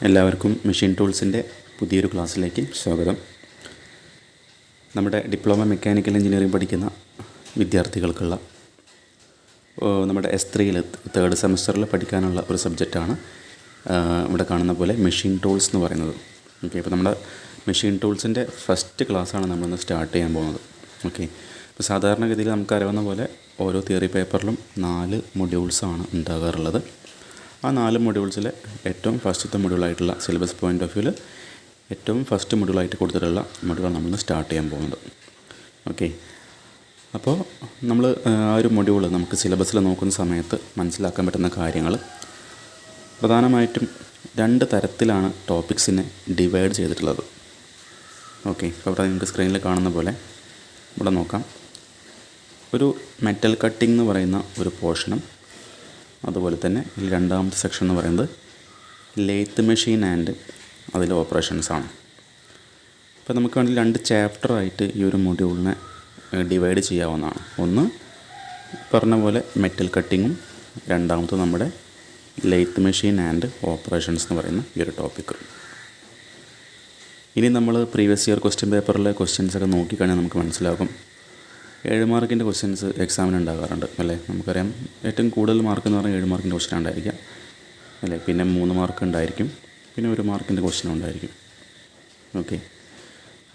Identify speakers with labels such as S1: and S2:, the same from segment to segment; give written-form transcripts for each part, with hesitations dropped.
S1: എല്ലാവർക്കും മെഷീൻ ടൂൾസിൻ്റെ പുതിയൊരു ക്ലാസ്സിലേക്ക് സ്വാഗതം. നമ്മുടെ ഡിപ്ലോമ മെക്കാനിക്കൽ എഞ്ചിനീയറിംഗ് പഠിക്കുന്ന വിദ്യാർത്ഥികൾക്കുള്ള നമ്മുടെ S3-ൽ തേർഡ് സെമസ്റ്ററിൽ പഠിക്കാനുള്ള ഒരു സബ്ജക്റ്റാണ് ഇവിടെ കാണുന്ന പോലെ മെഷീൻ ടൂൾസ് എന്ന് പറയുന്നത്. ഓക്കെ, അപ്പോൾ നമ്മുടെ മെഷീൻ ടൂൾസിൻ്റെ ഫസ്റ്റ് ക്ലാസ്സാണ് നമ്മളിന്ന് സ്റ്റാർട്ട് ചെയ്യാൻ പോകുന്നത്. ഓക്കെ, ഇപ്പോൾ സാധാരണഗതിയിൽ നമുക്കറിയാവുന്ന പോലെ ഓരോ തിയറി പേപ്പറിലും 4 മൊഡ്യൂൾസാണ് ഉണ്ടാകാറുള്ളത്. ആ 4 മൊഡ്യൂൾസിലെ ഏറ്റവും ഫസ്റ്റത്തെ മൊഡ്യൂളായിട്ടുള്ള സിലബസ് പോയിൻ്റ് ഓഫ് വ്യൂവിൽ ഏറ്റവും ഫസ്റ്റ് മൊഡ്യൂളായിട്ട് കൊടുത്തിട്ടുള്ള മൊഡ്യൂളാണ് നമ്മൾ സ്റ്റാർട്ട് ചെയ്യാൻ പോകുന്നത്. ഓക്കെ, അപ്പോൾ നമ്മൾ ആ ഒരു മൊഡ്യൂൾ നമുക്ക് സിലബസിൽ നോക്കുന്ന സമയത്ത് മനസ്സിലാക്കാൻ പറ്റുന്ന കാര്യങ്ങൾ പ്രധാനമായിട്ടും 2 തരത്തിലാണ് ടോപ്പിക്സിനെ ഡിവൈഡ് ചെയ്തിട്ടുള്ളത്. ഓക്കെ, ഇപ്പോൾ ഇവിടെ നിങ്ങൾക്ക് സ്ക്രീനിൽ കാണുന്ന പോലെ ഇവിടെ നോക്കാം. ഒരു മെറ്റൽ കട്ടിംഗ് എന്ന് പറയുന്ന ഒരു പോർഷനും അതുപോലെ തന്നെ ഇതിൽ രണ്ടാമത്തെ സെക്ഷൻ എന്ന് പറയുന്നത് ലേത്ത് മെഷീൻ ആൻഡ് അതിലെ ഓപ്പറേഷൻസാണ്. അപ്പോൾ നമുക്ക് വേണമെങ്കിൽ 2 ചാപ്റ്ററായിട്ട് ഈ ഒരു മൊഡ്യൂളിനെ ഡിവൈഡ് ചെയ്യാവുന്നതാണ്. ഒന്ന് പറഞ്ഞ പോലെ മെറ്റൽ കട്ടിങ്ങും, രണ്ടാമത്തെ നമ്മുടെ ലേത്ത് മെഷീൻ ആൻഡ് ഓപ്പറേഷൻസ് എന്ന് പറയുന്ന ഈ ഒരു ടോപ്പിക്ക്. ഇനി നമ്മൾ പ്രീവിയസ് ഇയർ ക്വസ്റ്റ്യൻ പേപ്പറിലെ ക്വസ്റ്റ്യൻസൊക്കെ നോക്കിക്കഴിഞ്ഞാൽ നമുക്ക് മനസ്സിലാകും 7 മാർക്കിൻ്റെ ക്വസ്റ്റ്യൻസ് എക്സാമിന് ഉണ്ടാകാറുണ്ട് അല്ലേ. നമുക്കറിയാം ഏറ്റവും കൂടുതൽ മാർക്ക് എന്ന് പറഞ്ഞാൽ 7 മാർക്കിൻ്റെ ക്വസ്റ്റ്യൻ ഉണ്ടായിരിക്കാം അല്ലേ. പിന്നെ 3 മാർക്ക് ഉണ്ടായിരിക്കും, പിന്നെ 1 മാർക്കിൻ്റെ ക്വസ്റ്റ്യൻ ഉണ്ടായിരിക്കും. ഓക്കെ,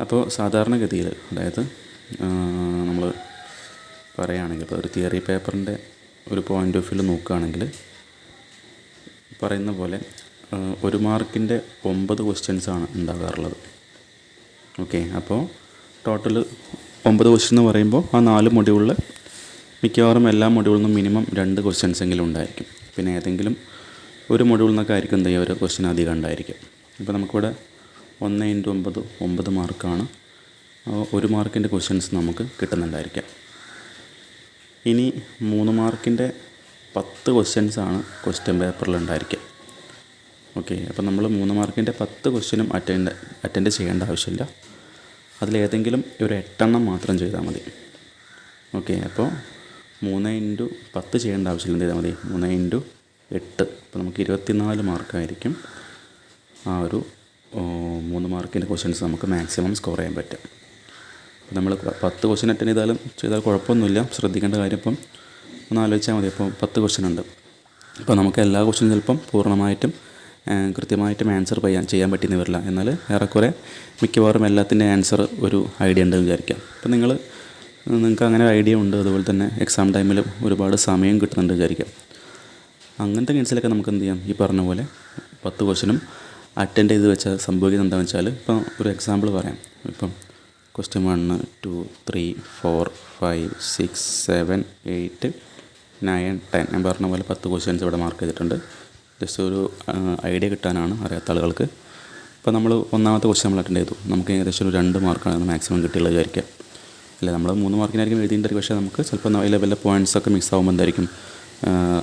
S1: അപ്പോൾ സാധാരണഗതിയിൽ അതായത് നമ്മൾ പറയുകയാണെങ്കിൽ ഇപ്പോൾ ഒരു തിയറി പേപ്പറിൻ്റെ ഒരു പോയിൻ്റ് ഓഫ് വ്യൂവിൽ നോക്കുകയാണെങ്കിൽ പറയുന്ന പോലെ 1 മാർക്കിൻ്റെ 9 ക്വസ്റ്റ്യൻസാണ് ഉണ്ടാകാറുള്ളത്. ഓക്കെ, അപ്പോൾ ടോട്ടൽ 9 ക്വസ്റ്റ്യൻ എന്ന് പറയുമ്പോൾ ആ 4 മൊഡ്യൂളിൽ മിക്കവാറും എല്ലാ മൊഡ്യൂളിൽ നിന്നും മിനിമം 2 ക്വസ്റ്റ്യൻസ് എങ്കിലും ഉണ്ടായിരിക്കും. പിന്നെ ഏതെങ്കിലും ഒരു മൊഡ്യൂളിൽ നിന്നൊക്കെ ആയിരിക്കും എന്തെങ്കിലും ഒരു ക്വസ്റ്റ്യൻ അധികം ഉണ്ടായിരിക്കും. ഇപ്പോൾ നമുക്കിവിടെ 1 × 9 9 മാർക്കാണ്. 1 മാർക്കിൻ്റെ ക്വസ്റ്റ്യൻസ് നമുക്ക് കിട്ടുന്നുണ്ടായിരിക്കാം. ഇനി 3 മാർക്കിൻ്റെ 10 ക്വസ്റ്റ്യൻസാണ് ക്വസ്റ്റ്യൻ പേപ്പറിൽ ഉണ്ടായിരിക്കുക. ഓക്കെ, അപ്പോൾ നമ്മൾ 3 മാർക്കിൻ്റെ 10 ക്വസ്റ്റ്യനും അറ്റൻഡ് ചെയ്യേണ്ട ആവശ്യമില്ല. അതിലേതെങ്കിലും ഒരു 8 എണ്ണം മാത്രം ചെയ്താൽ മതി. ഓക്കെ, അപ്പോൾ 3 × 10 ചെയ്യേണ്ട ആവശ്യമില്ല. എന്ത് ചെയ്താൽ മതി? 3 × 8, അപ്പോൾ നമുക്ക് 24 മാർക്കായിരിക്കും ആ ഒരു 3 മാർക്കിൻ്റെ ക്വസ്റ്റ്യൻസ് നമുക്ക് മാക്സിമം സ്കോർ ചെയ്യാൻ പറ്റും. അപ്പോൾ നമ്മൾ 10 ക്വസ്റ്റ്യൻ അറ്റൻഡ് ചെയ്താൽ കുഴപ്പമൊന്നുമില്ല. ശ്രദ്ധിക്കേണ്ട കാര്യം ഇപ്പം ഒന്ന് ആലോചിച്ചാൽ മതി. അപ്പോൾ 10 ക്വസ്റ്റ്യൻ ഉണ്ട്. അപ്പോൾ നമുക്ക് എല്ലാ ക്വസ്റ്റ്യനും ചിലപ്പം പൂർണ്ണമായിട്ടും കൃത്യമായിട്ടും ആൻസർ ചെയ്യാൻ പറ്റിയെന്ന് വരില്ല. എന്നാൽ ഏറെക്കുറെ മിക്കവാറും എല്ലാത്തിൻ്റെ ആൻസർ ഒരു ഐഡിയ ഉണ്ടെന്ന് വിചാരിക്കാം. അപ്പോൾ നിങ്ങൾക്ക് അങ്ങനെ ഐഡിയ ഉണ്ട്, അതുപോലെ തന്നെ എക്സാം ടൈമിൽ ഒരുപാട് സമയം കിട്ടുന്നുണ്ട് വിചാരിക്കാം. അങ്ങനത്തെ കേസിലൊക്കെ നമുക്ക് എന്ത് ചെയ്യാം, ഈ പറഞ്ഞ പോലെ 10 ക്വസ്റ്റ്യനും അറ്റൻഡ് ചെയ്ത് വെച്ചാൽ സംഭവിക്കുന്നത് എന്താണെന്ന് വെച്ചാൽ, ഇപ്പം ഒരു എക്സാമ്പിൾ പറയാം. ഇപ്പം ക്വസ്റ്റ്യൻ 1, 2, 3, 4, 5, 6, 7, 8, 9, 10 ഞാൻ പറഞ്ഞ പോലെ 10 ക്വസ്റ്റ്യൻസ് ഇവിടെ മാർക്ക് ചെയ്തിട്ടുണ്ട്. ജസ്റ്റ് ഒരു ഐഡിയ കിട്ടാനാണ് അറിയാത്ത ആളുകൾക്ക്. ഇപ്പോൾ നമ്മൾ ഒന്നാമത്തെ ക്വസ്റ്റ്യൻ നമ്മൾ അറ്റൻഡ് ചെയ്തു, നമുക്ക് ഏകദേശം ഒരു 2 മാർക്കാണ് മാക്സിമം കിട്ടിയുള്ളത് വിചാരിക്കാം. അല്ലെ, നമ്മൾ 3 മാർക്കിനായിരിക്കും എഴുതിയിട്ടുണ്ടായിരിക്കും. പക്ഷേ നമുക്ക് ചിലപ്പോൾ അതിലെ വല്ല പോയിൻറ്റ്സൊക്കെ മിക്സ് ആകുമ്പോൾ എന്തായിരിക്കും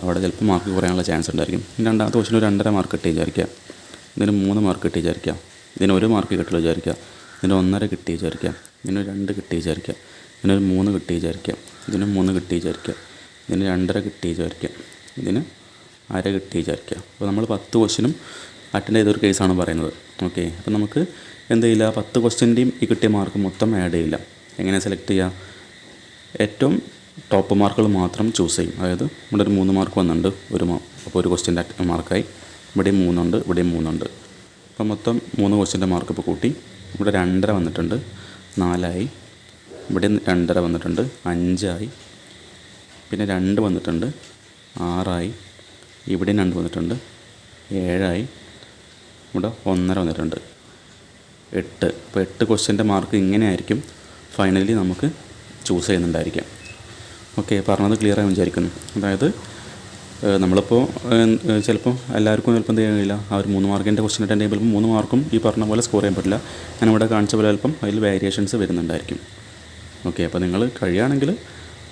S1: അവിടെ ചിലപ്പോൾ മാർക്ക് കുറയാനുള്ള ചാൻസ് ഉണ്ടായിരിക്കും. രണ്ടാമത്തെ ക്വസ്റ്റ്യൻ ഒരു 2.5 മാർക്ക് കിട്ടി വിചാരിക്കുക, ഇതിന് 3 മാർക്ക് കിട്ടി വിചാരിക്കുക, ഇതിന് 1 മാർക്ക് കിട്ടുള്ളൂ വിചാരിക്കുക, ഇതിന് 1.5 കിട്ടി വിചാരിക്കുക, ഇതിന് 2 കിട്ടി വിചാരിക്കുക, ഇതിനൊരു 3 കിട്ടി വിചാരിക്കുക, ഇതിന് 3 കിട്ടി വിചാരിക്കുക, ഇതിന് 2.5 കിട്ടി വിചാരിക്കുക, ഇതിന് 1/2 കിട്ടി വിചാരിക്കുക. അപ്പോൾ നമ്മൾ 10 ക്വസ്റ്റ്യനും അറ്റൻഡ് ചെയ്തൊരു കേസാണ് പറയുന്നത്. ഓക്കെ, അപ്പോൾ നമുക്ക് എന്ത് ചെയ്യില്ല, 10 ക്വസ്റ്റ്യൻ്റെയും ഈ കിട്ടിയ മാർക്ക് മൊത്തം ആഡ് ചെയ്യില്ല. എങ്ങനെ സെലക്ട് ചെയ്യുക? ഏറ്റവും ടോപ്പ് മാർക്കുകൾ മാത്രം ചൂസ് ചെയ്യും. അതായത് ഇവിടെ ഒരു 3 മാർക്ക് വന്നിട്ടുണ്ട്, അപ്പോൾ ഒരു ക്വസ്റ്റ്യൻ്റെ മാർക്കായി. ഇവിടെയും 3 ഉണ്ട്, ഇവിടെയും 3 ഉണ്ട്. അപ്പോൾ മൊത്തം 3 ക്വസ്റ്റ്യൻ്റെ മാർക്ക് ഇപ്പോൾ കൂട്ടി. ഇവിടെ 2.5 വന്നിട്ടുണ്ട്, 4 ഇവിടെ 2.5 വന്നിട്ടുണ്ട്, 5 പിന്നെ 2 വന്നിട്ടുണ്ട്, 6 ഇവിടെയും 2 വന്നിട്ടുണ്ട്, 7 ഇവിടെ 1.5 വന്നിട്ടുണ്ട്, 8. ഇപ്പോൾ 8 ക്വസ്റ്റ്യൻ്റെ മാർക്ക് ഇങ്ങനെയായിരിക്കും ഫൈനലി നമുക്ക് ചൂസ് ചെയ്യുന്നുണ്ടായിരിക്കാം. ഓക്കെ, പറഞ്ഞത് ക്ലിയർ ആയി വിചാരിക്കുന്നു. അതായത് നമ്മളിപ്പോൾ ചിലപ്പോൾ എല്ലാവർക്കും ചിലപ്പോൾ എന്ത് ചെയ്യാൻ കഴിയില്ല, ആ ഒരു 3 മാർക്കിൻ്റെ ക്വസ്റ്റ്യൻ അറ്റൻഡ് ചെയ്യുമ്പോൾ 3 മാർക്കും ഈ പറഞ്ഞ പോലെ സ്കോർ ചെയ്യാൻ പറ്റില്ല. ഞാൻ ഇവിടെ കാണിച്ച പോലെ ചിലപ്പം അതിൽ വേരിയേഷൻസ് വരുന്നുണ്ടായിരിക്കും. ഓക്കെ, അപ്പോൾ നിങ്ങൾ കഴിയുകയാണെങ്കിൽ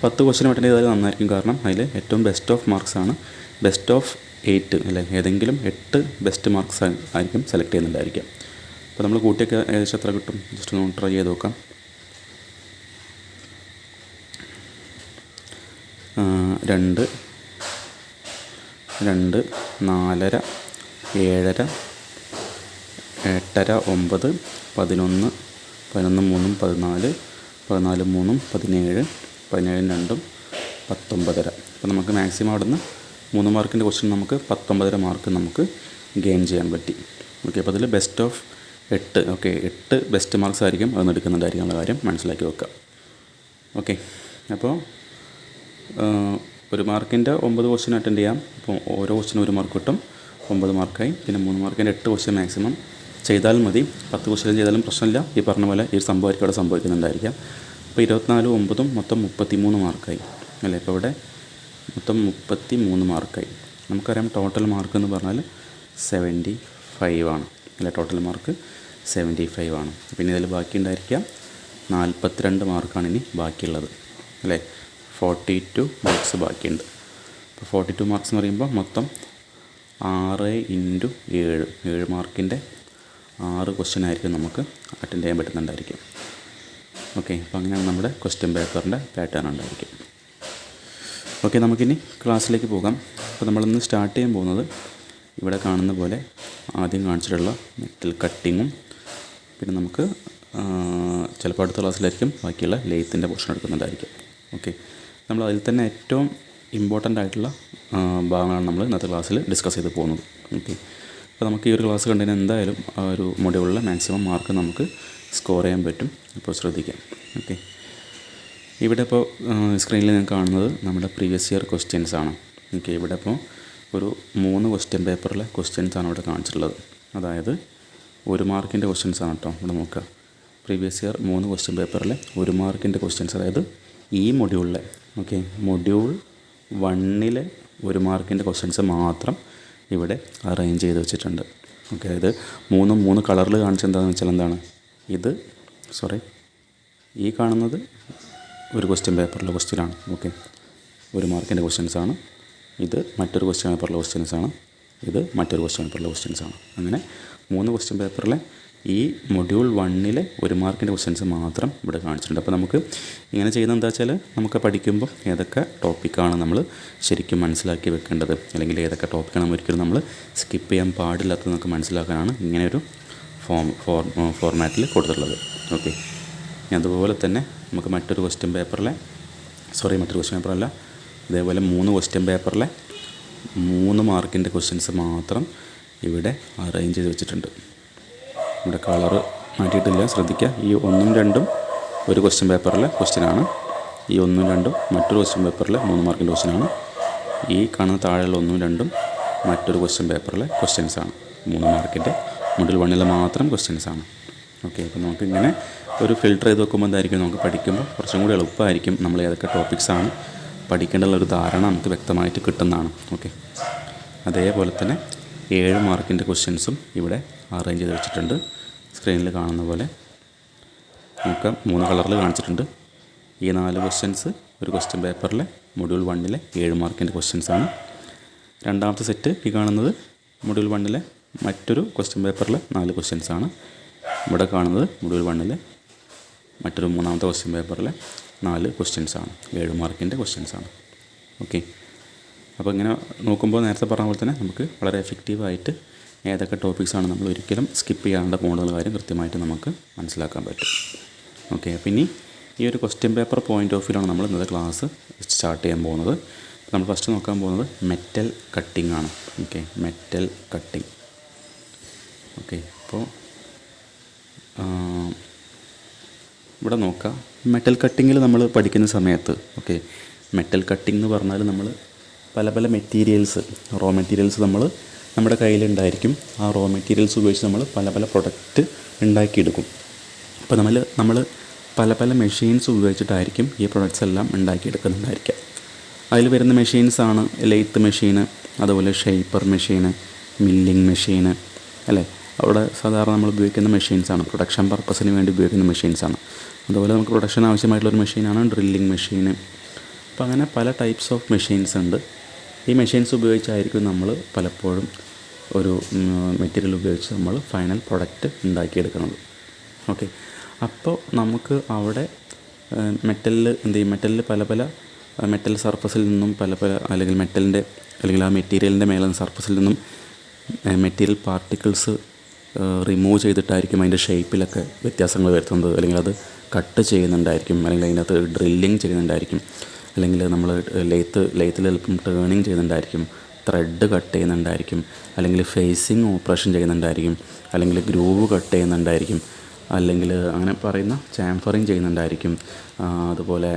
S1: 10 ക്വസ്റ്റ്യൻ അറ്റൻഡ് ചെയ്താൽ നന്നായിരിക്കും. കാരണം അതിൽ ഏറ്റവും ബെസ്റ്റ് ഓഫ് മാർക്സാണ്, ബെസ്റ്റ് ഓഫ് 8 അല്ലേ, ഏതെങ്കിലും 8 ബെസ്റ്റ് മാർക്സ് ആയിരിക്കും സെലക്ട് ചെയ്യുന്നുണ്ടായിരിക്കാം. അപ്പോൾ നമ്മൾ കൂട്ടിയൊക്കെ ഏകദേശം എത്ര കിട്ടും ജസ്റ്റ് ഒന്ന് ട്രൈ ചെയ്ത് നോക്കാം. 2, 2, 4.5, 7, 8:30, 9, 11, 11 3 14, 14 3 17, 17 2 19.5. അപ്പോൾ നമുക്ക് മാക്സിമം അവിടെ നിന്ന് 3 മാർക്കിൻ്റെ ക്വസ്റ്റ്യൻ നമുക്ക് 19.5 മാർക്ക് നമുക്ക് ഗെയിൻ ചെയ്യാൻ പറ്റി. ഓക്കെ, അപ്പോൾ അതിൽ best of 8, okay 8 best marks ആയിരിക്കും അതൊന്ന് എടുക്കുന്നുണ്ടായിരിക്കുള്ള കാര്യം മനസ്സിലാക്കി വെക്കുക. ഓക്കെ, അപ്പോൾ 1 മാർക്കിൻ്റെ 9 ക്വസ്റ്റ്യൻ അറ്റൻഡ് ചെയ്യാം. അപ്പോൾ ഓരോ ക്വസ്റ്റ്യനും 1 മാർക്ക് കിട്ടും, 9 മാർക്കായി. പിന്നെ 3 മാർക്കിൻ്റെ 8 ക്വസ്റ്റ്യൻ മാക്സിമം ചെയ്താൽ മതി. 10 ക്വസ്റ്റ്യൻ ചെയ്താലും പ്രശ്നമില്ല. ഈ പറഞ്ഞ പോലെ ഈ സംഭവമായിരിക്കും അവിടെ സംഭവിക്കുന്നുണ്ടായിരിക്കാം. അപ്പോൾ 24 9 മൊത്തം 33 മാർക്കായി അല്ലേ. ഇപ്പോൾ ഇവിടെ മൊത്തം 33 മാർക്കായി. നമുക്കറിയാം ടോട്ടൽ മാർക്ക് എന്ന് പറഞ്ഞാൽ 75 ആണ് അല്ലേ. ടോട്ടൽ മാർക്ക് 75 ആണ്. പിന്നെ ഇതിൽ ബാക്കി ഉണ്ടായിരിക്കാം 42 മാർക്കാണ് ഇനി ബാക്കിയുള്ളത് അല്ലേ. 42 മാർക്സ് ബാക്കിയുണ്ട്. അപ്പോൾ 42 മാർക്സ് എന്ന് പറയുമ്പോൾ മൊത്തം 6 × 7 മാർക്കിൻ്റെ 6 ക്വസ്റ്റ്യൻ ആയിരിക്കും നമുക്ക് അറ്റൻഡ് ചെയ്യാൻ പറ്റുന്നുണ്ടായിരിക്കും. ഓക്കെ, അപ്പോൾ അങ്ങനെയാണ് നമ്മുടെ ക്വസ്റ്റ്യൻ പേപ്പറിൻ്റെ പാറ്റേൺ ഉണ്ടായിരിക്കും. ഓക്കെ, നമുക്കിനി ക്ലാസ്സിലേക്ക് പോകാം. അപ്പോൾ നമ്മളിന്ന് സ്റ്റാർട്ട് ചെയ്യാൻ പോകുന്നത് ഇവിടെ കാണുന്ന പോലെ ആദ്യം കാണിച്ചിട്ടുള്ള മെറ്റൽ കട്ടിങ്ങും പിന്നെ നമുക്ക് ചിലപ്പോൾ അടുത്ത ക്ലാസ്സിലായിരിക്കും ബാക്കിയുള്ള ലെയ്ത്തിൻ്റെ പോർഷൻ എടുക്കുന്നുണ്ടായിരിക്കും. ഓക്കെ, നമ്മൾ അതിൽ തന്നെ ഏറ്റവും ഇമ്പോർട്ടൻ്റ് ആയിട്ടുള്ള ഭാഗങ്ങളാണ് നമ്മൾ ഇന്നത്തെ ക്ലാസ്സിൽ ഡിസ്കസ് ചെയ്ത് പോകുന്നത്. ഓക്കെ, അപ്പോൾ നമുക്ക് ഈ ഒരു ക്ലാസ് കണ്ടതിന് എന്തായാലും ആ ഒരു മൊഡ്യൂളിലെ മാക്സിമം മാർക്ക് നമുക്ക് സ്കോർ ചെയ്യാൻ പറ്റും. അപ്പോൾ ശ്രദ്ധിക്കാം. ഓക്കെ, ഇവിടെ ഇപ്പോൾ സ്ക്രീനിൽ ഞാൻ കാണുന്നത് നമ്മുടെ പ്രീവിയസ് ഇയർ ക്വസ്റ്റ്യൻസ് ആണ്. ഓക്കെ, ഇവിടെ ഇപ്പോൾ ഒരു 3 ക്വസ്റ്റ്യൻ പേപ്പറിലെ ക്വസ്റ്റ്യൻസ് ആണ് ഇവിടെ കാണിച്ചിട്ടുള്ളത്. അതായത് 1 മാർക്കിൻ്റെ ക്വസ്റ്റ്യൻസ് ആണ് കേട്ടോ. ഇവിടെ നോക്കുക, പ്രീവിയസ് ഇയർ 3 ക്വസ്റ്റ്യൻ പേപ്പറിലെ 1 മാർക്കിൻ്റെ ക്വസ്റ്റ്യൻസ്, അതായത് ഈ മൊഡ്യൂളിലെ ഓക്കെ മൊഡ്യൂൾ 1-ലെ 1 മാർക്കിൻ്റെ ക്വസ്റ്റ്യൻസ് മാത്രം ഇവിടെ അറേഞ്ച് ചെയ്ത് വെച്ചിട്ടുണ്ട്. ഓക്കെ, അതായത് 3 കളറിൽ കാണിച്ചെന്താണെന്ന് വെച്ചാൽ എന്താണ് ഇത് ഈ കാണുന്നത് ഒരു ക്വസ്റ്റ്യൻ പേപ്പറിലെ ക്വസ്റ്റ്യനാണ്. ഓക്കെ, 1 മാർക്കിൻ്റെ ക്വസ്റ്റ്യൻസാണ്. ഇത് മറ്റൊരു ക്വസ്റ്റ്യൻ പേപ്പറിലെ ക്വസ്റ്റ്യൻസാണ്. ഇത് മറ്റൊരു ക്വസ്റ്റ്യൻ പേപ്പറിലെ ക്വസ്റ്റ്യൻസാണ്. അങ്ങനെ 3 ക്വസ്റ്റ്യൻ പേപ്പറിലെ ഈ മൊഡ്യൂൾ 1-ലെ 1 മാർക്കിൻ്റെ ക്വസ്റ്റ്യൻസ് മാത്രം ഇവിടെ കാണിച്ചിട്ടുണ്ട്. അപ്പോൾ നമുക്ക് ഇങ്ങനെ ചെയ്യുന്നത് എന്താ വെച്ചാൽ നമുക്ക് പഠിക്കുമ്പോൾ ഏതൊക്കെ ടോപ്പിക്കാണ് നമ്മൾ ശരിക്കും മനസ്സിലാക്കി വെക്കേണ്ടത്, അല്ലെങ്കിൽ ഏതൊക്കെ ടോപ്പിക്കാണ് നമ്മൾ ഒരിക്കലും നമ്മൾ സ്കിപ്പ് ചെയ്യാൻ പാടില്ലാത്തത് നമുക്ക് മനസ്സിലാക്കാനാണ് ഇങ്ങനെയൊരു ഫോർമാറ്റിൽ കൊടുത്തിട്ടുള്ളത്. ഓക്കെ, അതുപോലെ തന്നെ നമുക്ക് മറ്റൊരു ക്വസ്റ്റ്യൻ പേപ്പറിലെ ഇതേപോലെ 3 ക്വസ്റ്റ്യൻ പേപ്പറിലെ 3 മാർക്കിൻ്റെ ക്വസ്റ്റ്യൻസ് മാത്രം ഇവിടെ അറേഞ്ച് ചെയ്ത് വെച്ചിട്ടുണ്ട്. ഇവിടെ കളറ് മാറ്റിയിട്ടില്ല, ശ്രദ്ധിക്കുക. ഈ 1ഉം 2ഉം ഒരു ക്വസ്റ്റ്യൻ പേപ്പറിലെ ക്വസ്റ്റ്യനാണ്. ഈ 1ഉം 2ഉം മറ്റൊരു ക്വസ്റ്റ്യൻ പേപ്പറിലെ 3 മാർക്കിൻ്റെ ക്വസ്റ്റ്യനാണ്. ഈ കാണുന്ന താഴെയുള്ള 1ഉം 2ഉം മറ്റൊരു ക്വസ്റ്റ്യൻ പേപ്പറിലെ ക്വസ്റ്റ്യൻസാണ്. 3 മാർക്കിൻ്റെ മൊഡ്യൂൾ 1-ലെ മാത്രം ക്വസ്റ്റ്യൻസാണ്. ഓക്കെ, അപ്പോൾ നമുക്ക് ഇങ്ങനെ ഒരു ഫിൽട്ടർ ചെയ്ത് വെക്കുമ്പോൾ എന്തായിരിക്കും നമുക്ക് പഠിക്കുമ്പോൾ കുറച്ചും കൂടി എളുപ്പമായിരിക്കും. നമ്മൾ ഏതൊക്കെ ടോപ്പിക്സാണ് പഠിക്കേണ്ടുള്ള ഒരു ധാരണ നമുക്ക് വ്യക്തമായിട്ട് കിട്ടുന്നതാണ്. ഓക്കെ, അതേപോലെ തന്നെ 7 മാർക്കിൻ്റെ ക്വസ്റ്റ്യൻസും ഇവിടെ അറേഞ്ച് ചെയ്ത് വെച്ചിട്ടുണ്ട്. സ്ക്രീനിൽ കാണുന്ന പോലെ നമുക്ക് 3 കളറിൽ കാണിച്ചിട്ടുണ്ട്. ഈ 4 ക്വസ്റ്റ്യൻസ് ഒരു ക്വസ്റ്റ്യൻ പേപ്പറിലെ മൊഡ്യൂൾ 1-ലെ 7 മാർക്കിൻ്റെ ക്വസ്റ്റ്യൻസാണ്. രണ്ടാമത്തെ സെറ്റ് ഈ കാണുന്നത് മൊഡ്യൂൾ 1-ലെ മറ്റൊരു ക്വസ്റ്റ്യൻ പേപ്പറിലെ 4 ക്വസ്റ്റ്യൻസാണ്. ഇവിടെ കാണുന്നത് മൊഡ്യൂൾ 1-ലെ മറ്റൊരു 3ാമത്തെ ക്വസ്റ്റ്യൻ പേപ്പറിലെ 4 ക്വസ്റ്റ്യൻസാണ്. 7 മാർക്കിൻ്റെ ക്വസ്റ്റ്യൻസാണ്. ഓക്കെ, അപ്പോൾ ഇങ്ങനെ നോക്കുമ്പോൾ നേരത്തെ പറഞ്ഞ പോലെ തന്നെ നമുക്ക് വളരെ എഫക്റ്റീവായിട്ട് ഏതൊക്കെ ടോപ്പിക്സാണ് നമ്മൾ ഒരിക്കലും സ്കിപ്പ് ചെയ്യാണ്ട് പോകുന്ന കാര്യം കൃത്യമായിട്ട് നമുക്ക് മനസ്സിലാക്കാൻ പറ്റും. ഓക്കെ, അപ്പോൾ ഇനി ഈ ഒരു ക്വസ്റ്റ്യൻ പേപ്പർ പോയിൻ്റ് ഓഫ് വ്യൂലാണ് നമ്മൾ ഇന്നത്തെ ക്ലാസ് സ്റ്റാർട്ട് ചെയ്യാൻ പോകുന്നത്. നമ്മൾ ഫസ്റ്റ് നോക്കാൻ പോകുന്നത് മെറ്റൽ കട്ടിംഗ് ആണ്. Okay, metal cutting. ഓക്കെ, അപ്പോൾ ഇവിടെ നോക്കാം. മെറ്റൽ കട്ടിങ്ങിൽ നമ്മൾ പഠിക്കുന്ന സമയത്ത് മെറ്റൽ കട്ടിംഗ് എന്ന് പറഞ്ഞാൽ നമ്മൾ പല മെറ്റീരിയൽസ് റോ മെറ്റീരിയൽസ് നമ്മുടെ കയ്യിലുണ്ടായിരിക്കും. ആ റോ മെറ്റീരിയൽസ് ഉപയോഗിച്ച് നമ്മൾ പല പ്രൊഡക്റ്റ് ഉണ്ടാക്കിയെടുക്കും. അപ്പോൾ നമ്മൾ പല മെഷീൻസ് ഉപയോഗിച്ചിട്ടായിരിക്കും ഈ പ്രൊഡക്ട്സ് എല്ലാം ഉണ്ടാക്കിയെടുക്കുന്നുണ്ടായിരിക്കുക. അതിൽ വരുന്ന മെഷീൻസാണ് ലെയ്ത്ത് മെഷീന്, അതുപോലെ ഷേപ്പർ മെഷീന്, മില്ലിംഗ് മെഷീന് അല്ലേ. അവിടെ സാധാരണ നമ്മൾ ഉപയോഗിക്കുന്ന മെഷീൻസാണ്, പ്രൊഡക്ഷൻ പർപ്പസിന് വേണ്ടി ഉപയോഗിക്കുന്ന മെഷീൻസാണ്. അതുപോലെ നമുക്ക് പ്രൊഡക്ഷൻ ആവശ്യമായിട്ടുള്ളൊരു മെഷീനാണ് ഡ്രില്ലിംഗ് മെഷീന്. അപ്പോൾ അങ്ങനെ പല ടൈപ്സ് ഓഫ് മെഷീൻസ് ഉണ്ട്. ഈ മെഷീൻസ് ഉപയോഗിച്ചായിരിക്കും നമ്മൾ പലപ്പോഴും ഒരു മെറ്റീരിയൽ ഉപയോഗിച്ച് നമ്മൾ ഫൈനൽ പ്രൊഡക്റ്റ് ഉണ്ടാക്കിയെടുക്കുന്നത്. ഓക്കെ, അപ്പോൾ നമുക്ക് അവിടെ മെറ്റലിൽ പല മെറ്റൽ സർഫസിൽ നിന്നും അല്ലെങ്കിൽ ആ മെറ്റീരിയലിൻ്റെ മേലെ സർഫസിൽ നിന്നും മെറ്റീരിയൽ പാർട്ടിക്കിൾസ് റിമൂവ് ചെയ്തിട്ടായിരിക്കും അതിൻ്റെ ഷേപ്പിലൊക്കെ വ്യത്യാസങ്ങൾ വരുത്തുന്നത്, അല്ലെങ്കിൽ അത് കട്ട് ചെയ്യുന്നുണ്ടായിരിക്കും, അല്ലെങ്കിൽ അതിനകത്ത് ഡ്രില്ലിങ് ചെയ്യുന്നുണ്ടായിരിക്കും, അല്ലെങ്കിൽ നമ്മൾ ലെയ്ത്തിൽ ചിലപ്പം ടേണിങ് ചെയ്യുന്നുണ്ടായിരിക്കും, ത്രെഡ് കട്ട് ചെയ്യുന്നുണ്ടായിരിക്കും, അല്ലെങ്കിൽ ഫേസിങ് ഓപ്പറേഷൻ ചെയ്യുന്നുണ്ടായിരിക്കും, അല്ലെങ്കിൽ ഗ്രൂവ് കട്ട് ചെയ്യുന്നുണ്ടായിരിക്കും, അല്ലെങ്കിൽ അങ്ങനെ പറയുന്ന ചാംഫറിങ് ചെയ്യുന്നുണ്ടായിരിക്കും, അതുപോലെ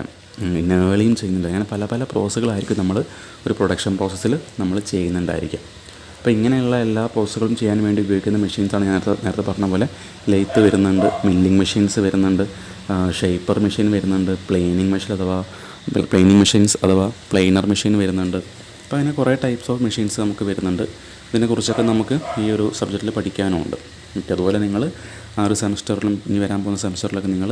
S1: നേളിയും ചെയ്യുന്നുണ്ട്. അങ്ങനെ പല പല പ്രോസസ്സുകളായിരിക്കും നമ്മൾ ഒരു പ്രൊഡക്ഷൻ പ്രോസസ്സിൽ നമ്മൾ ചെയ്യുന്നുണ്ടായിരിക്കും. അപ്പോൾ ഇങ്ങനെയുള്ള എല്ലാ പ്രോസസ്സുകളും ചെയ്യാൻ വേണ്ടി ഉപയോഗിക്കുന്ന മെഷീൻസാണ് ഞാൻ നേരത്തെ പറഞ്ഞ പോലെ ലെയ്ത്ത് വരുന്നുണ്ട്, മില്ലിംഗ് മെഷീൻസ് വരുന്നുണ്ട്, ഷേപ്പർ മെഷീൻ വരുന്നുണ്ട്, പ്ലെയിനിങ് മെഷീൻസ് അഥവാ പ്ലെയിനർ മെഷീൻ വരുന്നുണ്ട്. അപ്പോൾ അങ്ങനെ കുറേ ടൈപ്സ് ഓഫ് മെഷീൻസ് നമുക്ക് വരുന്നുണ്ട്. ഇതിനെക്കുറിച്ചൊക്കെ നമുക്ക് ഈ ഒരു സബ്ജക്റ്റിൽ പഠിക്കാനുമുണ്ട്. അതുപോലെ നിങ്ങൾ ആ ഒരു സെമസ്റ്ററിലും ഇനി വരാൻ പോകുന്ന സെമസ്റ്ററിലൊക്കെ നിങ്ങൾ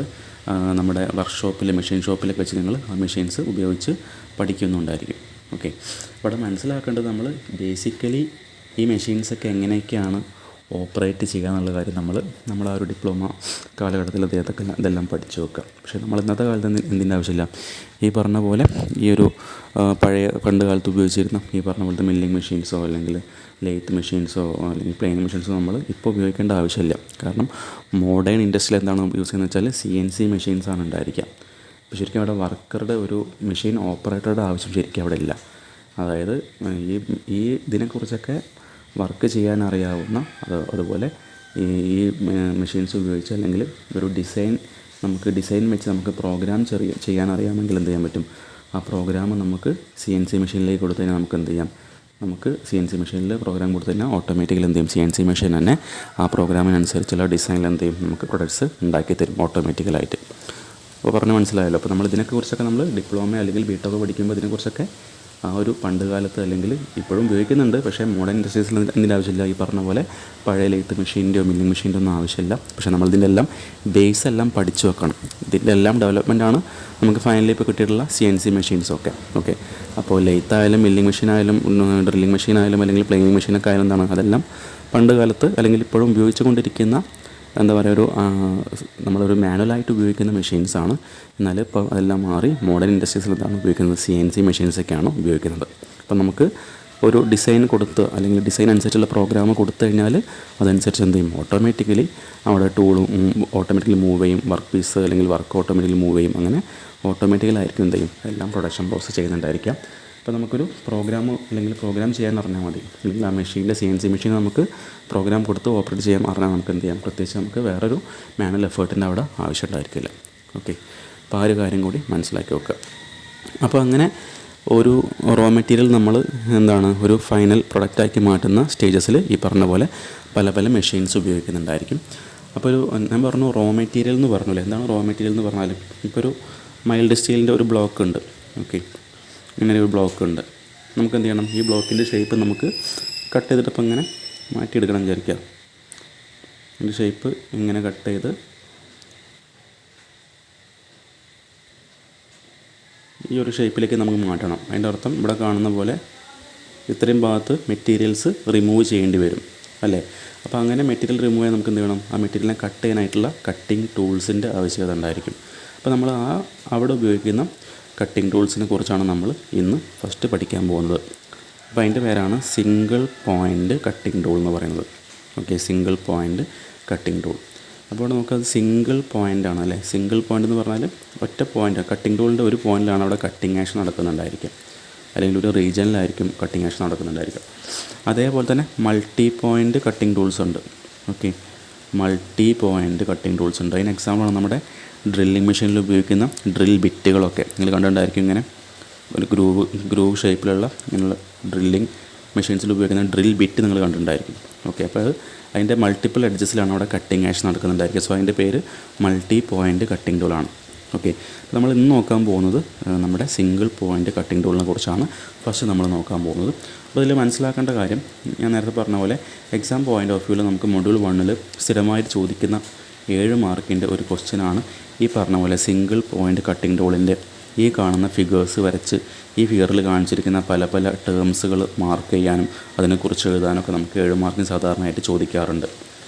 S1: നമ്മുടെ വർക്ക്ഷോപ്പിൽ മെഷീൻ ഷോപ്പിലൊക്കെ വെച്ച് നിങ്ങൾ ആ മെഷീൻസ് ഉപയോഗിച്ച് പഠിക്കുന്നുണ്ടായിരിക്കും. ഓക്കെ, ഇവിടെ മനസ്സിലാക്കേണ്ടത് നമ്മൾ ബേസിക്കലി ഈ മെഷീൻസൊക്കെ എങ്ങനെയൊക്കെയാണ് ഓപ്പറേറ്റ് ചെയ്യുക എന്നുള്ള കാര്യം നമ്മൾ ആ ഒരു ഡിപ്ലോമ കാലഘട്ടത്തിൽ ഇതെല്ലാം പഠിച്ചു വെക്കുക. പക്ഷേ നമ്മൾ ഇന്നത്തെ കാലത്ത് എന്തിൻ്റെ ആവശ്യമില്ല, ഈ പറഞ്ഞ പോലെ ഈ ഒരു പണ്ട് കാലത്ത് ഉപയോഗിച്ചിരുന്ന ഈ പറഞ്ഞ പോലത്തെ മില്ലിംഗ് മെഷീൻസോ അല്ലെങ്കിൽ ലെയ്ത്ത് മെഷീൻസോ അല്ലെങ്കിൽ പ്ലെയിനിങ് മെഷീൻസോ നമ്മൾ ഇപ്പോൾ ഉപയോഗിക്കേണ്ട ആവശ്യമില്ല. കാരണം മോഡേൺ ഇൻഡസ്ട്രിയിൽ എന്താണ് യൂസ് ചെയ്യുന്നത് വെച്ചാൽ CNC മെഷീൻസാണ് ഉണ്ടായിരിക്കുക. അപ്പോൾ ശരിക്കും അവിടെ വർക്കറുടെ ഒരു മെഷീൻ ഓപ്പറേറ്ററുടെ ആവശ്യം ശരിക്കും അവിടെ ഇല്ല. അതായത് ഈ ഇതിനെക്കുറിച്ചൊക്കെ വർക്ക് ചെയ്യാൻ അറിയാവുന്ന അതുപോലെ ഈ മെഷീൻസ് ഉപയോഗിച്ച് അല്ലെങ്കിൽ ഒരു ഡിസൈൻ വെച്ച് നമുക്ക് പ്രോഗ്രാം ചെയ്യാൻ അറിയാമെങ്കിൽ എന്ത് ചെയ്യാൻ പറ്റും, ആ പ്രോഗ്രാം നമുക്ക് CNC മെഷീനിലേക്ക് കൊടുത്തു കഴിഞ്ഞാൽ നമുക്ക് എന്ത് ചെയ്യാം, നമുക്ക് CNC മെഷീനിൽ പ്രോഗ്രാം കൊടുത്തു കഴിഞ്ഞാൽ ഓട്ടോമാറ്റിക്കലി എന്ത് ചെയ്യും, CNC മെഷീൻ തന്നെ ആ പ്രോഗ്രാമിനനുസരിച്ചുള്ള ഡിസൈനിൽ എന്ത് ചെയ്യും, നമുക്ക് പ്രൊഡക്ട്സ് ഉണ്ടാക്കി തരും ഓട്ടോമാറ്റിക്കലായിട്ട്. അപ്പോൾ പറഞ്ഞ് മനസ്സിലായല്ലോ. അപ്പോൾ നമ്മൾ ഇതിനെക്കുറിച്ചൊക്കെ നമ്മൾ ഡിപ്ലോമ അല്ലെങ്കിൽ ബിടെക് പഠിക്കുമ്പോൾ ഇതിനെക്കുറിച്ചൊക്കെ ആ ഒരു പണ്ട് കാലത്ത് അല്ലെങ്കിൽ ഇപ്പോഴും ഉപയോഗിക്കുന്നുണ്ട്. പക്ഷേ മോഡേൺ ഇൻഡസ്ട്രീസിൽ ഇതിൻ്റെ ആവശ്യമില്ല. ഈ പറഞ്ഞ പോലെ പഴയ ലെയ്ത്ത് മെഷീൻ്റെയോ മില്ലിംഗ് മെഷീൻ്റെ ഒന്നും ആവശ്യമില്ല. പക്ഷേ നമ്മളിതിൻ്റെ എല്ലാം ബേസ് എല്ലാം പഠിച്ചു വെക്കണം. ഇതിൻ്റെ എല്ലാം ഡെവലപ്മെൻറ്റാണ് നമുക്ക് ഫൈനലി ഇപ്പോൾ കിട്ടിയിട്ടുള്ള CNC മെഷീൻസൊക്കെ. ഓക്കെ, അപ്പോൾ ലെയ്ത്ത് ആയാലും മില്ലിംഗ് മെഷീനായാലും ഡ്രില്ലിംഗ് മെഷീനായാലും അല്ലെങ്കിൽ പ്ലെയിനിങ് മെഷീനൊക്കെ ആയാലും എന്താണ്, അതെല്ലാം പണ്ട് കാലത്ത് അല്ലെങ്കിൽ ഇപ്പോഴും ഉപയോഗിച്ചു കൊണ്ടിരിക്കുന്ന എന്താ പറയുക നമ്മളൊരു മാനുവലായിട്ട് ഉപയോഗിക്കുന്ന മെഷീൻസാണ്. എന്നാൽ ഇപ്പോൾ അതെല്ലാം മാറി മോഡേൺ ഇൻഡസ്ട്രീസിൽ എന്താണ് ഉപയോഗിക്കുന്നത്, CNC മെഷീൻസൊക്കെയാണ് ഉപയോഗിക്കുന്നത്. അപ്പോൾ നമുക്ക് ഒരു ഡിസൈൻ കൊടുത്ത് അല്ലെങ്കിൽ ഡിസൈൻ അനുസരിച്ചുള്ള പ്രോഗ്രാം കൊടുത്തു കഴിഞ്ഞാൽ അതനുസരിച്ച് എന്ത് ചെയ്യും, ഓട്ടോമാറ്റിക്കലി അവിടെ ടൂളും ഓട്ടോമാറ്റിക്കലി മൂവ് ചെയ്യും, വർക്ക് പീസ് അല്ലെങ്കിൽ വർക്ക് ഓട്ടോമാറ്റിക്കലി മൂവ് ചെയ്യും. അങ്ങനെ ഓട്ടോമാറ്റിക്കലായിരിക്കും എന്ത് ചെയ്യും, എല്ലാം പ്രൊഡക്ഷൻ പ്രോസസ്സ് ചെയ്യുന്നുണ്ടായിരിക്കാം. അപ്പോൾ നമുക്കൊരു പ്രോഗ്രാം ചെയ്യാൻ അറിഞ്ഞാൽ മതി, അല്ലെങ്കിൽ ആ മെഷീൻ്റെ CNC മെഷീൻ നമുക്ക് പ്രോഗ്രാം കൊടുത്ത് ഓപ്പറേറ്റ് ചെയ്യാൻ അറിഞ്ഞാൽ നമുക്ക് എന്ത് ചെയ്യാം, പ്രത്യേകിച്ച് നമുക്ക് വേറൊരു മാനുവൽ എഫേർട്ടിൻ്റെ അവിടെ ആവശ്യം ഉണ്ടായിരിക്കില്ല. ഓക്കെ, അപ്പോൾ ആ ഒരു കാര്യം കൂടി മനസ്സിലാക്കി വെക്കുക. അപ്പോൾ അങ്ങനെ ഒരു റോ മെറ്റീരിയൽ നമ്മൾ എന്താണ് ഒരു ഫൈനൽ പ്രൊഡക്റ്റാക്കി മാറ്റുന്ന സ്റ്റേജസിൽ ഈ പറഞ്ഞ പോലെ പല പല മെഷീൻസ് ഉപയോഗിക്കുന്നുണ്ടായിരിക്കും. അപ്പോൾ ഞാൻ പറഞ്ഞു റോ മെറ്റീരിയൽ എന്ന് പറഞ്ഞല്ലോ. എന്താണ് റോ മെറ്റീരിയൽ എന്ന് പറഞ്ഞാൽ, ഇപ്പോൾ ഒരു മൈൽഡ് സ്റ്റീലിൻ്റെ ഒരു ബ്ലോക്ക് ഉണ്ട്. ഓക്കെ, ഇങ്ങനെ ഒരു ബ്ലോക്ക് ഉണ്ട്. നമുക്ക് എന്ത് ചെയ്യണം, ഈ ബ്ലോക്കിൻ്റെ ഷേപ്പ് നമുക്ക് കട്ട് ചെയ്തിട്ടപ്പോൾ ഇങ്ങനെ മാറ്റിയെടുക്കണം വിചാരിക്കുക. ഇതിൻ്റെ ഷേപ്പ് ഇങ്ങനെ കട്ട് ചെയ്ത് ഈ ഒരു ഷേപ്പിലേക്ക് നമുക്ക് മാറ്റണം. അതിൻ്റെ അർത്ഥം ഇവിടെ കാണുന്ന പോലെ ഇത്രയും ഭാഗത്ത് മെറ്റീരിയൽസ് റിമൂവ് ചെയ്യേണ്ടി വരും അല്ലേ. അപ്പോൾ അങ്ങനെ മെറ്റീരിയൽ റിമൂവ് ചെയ്യാൻ നമുക്ക് എന്ത് ചെയ്യണം, ആ മെറ്റീരിയലിനെ കട്ട് ചെയ്യാനായിട്ടുള്ള കട്ടിങ് ടൂൾസിൻ്റെ ആവശ്യകത ഉണ്ടായിരിക്കും. അപ്പോൾ നമ്മൾ അവിടെ ഉപയോഗിക്കുന്ന കട്ടിങ് ടൂൾസിനെ കുറിച്ചാണ് നമ്മൾ ഇന്ന് ഫസ്റ്റ് പഠിക്കാൻ പോകുന്നത്. അപ്പോൾ അതിൻ്റെ പേരാണ് സിംഗിൾ പോയിൻ്റ് കട്ടിങ് ടൂൾ എന്ന് പറയുന്നത്. Okay, single point cutting tool. അപ്പോൾ നമുക്കത് സിംഗിൾ പോയിൻ്റ് ആണ് അല്ലേ. സിംഗിൾ പോയിൻ്റ് എന്ന് പറഞ്ഞാൽ ഒറ്റ പോയിൻ്റ്, കട്ടിങ് ടൂളിൻ്റെ ഒരു പോയിൻ്റിലാണ് അവിടെ കട്ടിങ് ആക്ഷൻ നടക്കുന്നുണ്ടായിരിക്കും, അല്ലെങ്കിൽ ഒരു റീജിയനിലായിരിക്കും കട്ടിങ് ആക്ഷൻ നടക്കുന്നുണ്ടായിരിക്കും. അതേപോലെ തന്നെ മൾട്ടി പോയിൻ്റ് കട്ടിങ് ടൂൾസ് ഉണ്ട്. Okay, multi point cutting tools ഉണ്ട്. അതിന് എക്സാമ്പിളാണ് നമ്മുടെ ഡ്രില്ലിംഗ് മെഷീനിൽ ഉപയോഗിക്കുന്ന ഡ്രിൽ ബിറ്റുകളൊക്കെ. നിങ്ങൾ കണ്ടിട്ടുണ്ടായിരിക്കും ഇങ്ങനെ ഒരു ഗ്രൂവ് ഷേപ്പിലുള്ള ഇങ്ങനെയുള്ള ഡ്രില്ലിംഗ് മെഷീൻസിൽ ഉപയോഗിക്കുന്ന ഡ്രിൽ ബിറ്റ് നിങ്ങൾ കണ്ടിട്ടുണ്ടായിരിക്കും. ഓക്കെ, അപ്പോൾ അതിൻ്റെ മൾട്ടിപ്പിൾ എഡ്ജസിലാണ് അവിടെ കട്ടിങ് ആക്ഷൻ നടക്കുന്നുണ്ടായിരിക്കും. സോ അതിൻ്റെ പേര് മൾട്ടി പോയിൻ്റ് കട്ടിങ് ടൂളാണ്. ഓക്കെ, നമ്മൾ ഇന്ന് നോക്കാൻ പോകുന്നത് നമ്മുടെ സിംഗിൾ പോയിൻ്റ് കട്ടിങ് ടൂളിനെ കുറിച്ചാണ് ഫസ്റ്റ് നമ്മൾ നോക്കാൻ പോകുന്നത്. അപ്പോൾ ഇതിൽ മനസ്സിലാക്കേണ്ട കാര്യം, ഞാൻ നേരത്തെ പറഞ്ഞ പോലെ എക്സാം പോയിൻ്റ് ഓഫ് വ്യൂവിൽ നമുക്ക് മൊഡ്യൂൾ 1 സ്ഥിരമായിട്ട് ചോദിക്കുന്ന 7 മാർക്കിൻ്റെ ഒരു ക്വസ്റ്റ്യനാണ് ഈ പറഞ്ഞ പോലെ സിംഗിൾ പോയിൻ്റ് കട്ടിങ് ടൂളിൻ്റെ ഈ കാണുന്ന ഫിഗേഴ്സ് വരച്ച് ഈ ഫിഗറിൽ കാണിച്ചിരിക്കുന്ന പല പല ടേംസുകൾ മാർക്ക് ചെയ്യാനും അതിനെക്കുറിച്ച് എഴുതാനൊക്കെ നമുക്ക് 7 മാർക്കിന് സാധാരണയായിട്ട് ചോദിക്കാറുണ്ട്.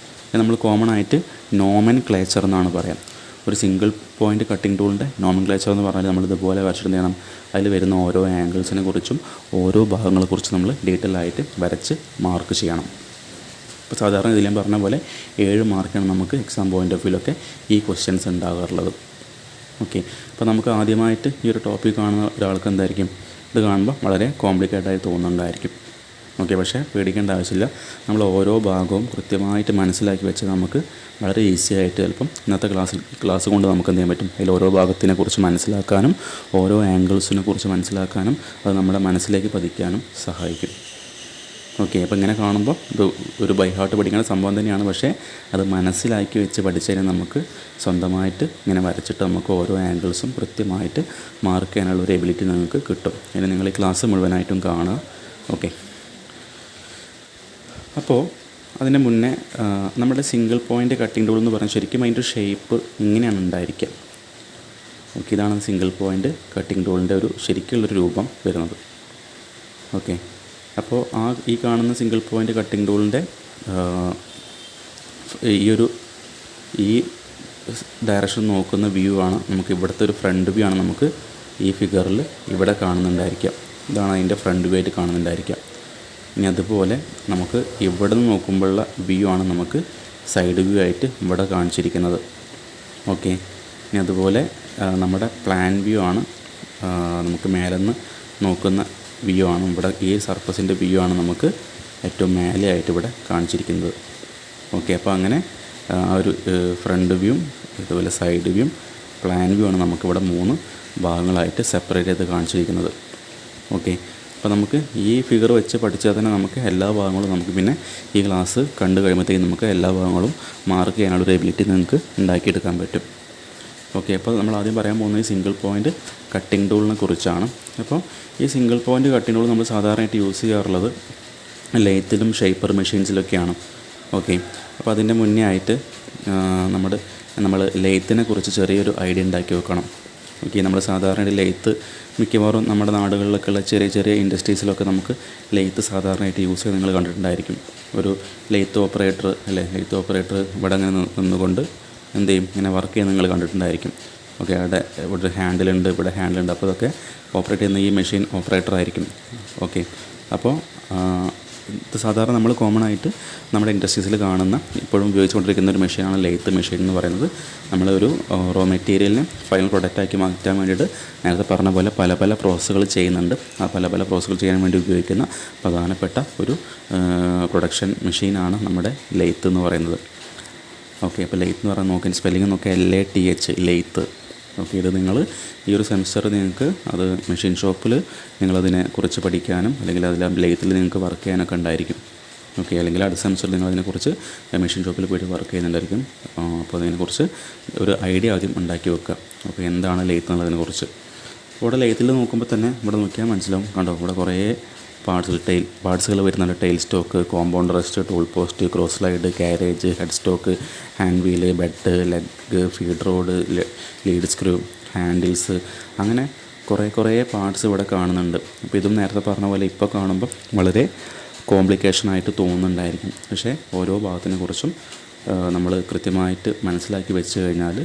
S1: നമ്മൾ കോമൺ ആയിട്ട് നോമൻ ക്ലേച്ചർ എന്നാണ് പറയാം. ഒരു സിംഗിൾ പോയിൻ്റ് കട്ടിങ് ടൂളിൻ്റെ നോമൻ ക്ലേച്ചർ എന്ന് പറഞ്ഞാൽ നമ്മൾ ഇതുപോലെ വരച്ചിട്ട് എന്ത് ചെയ്യണം, അതിൽ വരുന്ന ഓരോ ആംഗിൾസിനെ കുറിച്ചും ഓരോ ഭാഗങ്ങളെക്കുറിച്ചും നമ്മൾ ഡീറ്റെയിൽ ആയിട്ട് വരച്ച് മാർക്ക് ചെയ്യണം. ഇപ്പോൾ സാധാരണ ഇതിൽ ഞാൻ പറഞ്ഞ പോലെ 7 മാർക്കാണ് നമുക്ക് എക്സാം പോയിൻ്റ് ഓഫ് വ്യൂലൊക്കെ ഈ ക്വസ്റ്റ്യൻസ് ഉണ്ടാകാറുള്ളത്. ഓക്കെ, അപ്പോൾ നമുക്ക് ആദ്യമായിട്ട് ഈ ഒരു ടോപ്പിക് കാണുന്ന ഒരാൾക്ക് എന്തായിരിക്കും, ഇത് കാണുമ്പോൾ വളരെ കോംപ്ലിക്കേറ്റഡായി തോന്നുന്നുണ്ടായിരിക്കും. ഓക്കെ, പക്ഷേ പേടിക്കേണ്ട ആവശ്യമില്ല. നമ്മൾ ഓരോ ഭാഗവും കൃത്യമായിട്ട് മനസ്സിലാക്കി വെച്ച് നമുക്ക് വളരെ ഈസി ആയിട്ട് ചിലപ്പം ഇന്നത്തെ ക്ലാസ് കൊണ്ട് നമുക്ക് എന്ത് ചെയ്യാൻ പറ്റും, അതിൽ ഓരോ ഭാഗത്തിനെ കുറിച്ച് മനസ്സിലാക്കാനും ഓരോ ആംഗിൾസിനെ കുറിച്ച് മനസ്സിലാക്കാനും അത് നമ്മുടെ മനസ്സിലേക്ക് പതിക്കാനും സഹായിക്കും. ഓക്കെ, അപ്പോൾ ഇങ്ങനെ കാണുമ്പോൾ ഇത് ഒരു ബൈ ഹാർട്ട് പഠിക്കുന്ന സംഭവം തന്നെയാണ്. പക്ഷേ അത് മനസ്സിലാക്കി വെച്ച് പഠിച്ചതിന് നമുക്ക് സ്വന്തമായിട്ട് ഇങ്ങനെ വരച്ചിട്ട് നമുക്ക് ഓരോ ആംഗിൾസും കൃത്യമായിട്ട് മാർക്ക് ചെയ്യാനുള്ള ഒരു എബിലിറ്റി നിങ്ങൾക്ക് കിട്ടും. ഇനി നിങ്ങൾ ഈ ക്ലാസ് മുഴുവനായിട്ടും കാണുക. ഓക്കെ, അപ്പോൾ അതിന് മുന്നേ നമ്മുടെ സിംഗിൾ പോയിൻ്റ് കട്ടിംഗ് ടൂൾ എന്ന് പറഞ്ഞാൽ ശരിക്കും അതിൻ്റെ ഷേപ്പ് ഇങ്ങനെയാണ് ഉണ്ടായിരിക്കുക. ഓക്കെ, ഇതാണ് സിംഗിൾ പോയിൻ്റ് കട്ടിംഗ് ടൂളിൻ്റെ ഒരു ശരിക്കുള്ളൊരു രൂപം വരുന്നത്. ഓക്കെ, അപ്പോൾ ഈ കാണുന്ന സിംഗിൾ പോയിൻ്റ് കട്ടിംഗ് ടൂളിൻ്റെ ഈ ഡയറക്ഷൻ നോക്കുന്ന വ്യൂ ആണ് നമുക്ക് ഇവിടുത്തെ ഒരു ഫ്രണ്ട് വ്യൂ ആണ് നമുക്ക് ഈ ഫിഗറിൽ ഇവിടെ കാണുന്നുണ്ടായിരിക്കുക. ഇതാണ് അതിൻ്റെ ഫ്രണ്ട് വ്യൂ ആയിട്ട് കാണുന്നുണ്ടായിരിക്കുക. ഇനി അതുപോലെ നമുക്ക് ഇവിടെ നിന്ന് നോക്കുമ്പോഴുള്ള വ്യൂ ആണ് നമുക്ക് സൈഡ് വ്യൂ ആയിട്ട് ഇവിടെ കാണിച്ചിരിക്കുന്നത്. ഓക്കെ, ഇനി അതുപോലെ നമ്മുടെ പ്ലാൻ വ്യൂ ആണ് നമുക്ക് മേലെ നിന്ന് നോക്കുന്ന വ്യൂ ആണ് ഇവിടെ, ഈ സർഫസിൻ്റെ വ്യൂ ആണ് നമുക്ക് ഏറ്റവും മേലെ ആയിട്ട് ഇവിടെ കാണിച്ചിരിക്കുന്നത്. ഓക്കെ, അപ്പോൾ അങ്ങനെ ആ ഒരു ഫ്രണ്ട് വ്യൂവും ഇതുപോലെ സൈഡ് വ്യൂവും പ്ലാൻ വ്യൂ ആണ് നമുക്കിവിടെ 3 ഭാഗങ്ങളായിട്ട് സെപ്പറേറ്റ് ചെയ്ത് കാണിച്ചിരിക്കുന്നത്. ഓക്കെ, അപ്പോൾ നമുക്ക് ഈ ഫിഗർ വെച്ച് പഠിച്ചാൽ തന്നെ നമുക്ക് എല്ലാ ഭാഗങ്ങളും നമുക്ക് പിന്നെ ഈ ക്ലാസ് കണ്ടു കഴിയുമ്പോഴത്തേക്കും നമുക്ക് എല്ലാ ഭാഗങ്ങളും മാർക്ക് ചെയ്യാനുള്ളൊരു എബിലിറ്റി നിങ്ങൾക്ക് ഉണ്ടാക്കിയെടുക്കാൻ പറ്റും. ഓക്കെ, അപ്പോൾ നമ്മൾ ആദ്യം പറയാൻ പോകുന്നത് ഈ സിംഗിൾ പോയിൻ്റ് കട്ടിംഗ് ടൂളിനെ കുറിച്ചാണ്. അപ്പോൾ ഈ സിംഗിൾ പോയിൻ്റ് കട്ടിംഗ് ടൂൾ നമ്മൾ സാധാരണയായിട്ട് യൂസ് ചെയ്യാറുള്ളത് ലെയ്ത്തിലും ഷേപ്പർ മെഷീൻസിലൊക്കെയാണ്. ഓക്കെ, അപ്പോൾ അതിൻ്റെ മുന്നേ ആയിട്ട് നമ്മൾ ലെയ്ത്തിനെ കുറിച്ച് ചെറിയൊരു ഐഡിയ ഉണ്ടാക്കി വെക്കണം. ഓക്കെ, നമ്മൾ സാധാരണ ലെയ്ത്ത് മിക്കവാറും നമ്മുടെ നാടുകളിലൊക്കെ ഉള്ള ചെറിയ ചെറിയ ഇൻഡസ്ട്രീസിലൊക്കെ നമുക്ക് ലെയ്ത്ത് സാധാരണയായിട്ട് യൂസ് ചെയ്ത് നിങ്ങൾ കണ്ടിട്ടുണ്ടായിരിക്കും. ഒരു ലെയ്ത്ത് ഓപ്പറേറ്റർ ലെയ്ത്ത് ഓപ്പറേറ്റർ ഇവിടെ അങ്ങനെ നിന്നുകൊണ്ട് എന്ത് ചെയ്യും, ഇങ്ങനെ വർക്ക് ചെയ്യുന്നത് നിങ്ങൾ കണ്ടിട്ടുണ്ടായിരിക്കും. ഓക്കെ, ഇവിടെ ഹാൻഡിലുണ്ട്, ഇവിടെ ഹാൻഡിലുണ്ട്. അപ്പോൾ ഇതൊക്കെ ഓപ്പറേറ്റ് ചെയ്യുന്ന ഈ മെഷീൻ ഓപ്പറേറ്റർ ആയിരിക്കും. ഓക്കെ, അപ്പോൾ ഇത് സാധാരണ നമ്മൾ കോമൺ ആയിട്ട് നമ്മുടെ ഇൻഡസ്ട്രീസിൽ കാണുന്ന ഇപ്പോഴും ഉപയോഗിച്ചുകൊണ്ടിരിക്കുന്ന ഒരു മെഷീനാണ് ലെയ്ത്ത് മെഷീൻ എന്ന് പറയുന്നത്. നമ്മളൊരു റോ മെറ്റീരിയലിനെ ഫൈനൽ പ്രൊഡക്റ്റാക്കി മാറ്റാൻ വേണ്ടിയിട്ട് നേരത്തെ പറഞ്ഞ പോലെ പല പല പ്രോസസ്സുകൾ ചെയ്യുന്നുണ്ട്. ആ പല പല പ്രോസസ്സുകൾ ചെയ്യാൻ വേണ്ടി ഉപയോഗിക്കുന്ന പ്രധാനപ്പെട്ട ഒരു പ്രൊഡക്ഷൻ മെഷീനാണ് നമ്മുടെ ലെയ്ത്ത് എന്ന് പറയുന്നത്. ഓക്കെ, അപ്പോൾ ലെയ്ത്ത് എന്ന് പറഞ്ഞാൽ നോക്കി സ്പെല്ലിംഗ് നോക്കി LATH ലെയ്ത്ത്. ഓക്കെ, ഇത് നിങ്ങൾ ഈ ഒരു സെമിസ്റ്റർ നിങ്ങൾക്ക് അത് മെഷീൻ ഷോപ്പിൽ നിങ്ങളതിനെ കുറിച്ച് പഠിക്കാനും അല്ലെങ്കിൽ അതിൽ ലെയ്ത്തിൽ നിങ്ങൾക്ക് വർക്ക് ചെയ്യാനൊക്കെ ഉണ്ടായിരിക്കും. ഓക്കെ, അല്ലെങ്കിൽ അടുത്ത സെമിസ്റ്ററിൽ നിങ്ങളതിനെക്കുറിച്ച് മെഷീൻ ഷോപ്പിൽ പോയിട്ട് വർക്ക് ചെയ്യുന്നുണ്ടായിരിക്കും. അപ്പോൾ അതിനെക്കുറിച്ച് ഒരു ഐഡിയ ആദ്യം ഉണ്ടാക്കി വെക്കുക. അപ്പോൾ എന്താണ് ലെയ്ത്ത് എന്നുള്ളതിനെക്കുറിച്ച്. ഇവിടെ ലെയ്ത്തിൽ നോക്കുമ്പോൾ തന്നെ ഇവിടെ നോക്കിയാൽ മനസ്സിലാവും. കണ്ടോ, ഇവിടെ കുറേ പാർട്സുകൾ വരുന്നുണ്ട്. Tail stock, compound rest, tool post, cross slide, carriage, head stock, hand wheel, bed, leg, feed rod, lead screw, handles, അങ്ങനെ കുറേ പാർട്സ് ഇവിടെ കാണുന്നുണ്ട്. അപ്പോൾ ഇതും നേരത്തെ പറഞ്ഞ പോലെ ഇപ്പോൾ കാണുമ്പോൾ വളരെ കോംപ്ലിക്കേഷനായിട്ട് തോന്നുന്നുണ്ടായിരിക്കും. പക്ഷേ ഓരോ ഭാഗത്തിനെ കുറിച്ചും നമ്മൾ കൃത്യമായിട്ട് മനസ്സിലാക്കി വെച്ച് കഴിഞ്ഞാൽ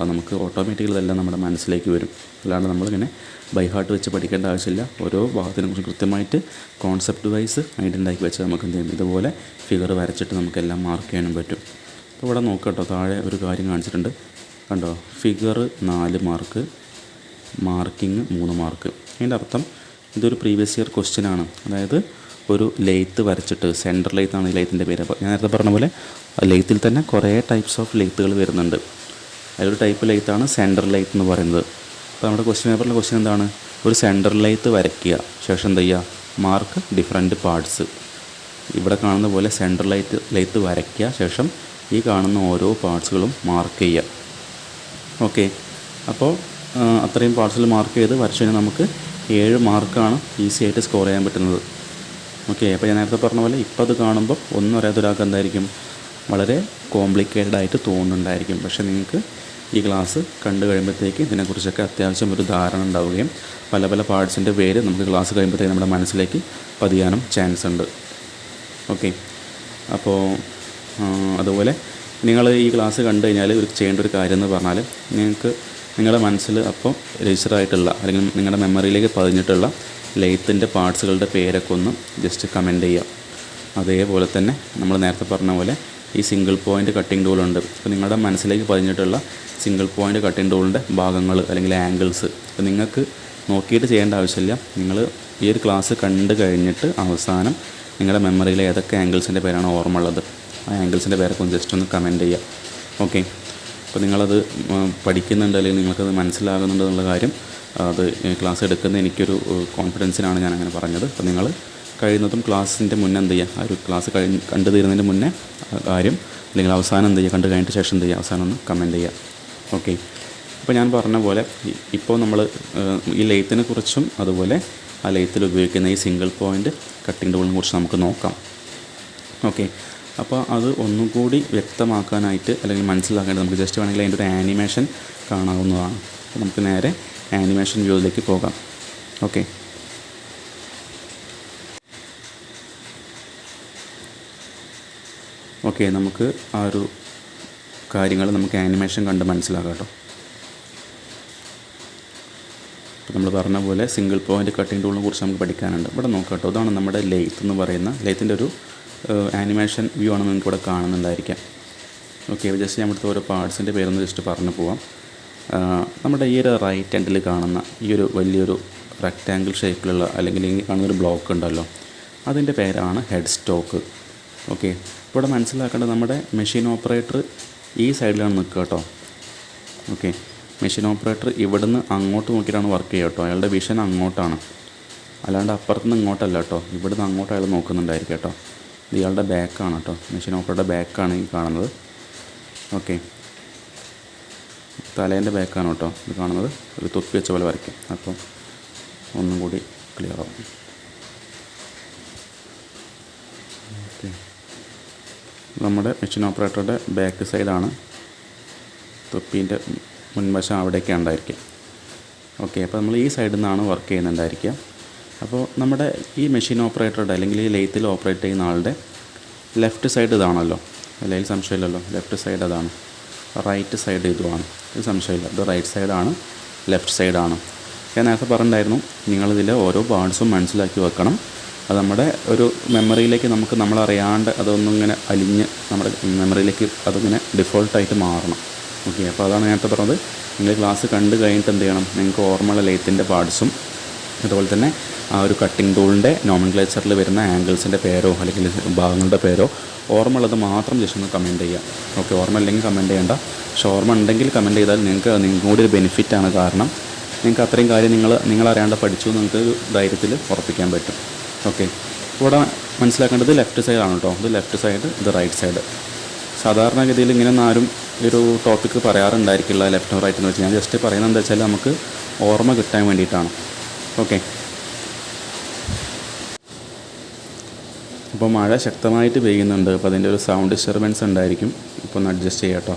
S1: നമുക്ക് ഓട്ടോമാറ്റിക്കലി ഇതെല്ലാം നമ്മുടെ മനസ്സിലേക്ക് വരും. അല്ലാണ്ട് നമ്മളിങ്ങനെ ബൈ ഹാർട്ട് വെച്ച് പഠിക്കേണ്ട ആവശ്യമില്ല. ഓരോ ഭാഗത്തിനെ കുറിച്ച് കൃത്യമായിട്ട് കോൺസെപ്റ്റ് വൈസ് ഐഡിയ ഉണ്ടാക്കി വെച്ചാൽ നമുക്ക് എന്ത് ചെയ്യും, ഇതുപോലെ ഫിഗർ വരച്ചിട്ട് നമുക്കെല്ലാം മാർക്ക് ചെയ്യാനും പറ്റും. അപ്പോൾ ഇവിടെ നോക്കട്ടോ, താഴെ ഒരു കാര്യം കാണിച്ചിട്ടുണ്ട്. കണ്ടോ, ഫിഗർ 4 മാർക്ക്, മാർക്കിങ് 3 മാർക്ക്. അതിൻ്റെ അർത്ഥം ഇതൊരു പ്രീവിയസ് ഇയർ ക്വസ്റ്റ്യനാണ്. അതായത് ഒരു ലെയ്ത്ത് വരച്ചിട്ട്, സെൻറ്റർ ലെയ്ത്താണ് ഈ ലെയ്ത്തിൻ്റെ പേര്. അപ്പോൾ ഞാൻ നേരത്തെ പറഞ്ഞ പോലെ ലെയ്ത്തിൽ തന്നെ കുറേ ടൈപ്സ് ഓഫ് ലെയ്ത്തുകൾ വരുന്നുണ്ട്. അതിലൊരു ടൈപ്പ് ലെയ്ത്താണ് സെൻറ്റർ ലെയ്ത്ത് എന്ന് പറയുന്നത്. അപ്പോൾ നമ്മുടെ ക്വസ്റ്റ്യൻ പേപ്പറിലെ ക്വസ്റ്റ്യൻ എന്താണ്, ഒരു സെൻറ്റർ ലെയ്ത്ത് വരയ്ക്കുക, ശേഷം എന്ത് ചെയ്യുക, മാർക്ക് ഡിഫറെൻറ്റ് പാർട്സ്. ഇവിടെ കാണുന്ന പോലെ സെൻറ്റർ ലെയ്ത്ത് വരയ്ക്കുക, ശേഷം ഈ കാണുന്ന ഓരോ പാർട്സുകളും മാർക്ക് ചെയ്യുക. ഓക്കെ, അപ്പോൾ അത്രയും പാർട്സിൽ മാർക്ക് ചെയ്ത് വരച്ചു കഴിഞ്ഞാൽ നമുക്ക് 7 മാർക്കാണ് ഈസി ആയിട്ട് സ്കോർ ചെയ്യാൻ പറ്റുന്നത്. ഓക്കെ, അപ്പോൾ ഞാൻ നേരത്തെ പറഞ്ഞ പോലെ ഇപ്പോൾ അത് കാണുമ്പോൾ ഒന്നും അറിയാത്ത ഒരാൾക്ക് എന്തായിരിക്കും, വളരെ കോംപ്ലിക്കേറ്റഡ് ആയിട്ട് തോന്നുന്നുണ്ടായിരിക്കും. പക്ഷേ നിങ്ങൾക്ക് ഈ ക്ലാസ് കണ്ടു കഴിയുമ്പോഴത്തേക്ക് ഇതിനെക്കുറിച്ചൊക്കെ അത്യാവശ്യം ഒരു ധാരണ ഉണ്ടാവുകയും പല പല പാർട്സിൻ്റെ പേര് നമുക്ക് ക്ലാസ് കഴിയുമ്പോഴത്തേക്ക് നമ്മുടെ മനസ്സിലേക്ക് പതിയാനും ചാൻസ് ഉണ്ട്. ഓക്കെ, അപ്പോൾ അതുപോലെ നിങ്ങൾ ഈ ക്ലാസ് കണ്ടു കഴിഞ്ഞാൽ ചെയ്യേണ്ട ഒരു കാര്യം എന്ന് പറഞ്ഞാൽ നിങ്ങൾക്ക് നിങ്ങളുടെ മനസ്സിൽ അപ്പോൾ രജിസ്റ്ററായിട്ടുള്ള അല്ലെങ്കിൽ നിങ്ങളുടെ മെമ്മറിയിലേക്ക് പതിഞ്ഞിട്ടുള്ള ലെയ്ത്തിൻ്റെ പാർട്സുകളുടെ പേരൊക്കെ ഒന്ന് ജസ്റ്റ് കമൻറ്റ് ചെയ്യുക. അതേപോലെ തന്നെ നമ്മൾ നേരത്തെ പറഞ്ഞ പോലെ ഈ സിംഗിൾ പോയിൻ്റ് കട്ടിംഗ് ടൂളുണ്ട്. അപ്പോൾ നിങ്ങളുടെ മനസ്സിലേക്ക് പതിഞ്ഞിട്ടുള്ള സിംഗിൾ പോയിൻ്റ് കട്ടിംഗ് ടൂളിൻ്റെ ഭാഗങ്ങൾ അല്ലെങ്കിൽ ആംഗിൾസ് അപ്പോൾ നിങ്ങൾക്ക് നോക്കിയിട്ട് ചെയ്യേണ്ട ആവശ്യമില്ല. നിങ്ങൾ ഈ ഒരു ക്ലാസ് കണ്ടു കഴിഞ്ഞിട്ട് അവസാനം നിങ്ങളുടെ മെമ്മറിയിൽ ഏതൊക്കെ ആംഗിൾസിൻ്റെ പേരാണ് ഓർമ്മ ഉള്ളത്, ആ ആംഗിൾസിൻ്റെ പേരൊക്കെ ഒന്ന് ജസ്റ്റ് ഒന്ന് കമൻറ്റ് ചെയ്യുക. ഓക്കെ, അപ്പോൾ നിങ്ങളത് പഠിക്കുന്നുണ്ട് അല്ലെങ്കിൽ നിങ്ങൾക്കത് മനസ്സിലാകുന്നുണ്ട് എന്നുള്ള കാര്യം അത് ക്ലാസ് എടുക്കുന്ന എനിക്കൊരു കോൺഫിഡൻസിനാണ് ഞാൻ അങ്ങനെ പറഞ്ഞത്. അപ്പോൾ നിങ്ങൾ കഴിയുന്നതും ക്ലാസ്സിൻ്റെ മുന്നേ എന്ത് ചെയ്യുക, ആ ഒരു ക്ലാസ് കണ്ടു തീരുന്നതിന് മുന്നേ കാര്യം അല്ലെങ്കിൽ അവസാനം എന്ത് ചെയ്യുക, കണ്ടു കഴിഞ്ഞിട്ട് ശേഷം എന്ത് ചെയ്യുക, അവസാനം ഒന്ന് കമൻറ്റ് ചെയ്യുക. ഓക്കെ, അപ്പോൾ ഞാൻ പറഞ്ഞ പോലെ ഇപ്പോൾ നമ്മൾ ഈ ലെയ്ത്തിനെ കുറിച്ചും അതുപോലെ ആ ലെയ്ത്തിൽ ഉപയോഗിക്കുന്ന ഈ സിംഗിൾ പോയിൻ്റ് കട്ടിംഗ് ടൂളിനെ കുറിച്ച് നമുക്ക് നോക്കാം. ഓക്കെ, അപ്പോൾ അത് ഒന്നും കൂടി വ്യക്തമാക്കാനായിട്ട് അല്ലെങ്കിൽ മനസ്സിലാക്കാനായിട്ട് നമുക്ക് ജസ്റ്റ് വേണമെങ്കിൽ അതിൻ്റെ ഒരു ആനിമേഷൻ കാണാവുന്നതാണ്. അപ്പോൾ നമുക്ക് നേരെ ആനിമേഷൻ വ്യൂയിലേക്ക് പോകാം. ഓക്കെ, ഓക്കെ, നമുക്ക് ആ ഒരു കാര്യങ്ങൾ നമുക്ക് ആനിമേഷൻ കണ്ട് മനസ്സിലാക്കാം കേട്ടോ. അപ്പോൾ നമ്മൾ പറഞ്ഞ പോലെ സിംഗിൾ പോയിൻ്റ് കട്ടിംഗ് ടൂളിനെ കുറിച്ച് നമുക്ക് പഠിക്കാനുണ്ട്. ഇവിടെ നോക്കാം കേട്ടോ. ഇതാണ് നമ്മുടെ ലെയ്ത്ത് എന്ന് പറയുന്ന ലെയ്ത്തിൻ്റെ ഒരു ആനിമേഷൻ വ്യൂ ആണ് നിങ്ങൾക്ക് ഇവിടെ കാണുന്നുണ്ടായിരിക്കാം. ഓക്കെ, ജസ്റ്റ് ഞാൻ ഇവിടുത്തെ ഓരോ പാർട്സിൻ്റെ പേരൊന്ന് ജസ്റ്റ് പറഞ്ഞു പോവാം. നമ്മുടെ ഈ ഒരു റൈറ്റ് ഹാൻഡിൽ കാണുന്ന ഈ ഒരു വലിയൊരു റെക്റ്റാങ്കിൾ ഷേപ്പിലുള്ള അല്ലെങ്കിൽ ഈ കാണുന്നൊരു ബ്ലോക്ക് ഉണ്ടല്ലോ, അതിൻ്റെ പേരാണ് ഹെഡ് സ്റ്റോക്ക്. ഓക്കെ, ഇവിടെ മനസ്സിലാക്കേണ്ടത് നമ്മുടെ മെഷീൻ ഓപ്പറേറ്റർ ഈ സൈഡിലാണ് നിൽക്കുക കേട്ടോ. ഓക്കെ, മെഷീൻ ഓപ്പറേറ്റർ ഇവിടുന്ന് അങ്ങോട്ട് നോക്കിയിട്ടാണ് വർക്ക് ചെയ്യുക കേട്ടോ. അയാളുടെ വിഷൻ അങ്ങോട്ടാണ്, അല്ലാണ്ട് അപ്പുറത്തുനിന്ന് ഇങ്ങോട്ടല്ല കേട്ടോ. ഇവിടുന്ന് അങ്ങോട്ട് അയാൾ നോക്കുന്നുണ്ടായിരിക്കും കേട്ടോ. ഇത് ഇയാളുടെ ബാക്കാണ് കേട്ടോ, മെഷീൻ ഓപ്പറേറ്ററുടെ ബാക്കാണ് ഈ കാണുന്നത്. ഓക്കെ, തലേൻ്റെ ബാക്കാണ് കേട്ടോ ഇത് കാണുന്നത്. ഒരു തൊപ്പി വെച്ച പോലെ വരയ്ക്കും. അപ്പം ഒന്നും കൂടി ക്ലിയർ ആവും. ഓക്കെ, നമ്മുടെ മെഷീൻ ഓപ്പറേറ്ററുടെ ബാക്ക് സൈഡാണ്, തൊപ്പീൻ്റെ മുൻവശം അവിടേക്ക് ഉണ്ടായിരിക്കും. ഓക്കെ, അപ്പോൾ നമ്മൾ ഈ സൈഡിൽ നിന്നാണ് വർക്ക് ചെയ്യുന്നുണ്ടായിരിക്കുക. അപ്പോൾ നമ്മുടെ ഈ മെഷീൻ ഓപ്പറേറ്ററുടെ അല്ലെങ്കിൽ ഈ ലെയ്ത്തിൽ ഓപ്പറേറ്റ് ചെയ്യുന്ന ആളുടെ ലെഫ്റ്റ് സൈഡ് ഇതാണല്ലോ, അല്ലെങ്കിൽ സംശയമില്ലല്ലോ, ലെഫ്റ്റ് സൈഡ് അതാണ്, റൈറ്റ് സൈഡ് ഇതുമാണ്, ഇത് സംശയമില്ല. ഇത് റൈറ്റ് സൈഡാണ്, ലെഫ്റ്റ് സൈഡാണ്. ഞാൻ നേരത്തെ പറഞ്ഞിട്ടുണ്ടായിരുന്നു നിങ്ങളിതിലെ ഓരോ പാർട്സും മനസ്സിലാക്കി വെക്കണം. അത് നമ്മുടെ ഒരു മെമ്മറിയിലേക്ക് നമുക്ക് നമ്മളറിയാണ്ട് അതൊന്നും ഇങ്ങനെ അലിഞ്ഞ് നമ്മുടെ മെമ്മറിയിലേക്ക് അതിങ്ങനെ ഡിഫോൾട്ടായിട്ട് മാറണം. ഓക്കെ, അപ്പോൾ അതാണ് നേരത്തെ പറഞ്ഞത്. നിങ്ങൾ ക്ലാസ് കണ്ടു കഴിഞ്ഞിട്ട് എന്ത് ചെയ്യണം, നിങ്ങൾക്ക് ഓർമ്മയുള്ള ലെയ്ത്തിൻ്റെ പാർട്സും അതുപോലെ തന്നെ ആ ഒരു കട്ടിംഗ് ടൂളിൻ്റെ നോമൻക്ലേച്ചറിൽ വരുന്ന ആംഗിൾസിൻ്റെ പേരോ അല്ലെങ്കിൽ ഭാഗങ്ങളുടെ പേരോ ഓർമ്മയുള്ളത് മാത്രം ജസ്റ്റ് ഒന്ന് കമൻറ്റ് ചെയ്യുക. ഓക്കെ, ഓർമ്മ ഇല്ലെങ്കിൽ കമൻറ്റ് ചെയ്യേണ്ട. പക്ഷേ ഓർമ്മ ഉണ്ടെങ്കിൽ കമൻറ്റ് ചെയ്താൽ നിങ്ങൾക്ക് കൂടി ഒരു ബെനിഫിറ്റാണ്. കാരണം നിങ്ങൾക്ക് അത്രയും കാര്യം നിങ്ങളറിയാണ്ട് പഠിച്ചു നിങ്ങൾക്ക് ധൈര്യത്തിൽ ഉറപ്പിക്കാൻ പറ്റും. ഓക്കെ, ഇവിടെ മനസ്സിലാക്കേണ്ടത് ലെഫ്റ്റ് സൈഡാണ് കേട്ടോ. ഇത് ലെഫ്റ്റ് സൈഡ്, ഇത് റൈറ്റ് സൈഡ്. സാധാരണഗതിയിൽ ഇങ്ങനെയൊന്നും ആരും ഒരു ടോപ്പിക്ക് പറയാറുണ്ടായിരിക്കില്ല ലെഫ്റ്റ് റൈറ്റ് എന്ന് വെച്ചാൽ. ഞാൻ ജസ്റ്റ് പറയുന്നത് എന്താ വെച്ചാൽ നമുക്ക് ഓർമ്മ കിട്ടാൻ വേണ്ടിയിട്ടാണ്. ഓക്കെ, അപ്പോൾ മഴ ശക്തമായിട്ട് പെയ്യുന്നുണ്ട്. അപ്പോൾ അതിൻ്റെ ഒരു സൗണ്ട് ഡിസ്റ്റർബൻസ് ഉണ്ടായിരിക്കും. ഇപ്പോൾ ഒന്ന് അഡ്ജസ്റ്റ് ചെയ്യാം കേട്ടോ.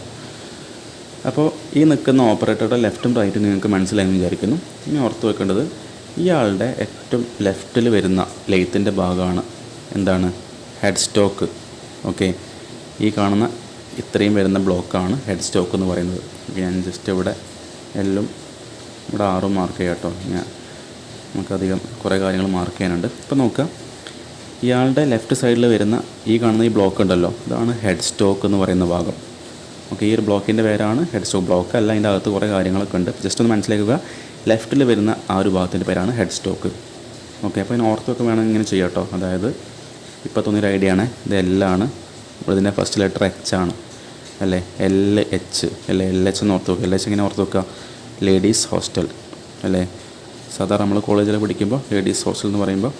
S1: അപ്പോൾ ഈ നിൽക്കുന്ന ഓപ്പറേറ്ററുടെ ലെഫ്റ്റും റൈറ്റും നിങ്ങൾക്ക് മനസ്സിലായെന്ന് വിചാരിക്കുന്നു. ഇനി ഓർത്ത് വെക്കേണ്ടത് ഇയാളുടെ ഏറ്റവും ലെഫ്റ്റിൽ വരുന്ന ലെയ്ത്തിൻ്റെ ഭാഗമാണ് എന്താണ്, ഹെഡ് സ്റ്റോക്ക്. ഓക്കെ, ഈ കാണുന്ന ഇത്രയും വരുന്ന ബ്ലോക്കാണ് ഹെഡ് സ്റ്റോക്ക് എന്ന് പറയുന്നത്. ഞാൻ ജസ്റ്റ് ഇവിടെ എല്ലാം ഇവിടെ 6 മാർക്ക് ചെയ്യാം കേട്ടോ. നമുക്കധികം കുറേ കാര്യങ്ങൾ മാർക്ക് ചെയ്യാനുണ്ട്. ഇപ്പോൾ നോക്കുക, ഇയാളുടെ ലെഫ്റ്റ് സൈഡിൽ വരുന്ന ഈ കാണുന്ന ഈ ബ്ലോക്ക് ഉണ്ടല്ലോ, ഇതാണ് ഹെഡ് സ്റ്റോക്ക് എന്ന് പറയുന്ന ഭാഗം. ഓക്കെ, ഈ ഒരു ബ്ലോക്കിൻ്റെ പേരാണ് ഹെഡ് സ്റ്റോക്ക്. ബ്ലോക്ക് അല്ല, അതിൻ്റെ അകത്ത് കുറേ കാര്യങ്ങളൊക്കെ ഉണ്ട്. ജസ്റ്റ് ഒന്ന് മനസ്സിലാക്കുക, ലെഫ്റ്റിൽ വരുന്ന ആ ഒരു ഭാഗത്തിൻ്റെ പേരാണ് ഹെഡ് സ്റ്റോക്ക്. ഓക്കെ, അപ്പോൾ ഇതിന് ഓർത്തൊക്കെ വേണം ഇങ്ങനെ ചെയ്യാം കേട്ടോ. അതായത് ഇപ്പോൾ തോന്നിയൊരു ഐഡിയ ആണ്, ഇത് എല്ലാണ്. ഇതിൻ്റെ ഫസ്റ്റ് ലെറ്റർ എച്ച് ആണ് അല്ലേ, LH അല്ലേ, LH എന്ന് ഓർത്ത് വെക്കുക. LH ഇങ്ങനെ ഓർത്ത് വെക്കുക, ലേഡീസ് ഹോസ്റ്റൽ അല്ലേ. സാധാരണ നമ്മൾ കോളേജിൽ പഠിക്കുമ്പോൾ ലേഡീസ് ഹോസ്റ്റൽ എന്ന് പറയുമ്പോൾ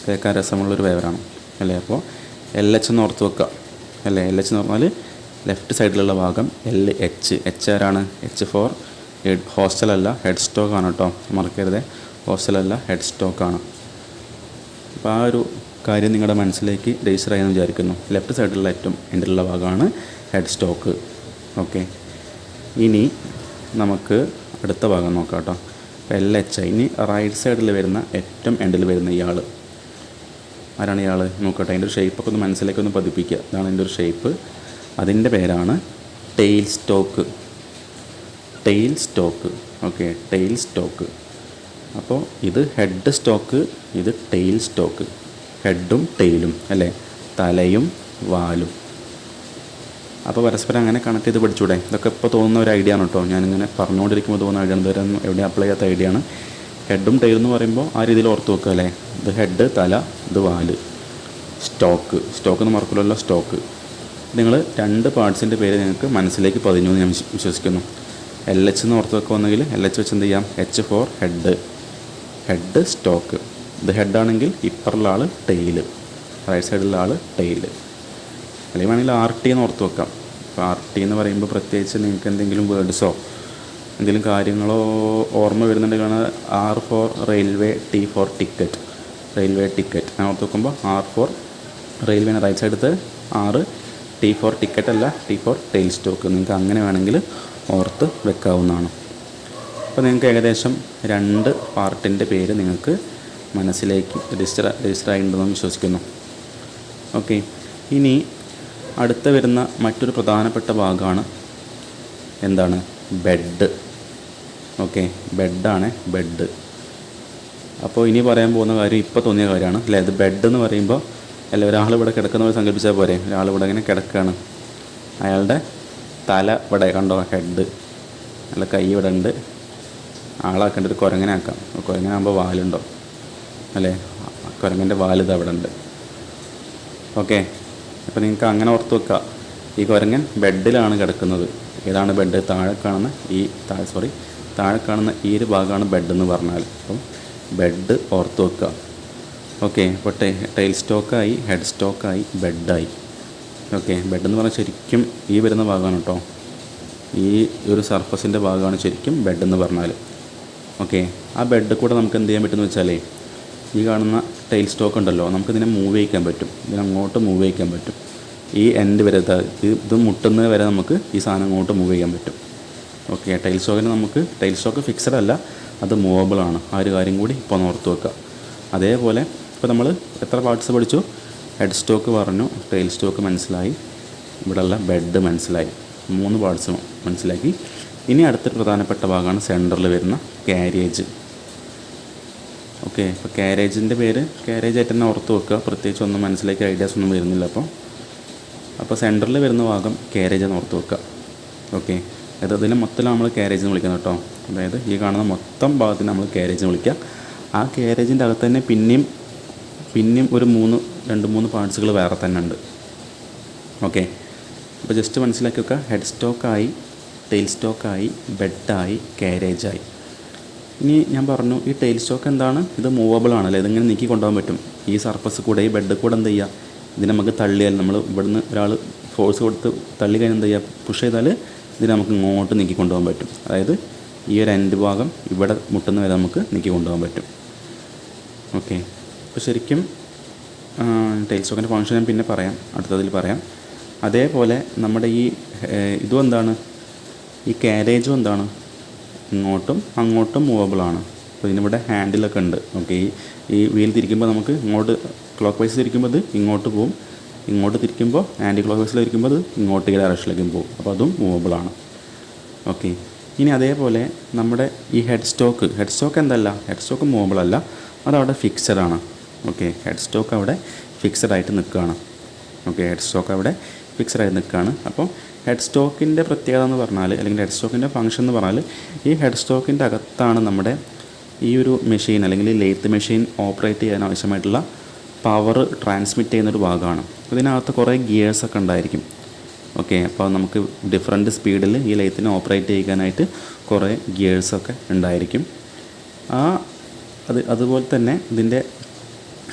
S1: കേൾക്കാൻ രസമുള്ളൊരു പേരാണ് അല്ലേ. അപ്പോൾ LH എന്ന് ഓർത്ത് വെക്കുക അല്ലേ. LH എന്ന് പറഞ്ഞാൽ ലെഫ്റ്റ് സൈഡിലുള്ള ഭാഗം LH. ആരാണ്, H ഫോർ ഹോസ്റ്റലല്ല, ഹെഡ് സ്റ്റോക്കാണ് കേട്ടോ, മറക്കരുത്. ഹോസ്റ്റലല്ല, ഹെഡ് സ്റ്റോക്കാണ്. അപ്പോൾ ആ ഒരു കാര്യം നിങ്ങളുടെ മനസ്സിലേക്ക് രജിസ്റ്റർ ചെയ്യാമെന്ന് വിചാരിക്കുന്നു. ലെഫ്റ്റ് സൈഡിലുള്ള ഏറ്റവും എൻഡിലുള്ള ഭാഗമാണ് ഹെഡ് സ്റ്റോക്ക്. ഓക്കെ, ഇനി നമുക്ക് അടുത്ത ഭാഗം നോക്കാം കേട്ടോ. LH. ഇനി റൈറ്റ് സൈഡിൽ വരുന്ന ഏറ്റവും എൻഡിൽ വരുന്ന ഇയാൾ ആരാണ്? ഇയാൾ നോക്കട്ടെ. അതിൻ്റെ ഒരു ഷേപ്പൊക്കെ ഒന്ന് മനസ്സിലേക്ക് ഒന്ന് പതിപ്പിക്കുക. ഇതാണ് അതിൻ്റെ ഒരു ഷേപ്പ്. അതിൻ്റെ പേരാണ് tail stock. Tail stock. Okay, tail stock. അപ്പോൾ ഇത് ഹെഡ് സ്റ്റോക്ക്, ഇത് ടെയിൽ സ്റ്റോക്ക്. ഹെഡും ടെയിലും അല്ലേ, തലയും വാലും. അപ്പോൾ പരസ്പരം അങ്ങനെ കണക്ട് ചെയ്ത് പഠിച്ചൂടെ? ഇതൊക്കെ ഇപ്പോൾ തോന്നുന്ന ഒരു ഐഡിയ ആണ് കേട്ടോ. ഞാനിങ്ങനെ പറഞ്ഞുകൊണ്ടിരിക്കുമ്പോൾ തോന്നുന്ന ഐഡിയ ആണ്. ഇതുവരെ എവിടെ അപ്ലൈ ചെയ്യാത്ത ഐഡിയ ആണ്. ഹെഡും ടൈലും എന്ന് പറയുമ്പോൾ ആ രീതിയിൽ ഓർത്ത് വെക്കുക അല്ലേ. ഇത് ഹെഡ്, തല, ഇത് വാല്. സ്റ്റോക്ക് എന്ന് മറക്കില്ലല്ലോ, സ്റ്റോക്ക്. നിങ്ങൾ 2 പാർട്സിൻ്റെ പേര് നിങ്ങൾക്ക് മനസ്സിലേക്ക് പതിഞ്ഞു എന്ന് ഞാൻ വിശ്വസിക്കുന്നു. LH എന്ന് ഓർത്ത് വെക്കുമെന്നെങ്കിൽ LH വെച്ച് എന്ത് ചെയ്യാം? H for head stock. ഇത് ഹെഡാണെങ്കിൽ ഇപ്പറുള്ള ആൾ ടെയില്, റൈറ്റ് സൈഡിലുള്ള ആൾ ടെയില്. അല്ലെങ്കിൽ വേണമെങ്കിൽ RT എന്ന് ഓർത്ത് വെക്കാം. അപ്പോൾ RT എന്ന് പറയുമ്പോൾ പ്രത്യേകിച്ച് നിങ്ങൾക്ക് എന്തെങ്കിലും വേർഡ്സോ എന്തെങ്കിലും കാര്യങ്ങളോ ഓർമ്മ വരുന്നുണ്ടെങ്കിൽ R for railway, T for ticket, railway ticket. ഞാൻ ഓർത്ത് വെക്കുമ്പോൾ R ഫോർ റെയിൽവേനെ റൈറ്റ് സൈഡത്ത്, R, T ഫോർ ടിക്കറ്റ് അല്ല, T ഫോർ ടെയിൽ സ്റ്റോക്ക്. നിങ്ങൾക്ക് അങ്ങനെ വേണമെങ്കിൽ ഓർത്ത് വെക്കാവുന്നതാണ്. അപ്പോൾ നിങ്ങൾക്ക് ഏകദേശം 2 പാർട്ടിൻ്റെ പേര് നിങ്ങൾക്ക് മനസ്സിലേക്ക് രജിസ്റ്റർ ആയിട്ടുണ്ടെന്ന് വിശ്വസിക്കുന്നു. ഓക്കെ, ഇനി അടുത്ത വരുന്ന മറ്റൊരു പ്രധാനപ്പെട്ട ഭാഗമാണ് എന്താണ്? ബെഡ്. ഓക്കെ, ബെഡാണ്, ബെഡ്. അപ്പോൾ ഇനി പറയാൻ പോകുന്ന കാര്യം ഇപ്പോൾ തോന്നിയ കാര്യമാണ് അല്ലേ. അത് ബെഡ് എന്ന് പറയുമ്പോൾ അല്ല, ഒരാൾ ഇവിടെ കിടക്കുന്നവർ സങ്കല്പിച്ചാൽ പോരെ. ഒരാൾ ഇവിടെ ഇങ്ങനെ കിടക്കുകയാണ്, അയാളുടെ തല ഇവിടെ കണ്ടോ, ഹെഡ്, അല്ല കൈ ഇവിടെ ഉണ്ട്. ആളാക്കേണ്ട ഒരു കുരങ്ങനാക്കാം. കുരങ്ങനാകുമ്പോൾ വാലുണ്ടോ അല്ലേ, കുരങ്ങൻ്റെ വാലിത് അവിടെ ഉണ്ട്. ഓക്കെ, അപ്പോൾ നിങ്ങൾക്ക് അങ്ങനെ ഓർത്ത് വെക്കുക, ഈ കുരങ്ങൻ ബെഡിലാണ് കിടക്കുന്നത്. ഏതാണ് ബെഡ്? താഴെ കാണുന്ന ഈ ഒരു ഭാഗമാണ് ബെഡ് എന്ന് പറഞ്ഞാൽ. അപ്പം ബെഡ് ഓർത്ത് വെക്കുക. ഓക്കെ, അപ്പോൾ ടൈൽ സ്റ്റോക്കായി, ഹെഡ് സ്റ്റോക്കായി, ബെഡായി. ഓക്കെ, ബെഡ് എന്ന് പറഞ്ഞാൽ ശരിക്കും ഈ വരുന്ന ഭാഗമാണ് കേട്ടോ. ഈ ഒരു സർഫസിൻ്റെ ഭാഗമാണ് ശരിക്കും ബെഡ് എന്ന് പറഞ്ഞാൽ. ഓക്കെ, ആ ബെഡ് കൂടെ നമുക്ക് എന്ത് ചെയ്യാൻ പറ്റുമെന്ന് വെച്ചാലേ, ഈ കാണുന്ന ടൈൽ സ്റ്റോക്ക് ഉണ്ടല്ലോ, നമുക്കിതിനെ മൂവ് ചെയ്യിക്കാൻ പറ്റും. ഇതിനങ്ങോട്ട് മൂവ് ചെയ്യിക്കാൻ പറ്റും. ഈ എൻഡ് വരെ ഇത് മുട്ടുന്നത് വരെ നമുക്ക് ഈ സാധനം അങ്ങോട്ട് മൂവ് ചെയ്യാൻ പറ്റും. ഓക്കെ, ടൈൽ സ്റ്റോക്ക് ഫിക്സഡ് അല്ല, അത് മൂവബിളാണ്. ആ ഒരു കാര്യം കൂടി ഇപ്പോൾ ഒന്ന് ഓർത്ത് വെക്കുക. അതേപോലെ ഇപ്പോൾ നമ്മൾ എത്ര പാർട്സ് പഠിച്ചു? ഹെഡ് സ്റ്റോക്ക് പറഞ്ഞു, ടൈൽ സ്റ്റോക്ക് മനസ്സിലായി, ഇവിടെയുള്ള ബെഡ് മനസ്സിലായി, 3 പാർട്സ് മനസ്സിലാക്കി. ഇനി അടുത്തൊരു പ്രധാനപ്പെട്ട ഭാഗമാണ് സെൻറ്ററിൽ വരുന്ന കാരേജ്. ഓക്കെ, ഇപ്പോൾ കാരേജിൻ്റെ പേര് കാരേജായിട്ട് തന്നെ ഓർത്ത് വെക്കുക. പ്രത്യേകിച്ച് ഒന്നും മനസ്സിലേക്ക് ഐഡിയാസ് ഒന്നും വരുന്നില്ല. അപ്പോൾ സെൻറ്ററിൽ വരുന്ന ഭാഗം കാരേജ് എന്ന് ഓർത്ത് വെക്കുക. ഓക്കെ, അതായത് അതിൽ മൊത്തം നമ്മൾ കാരേജ് എന്ന് വിളിക്കുന്നത് കേട്ടോ. അതായത് ഈ കാണുന്ന മൊത്തം ഭാഗത്തിന് നമ്മൾ കാരേജ് എന്ന് വിളിക്കുക. ആ കാരേജിൻ്റെ അകത്ത് തന്നെ പിന്നെയും ഒരു 2-3 പാർട്സുകൾ വേറെ തന്നെ ഉണ്ട്. ഓക്കെ, അപ്പോൾ ജസ്റ്റ് മനസ്സിലാക്കി വെക്കുക. ഹെഡ് സ്റ്റോക്കായി, ടെയിൽ സ്റ്റോക്കായി, ബെഡായി, കാരേജായി. ഇനി ഞാൻ പറഞ്ഞു, ഈ ടെയിൽ സ്റ്റോക്ക് എന്താണ്? ഇത് മൂവബിൾ ആണല്ലേ, ഇതിങ്ങനെ നീക്കി കൊണ്ടുപോകാൻ പറ്റും. ഈ സർഫസ് കൂടെ, ഈ ബെഡ് കൂടെ എന്ത് ചെയ്യുക, ഇതിനെ നമുക്ക് തള്ളിയാൽ, നമ്മൾ ഇവിടുന്ന് ഒരാൾ ഫോഴ്സ് കൊടുത്ത് തള്ളി കഴിഞ്ഞാൽ എന്ത് ചെയ്യുക, പുഷ് ചെയ്താൽ ഇതിനെ നമുക്ക് ഇങ്ങോട്ട് നീക്കി കൊണ്ടുപോകാൻ പറ്റും. അതായത് ഈ ഒരു എൻഡ് ഭാഗം ഇവിടെ മുട്ടുന്ന വരെ നമുക്ക് നീക്കി കൊണ്ടുപോകാൻ പറ്റും. ഓക്കെ, അപ്പോൾ ശരിക്കും ടൈൽ സ്റ്റോക്കിൻ്റെ ഫംഗ്ഷൻ ഞാൻ പിന്നെ പറയാം, അടുത്തതിൽ പറയാം. അതേപോലെ നമ്മുടെ ഈ ഇതും എന്താണ്, ഈ കാരേജും എന്താണ്, ഇങ്ങോട്ടും അങ്ങോട്ടും മൂവബിളാണ്. അപ്പോൾ ഇതിനിവിടെ ഹാൻഡിലൊക്കെ ഉണ്ട്. ഓക്കെ, ഈ വീൽ തിരിക്കുമ്പോൾ നമുക്ക് ഇങ്ങോട്ട് ക്ലോക്ക് വൈസ് തിരിക്കുമ്പോൾ ഇത് ഇങ്ങോട്ട് പോവും, ഇങ്ങോട്ട് തിരിക്കുമ്പോൾ ആൻറ്റി ക്ലോക്ക് വൈസിൽ തിരിക്കുമ്പോൾ അത് ഇങ്ങോട്ട് ഈ ഡയറക്ഷനിലേക്കും പോകും. അപ്പോൾ അതും മൂവബിളാണ്. ഓക്കെ, ഇനി അതേപോലെ നമ്മുടെ ഈ ഹെഡ് സ്റ്റോക്ക് എന്തല്ല, ഹെഡ് സ്റ്റോക്ക് മൂവബിളല്ല, അതവിടെ ഫിക്സഡാണ്. ഓക്കെ, ഹെഡ് സ്റ്റോക്ക് അവിടെ ഫിക്സഡായിട്ട് നിൽക്കുകയാണ്. ഓക്കെ, ഹെഡ് സ്റ്റോക്ക് അവിടെ ഫിക്സഡായിട്ട് നിൽക്കുകയാണ്. അപ്പോൾ ഹെഡ് സ്റ്റോക്കിൻ്റെ പ്രത്യേകത എന്ന് പറഞ്ഞാൽ, അല്ലെങ്കിൽ ഹെഡ് സ്റ്റോക്കിൻ്റെ ഫംഗ്ഷൻ എന്ന് പറഞ്ഞാൽ, ഈ ഹെഡ് സ്റ്റോക്കിൻ്റെ അകത്താണ് നമ്മുടെ ഈ ഒരു മെഷീൻ അല്ലെങ്കിൽ ഈ ലെയ്ത്ത് മെഷീൻ ഓപ്പറേറ്റ് ചെയ്യാൻ ആവശ്യമായിട്ടുള്ള പവർ ട്രാൻസ്മിറ്റ് ചെയ്യുന്നൊരു ഭാഗമാണ്. ഇതിനകത്ത് കുറേ ഗിയേഴ്സൊക്കെ ഉണ്ടായിരിക്കും. ഓക്കെ, അപ്പോൾ നമുക്ക് ഡിഫറെൻറ്റ് സ്പീഡിൽ ഈ ലെയ്ത്തിനെ ഓപ്പറേറ്റ് ചെയ്യാനായിട്ട് കുറേ ഗിയേഴ്സൊക്കെ ഉണ്ടായിരിക്കും. അതുപോലെ തന്നെ ഇതിൻ്റെ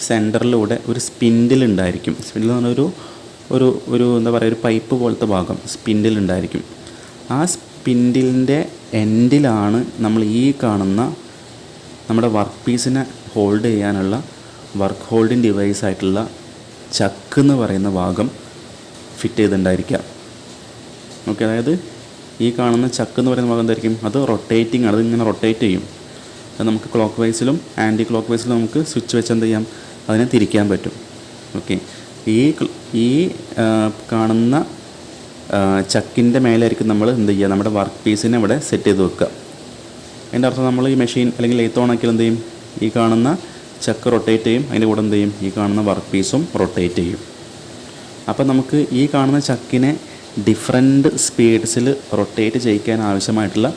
S1: സെൻറ്ററിലൂടെ ഒരു സ്പിൻഡിൽ ഉണ്ടായിരിക്കും. സ്പിൻഡിൽ എന്ന് പറഞ്ഞാൽ ഒരു എന്താ പറയുക, ഒരു പൈപ്പ് പോലത്തെ ഭാഗം സ്പിൻഡിൽ ഉണ്ടായിരിക്കും. ആ സ്പിൻഡിലിൻ്റെ എൻഡിലാണ് നമ്മൾ ഈ കാണുന്ന നമ്മുടെ വർക്ക് പീസിനെ ഹോൾഡ് ചെയ്യാനുള്ള വർക്ക് ഹോൾഡിങ് ഡിവൈസ് ആയിട്ടുള്ള ചക്ക് എന്ന് പറയുന്ന ഭാഗം ഫിറ്റ് ചെയ്തിട്ടുണ്ടായിരിക്കുക. ഓക്കെ, അതായത് ഈ കാണുന്ന ചക്ക് എന്ന് പറയുന്ന ഭാഗം എന്തായിരിക്കും, അത് റൊട്ടേറ്റിംഗ് ആണ്, അതിങ്ങനെ റൊട്ടേറ്റ് ചെയ്യും. അത് നമുക്ക് ക്ലോക്ക് വൈസിലും ആൻറ്റി ക്ലോക്ക് വൈസിലും നമുക്ക് സ്വിച്ച് വെച്ച് എന്ത് ചെയ്യാം, അതിനെ തിരിക്കാൻ പറ്റും. ഓക്കെ, ഈ കാണുന്ന ചക്കിൻ്റെ മേലായിരിക്കും നമ്മൾ എന്ത് ചെയ്യുക, നമ്മുടെ വർക്ക് പീസിനെ ഇവിടെ സെറ്റ് ചെയ്ത് വെക്കുക. അതിൻ്റെ അർത്ഥം നമ്മൾ ഈ മെഷീൻ അല്ലെങ്കിൽ ലെയ്ത്ത് ഓൺ ആക്കിയാൽ എന്ത് ചെയ്യും, ഈ കാണുന്ന ചക്ക് റൊട്ടേറ്റ് ചെയ്യും, അതിൻ്റെ കൂടെ എന്ത് ചെയ്യും, ഈ കാണുന്ന വർക്ക് പീസും റൊട്ടേറ്റ് ചെയ്യും. അപ്പോൾ നമുക്ക് ഈ കാണുന്ന ചക്കിനെ ഡിഫറെൻറ്റ് സ്പീഡ്സിൽ റൊട്ടേറ്റ് ചെയ്യിക്കാൻ ആവശ്യമായിട്ടുള്ള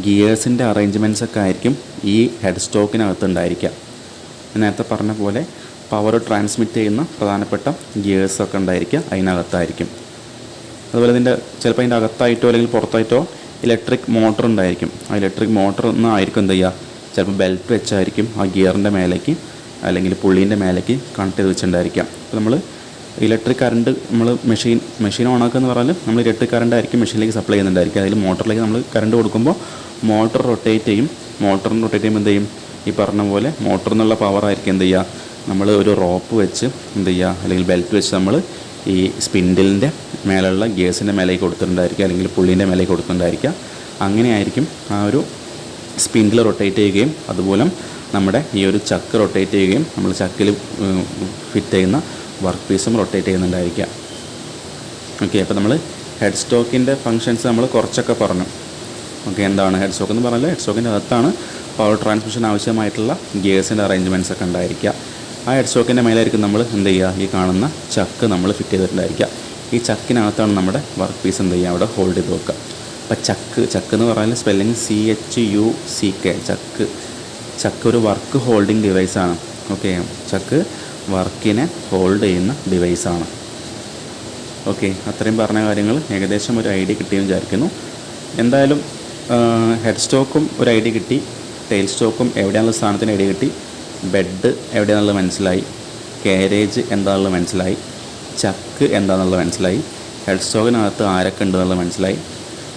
S1: ഗിയേഴ്സിൻ്റെ അറേഞ്ച്മെൻറ്റ്സൊക്കെ ആയിരിക്കും ഈ ഹെഡ് സ്റ്റോക്കിനകത്ത് ഉണ്ടായിരിക്കുക. നേരത്തെ പറഞ്ഞ പോലെ പവർ ട്രാൻസ്മിറ്റ് ചെയ്യുന്ന പ്രധാനപ്പെട്ട ഗിയേഴ്സൊക്കെ ഉണ്ടായിരിക്കുക അതിനകത്തായിരിക്കും. അതുപോലെ ചിലപ്പോൾ അതിൻ്റെ അകത്തായിട്ടോ അല്ലെങ്കിൽ പുറത്തായിട്ടോ ഇലക്ട്രിക് മോട്ടർ ഉണ്ടായിരിക്കും. ആ ഇലക്ട്രിക് മോട്ടർ ഒന്നായിരിക്കും എന്ത് ചെയ്യുക, ചിലപ്പോൾ ബെൽറ്റ് വെച്ചായിരിക്കും ആ ഗിയറിൻ്റെ മേലേക്ക് അല്ലെങ്കിൽ പുള്ളീൻ്റെ മേലേക്ക് കണക്ട് ചെയ്ത് വെച്ചിട്ടുണ്ടായിരിക്കാം. അപ്പോൾ നമ്മൾ ഇലക്ട്രിക് കറണ്ട് നമ്മൾ മെഷീൻ ഓണാക്കുക എന്ന് പറഞ്ഞാൽ നമ്മൾ ഇലക്ട്രിക് കറണ്ട് ആയിരിക്കും മെഷീനിലേക്ക് സപ്ലൈ ചെയ്യുന്നുണ്ടായിരിക്കും. അതിൽ മോട്ടറിലേക്ക് നമ്മൾ കറണ്ട് കൊടുക്കുമ്പോൾ മോട്ടർ റൊട്ടേറ്റ് ചെയ്യും. മോട്ടറിന് റൊട്ടേറ്റ് ചെയ്യുമ്പോൾ എന്ത് ചെയ്യും, ഈ പറഞ്ഞ പോലെ മോട്ടറിൽ നിന്നുള്ള പവറായിരിക്കും എന്ത് ചെയ്യുക, നമ്മൾ ഒരു റോപ്പ് വെച്ച് എന്ത് ചെയ്യുക അല്ലെങ്കിൽ ബെൽറ്റ് വെച്ച് നമ്മൾ ഈ സ്പിൻഡിലിൻ്റെ മേലുള്ള ഗിയേഴ്സിൻ്റെ മേലേക്ക് കൊടുത്തിട്ടുണ്ടായിരിക്കുക അല്ലെങ്കിൽ പുള്ളീൻ്റെ മേലേക്ക് കൊടുത്തിട്ടുണ്ടായിരിക്കുക. അങ്ങനെയായിരിക്കും ആ ഒരു സ്പിൻഡിൽ റൊട്ടേറ്റ് ചെയ്യുകയും അതുപോലെ നമ്മുടെ ഈ ഒരു ചക്ക് റൊട്ടേറ്റ് ചെയ്യുകയും നമ്മൾ ചക്കിൽ ഫിറ്റ് ചെയ്യുന്ന വർക്ക് പീസും റൊട്ടേറ്റ് ചെയ്യുന്നുണ്ടായിരിക്കുക. ഓക്കെ, അപ്പോൾ നമ്മൾ ഹെഡ് സ്റ്റോക്കിൻ്റെ ഫങ്ഷൻസ് നമ്മൾ കുറച്ചൊക്കെ പറഞ്ഞു. ഓക്കെ, എന്താണ് ഹെഡ് സ്റ്റോക്ക് എന്ന് പറഞ്ഞാൽ ഹെഡ് സ്റ്റോക്കിൻ്റെ അകത്താണ് പവർ ട്രാൻസ്മിഷൻ ആവശ്യമായിട്ടുള്ള ഗിയേഴ്സിൻ്റെ അറേഞ്ച്മെൻറ്റ്സ് ഒക്കെ ഉണ്ടായിരിക്കുക. ആ ഹെഡ് സ്റ്റോക്കിൻ്റെ മേലായിരിക്കും നമ്മൾ എന്ത് ചെയ്യുക, ഈ കാണുന്ന ചക്ക് നമ്മൾ ഫിറ്റ് ചെയ്തിട്ടുണ്ടായിരിക്കുക. ഈ ചക്കിനകത്താണ് നമ്മുടെ വർക്ക് പീസ് എന്ത് ചെയ്യുക അവിടെ ഹോൾഡ് ചെയ്ത് വെക്കുക. അപ്പോൾ ചക്ക് എന്ന് പറഞ്ഞാൽ സ്പെല്ലിങ് CHUCK. ചക്ക് ഒരു വർക്ക് ഹോൾഡിംഗ് ഡിവൈസാണ്. ഓക്കെ, ചക്ക് വർക്കിനെ ഹോൾഡ് ചെയ്യുന്ന ഡിവൈസാണ്. ഓക്കെ, അത്രയും പറഞ്ഞ കാര്യങ്ങൾ ഏകദേശം ഒരു ഐഡിയ കിട്ടിയെന്ന് വിചാരിക്കുന്നു. എന്തായാലും ഹെഡ് സ്റ്റോക്കും ഒരു ഐഡിയ കിട്ടി, ടെയിൽ സ്റ്റോക്കും എവിടെയാണുള്ള സ്ഥാനത്തിന് ഐഡിയ കിട്ടി, ബെഡ് എവിടെയാണെന്നുള്ളത് മനസ്സിലായി, കാരേജ് എന്താണെന്നുള്ളത് മനസ്സിലായി, ചക്ക് എന്താണെന്നുള്ളത് മനസ്സിലായി, ഹെഡ് സ്റ്റോക്കിനകത്ത് ആരൊക്കെ ഉണ്ടെന്നുള്ളത് മനസ്സിലായി,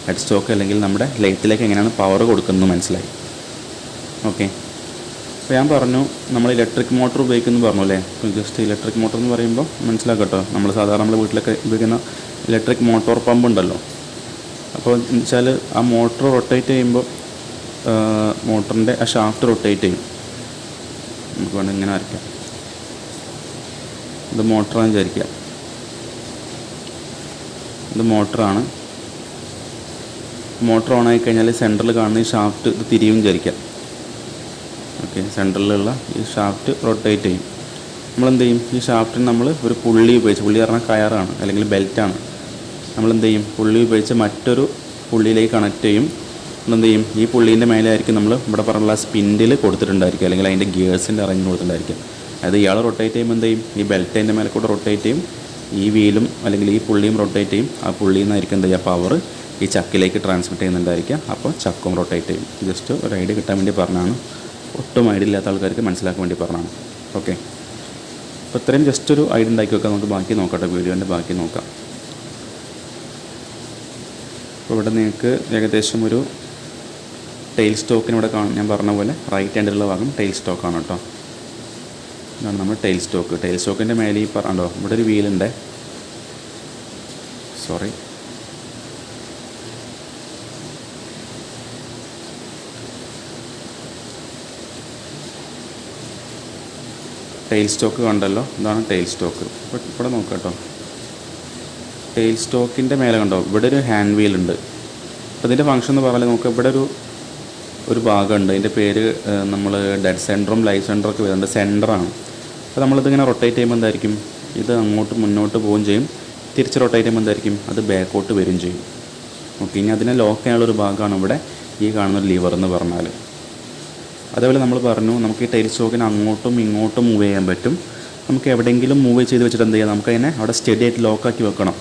S1: ഹെഡ് സ്റ്റോക്ക് അല്ലെങ്കിൽ നമ്മുടെ ലൈറ്റിലേക്ക് എങ്ങനെയാണ് പവർ കൊടുക്കുന്നത് മനസ്സിലായി. ഓക്കെ, അപ്പോൾ ഞാൻ പറഞ്ഞു നമ്മൾ ഇലക്ട്രിക് മോട്ടോർ ഉപയോഗിക്കുന്നു പറഞ്ഞു അല്ലേ. ജസ്റ്റ് ഇലക്ട്രിക് മോട്ടോർ എന്ന് പറയുമ്പോൾ മനസ്സിലാക്കട്ടോ, നമ്മൾ സാധാരണ നമ്മൾ വീട്ടിലൊക്കെ ഉപയോഗിക്കുന്ന ഇലക്ട്രിക് മോട്ടോർ പമ്പ് ഉണ്ടല്ലോ. അപ്പോൾ എന്ന് വെച്ചാൽ ആ മോട്ടോർ റൊട്ടേറ്റ് ചെയ്യുമ്പോൾ മോട്ടറിൻ്റെ ആ ഷാഫ്റ്റ് റൊട്ടേറ്റ് ചെയ്യും. നമുക്ക് വേണം ഇങ്ങനെ വരയ്ക്കാം. ഇത് മോട്ടറാണെന്ന് വിചാരിക്കുക, ഇത് മോട്ടറാണ്. മോട്ടർ ഓൺ ആയി കഴിഞ്ഞാൽ സെൻറ്ററിൽ കാണുന്ന ഈ ഷാഫ്റ്റ് ഇത് തിരിയും വിചാരിക്കാം. ഓക്കെ, സെൻറ്ററിലുള്ള ഈ ഷാഫ്റ്റ് റൊട്ടേറ്റ് ചെയ്യും. നമ്മളെന്ത് ചെയ്യും, ഈ ഷാഫ്റ്റിന് നമ്മൾ ഒരു പുള്ളി ഉപയോഗിച്ച്, പുള്ളി പറഞ്ഞാൽ കയറാണ് അല്ലെങ്കിൽ ബെൽറ്റാണ്, നമ്മളെന്ത് ചെയ്യും, പുള്ളി ഉപയോഗിച്ച് മറ്റൊരു പുള്ളിയിലേക്ക് കണക്ട് ചെയ്യും. നമ്മളെന്ത് ചെയ്യും, ഈ പുള്ളീൻ്റെ മേലെയായിരിക്കും നമ്മൾ ഇവിടെ പറഞ്ഞുള്ള സ്പിൻഡിൽ കൊടുത്തിട്ടുണ്ടായിരിക്കും അല്ലെങ്കിൽ അതിൻ്റെ ഗിയേഴ്സിൻ്റെ അറേഞ്ച് കൊടുത്തിട്ടുണ്ടായിരിക്കും. അതായത് ഇയാൾ റൊട്ടേറ്റ് ചെയ്യുമ്പോൾ എന്ത് ചെയ്യും, ഈ ബെൽറ്റിൻ്റെ മേലെ കൂടെ റൊട്ടേറ്റ് ചെയ്യും, ഈ വീലും അല്ലെങ്കിൽ ഈ പുള്ളിയും റൊട്ടേറ്റ് ചെയ്യും. ആ പുള്ളിയിൽ നിന്നായിരിക്കും എന്ത് ചെയ്യുക, പവർ ഈ ചക്കിലേക്ക് ട്രാൻസ്മിറ്റ് ചെയ്യുന്നുണ്ടായിരിക്കുക. അപ്പോൾ ചക്കും റൊട്ടേറ്റ് ചെയ്യും. ജസ്റ്റ് ഒരു ഐഡിയ കിട്ടാൻ വേണ്ടി പറഞ്ഞതാണ്, ഒട്ടും ഐഡിയ ഇല്ലാത്ത ആൾക്കാർക്ക് മനസ്സിലാക്കാൻ വേണ്ടി പറഞ്ഞതാണ്. ഓക്കെ, അപ്പോൾ ഇത്രയും ജസ്റ്റ് ഒരു ഐഡിയ ഉണ്ടാക്കി വെക്കാം. നമുക്ക് ബാക്കി നോക്കട്ടെ, വീഡിയോൻ്റെ ബാക്കി നോക്കാം. അപ്പോൾ ഇവിടെ നിങ്ങൾക്ക് ഏകദേശം ഒരു ടെയിൽ സ്റ്റോക്കിനിവിടെ ഞാൻ പറഞ്ഞ പോലെ റൈറ്റ് ഹാൻഡിലുള്ള ഭാഗം ടെയിൽ സ്റ്റോക്കാണ് കേട്ടോ. ഇതാണ് നമ്മൾ ടെയിൽ സ്റ്റോക്ക്. ടെയിൽ സ്റ്റോക്കിൻ്റെ മേലെ ഈ പറഞ്ഞോ ഇവിടെ ഒരു വീലുണ്ട്. സോറി, ടെയിൽ സ്റ്റോക്ക് കണ്ടല്ലോ, ഇതാണ് ടെയിൽ സ്റ്റോക്ക്. അപ്പോൾ ഇവിടെ നോക്കാം കേട്ടോ, ടെയിൽ സ്റ്റോക്കിൻ്റെ മേലെ കണ്ടോ ഇവിടെ ഒരു ഹാൻഡ് വീലുണ്ട്. അപ്പോൾ ഇതിൻ്റെ ഫംഗ്ഷൻ എന്ന് പറഞ്ഞാൽ നമുക്ക് ഇവിടെ ഒരു ഭാഗമുണ്ട്, അതിൻ്റെ പേര് നമ്മൾ ഡെഡ് സെൻറ്ററും ലൈഫ് സെൻറ്ററും ഒക്കെ വരുന്നുണ്ട്, സെൻറ്ററാണ്. അപ്പോൾ നമ്മളിതിങ്ങനെ റൊട്ടേറ്റ് ചെയ്യുമ്പോൾ എന്തായിരിക്കും, ഇത് അങ്ങോട്ട് മുന്നോട്ട് പോവുകയും ചെയ്യും, തിരിച്ച് റൊട്ടേറ്റ് ചെയ്യുമ്പോൾ എന്തായിരിക്കും, അത് ബാക്കോട്ട് വരികയും ചെയ്യും. ഓക്കെ, ഇനി അതിനെ ലോക്ക് ചെയ്യാനുള്ളൊരു ഭാഗമാണ് ഇവിടെ ഈ കാണുന്നൊരു ലിവർ എന്ന് പറഞ്ഞാൽ. അതേപോലെ നമ്മൾ പറഞ്ഞു നമുക്ക് ഈ ടെയിൽ സ്റ്റോക്കിന് അങ്ങോട്ടും ഇങ്ങോട്ടും മൂവ് ചെയ്യാൻ പറ്റും. നമുക്ക് എവിടെയെങ്കിലും മൂവ് ചെയ്ത് വെച്ചിട്ട് എന്ത് ചെയ്യാം, നമുക്കതിനെ അവിടെ സ്റ്റഡി ആയിട്ട് ലോക്കാക്കി വെക്കണം.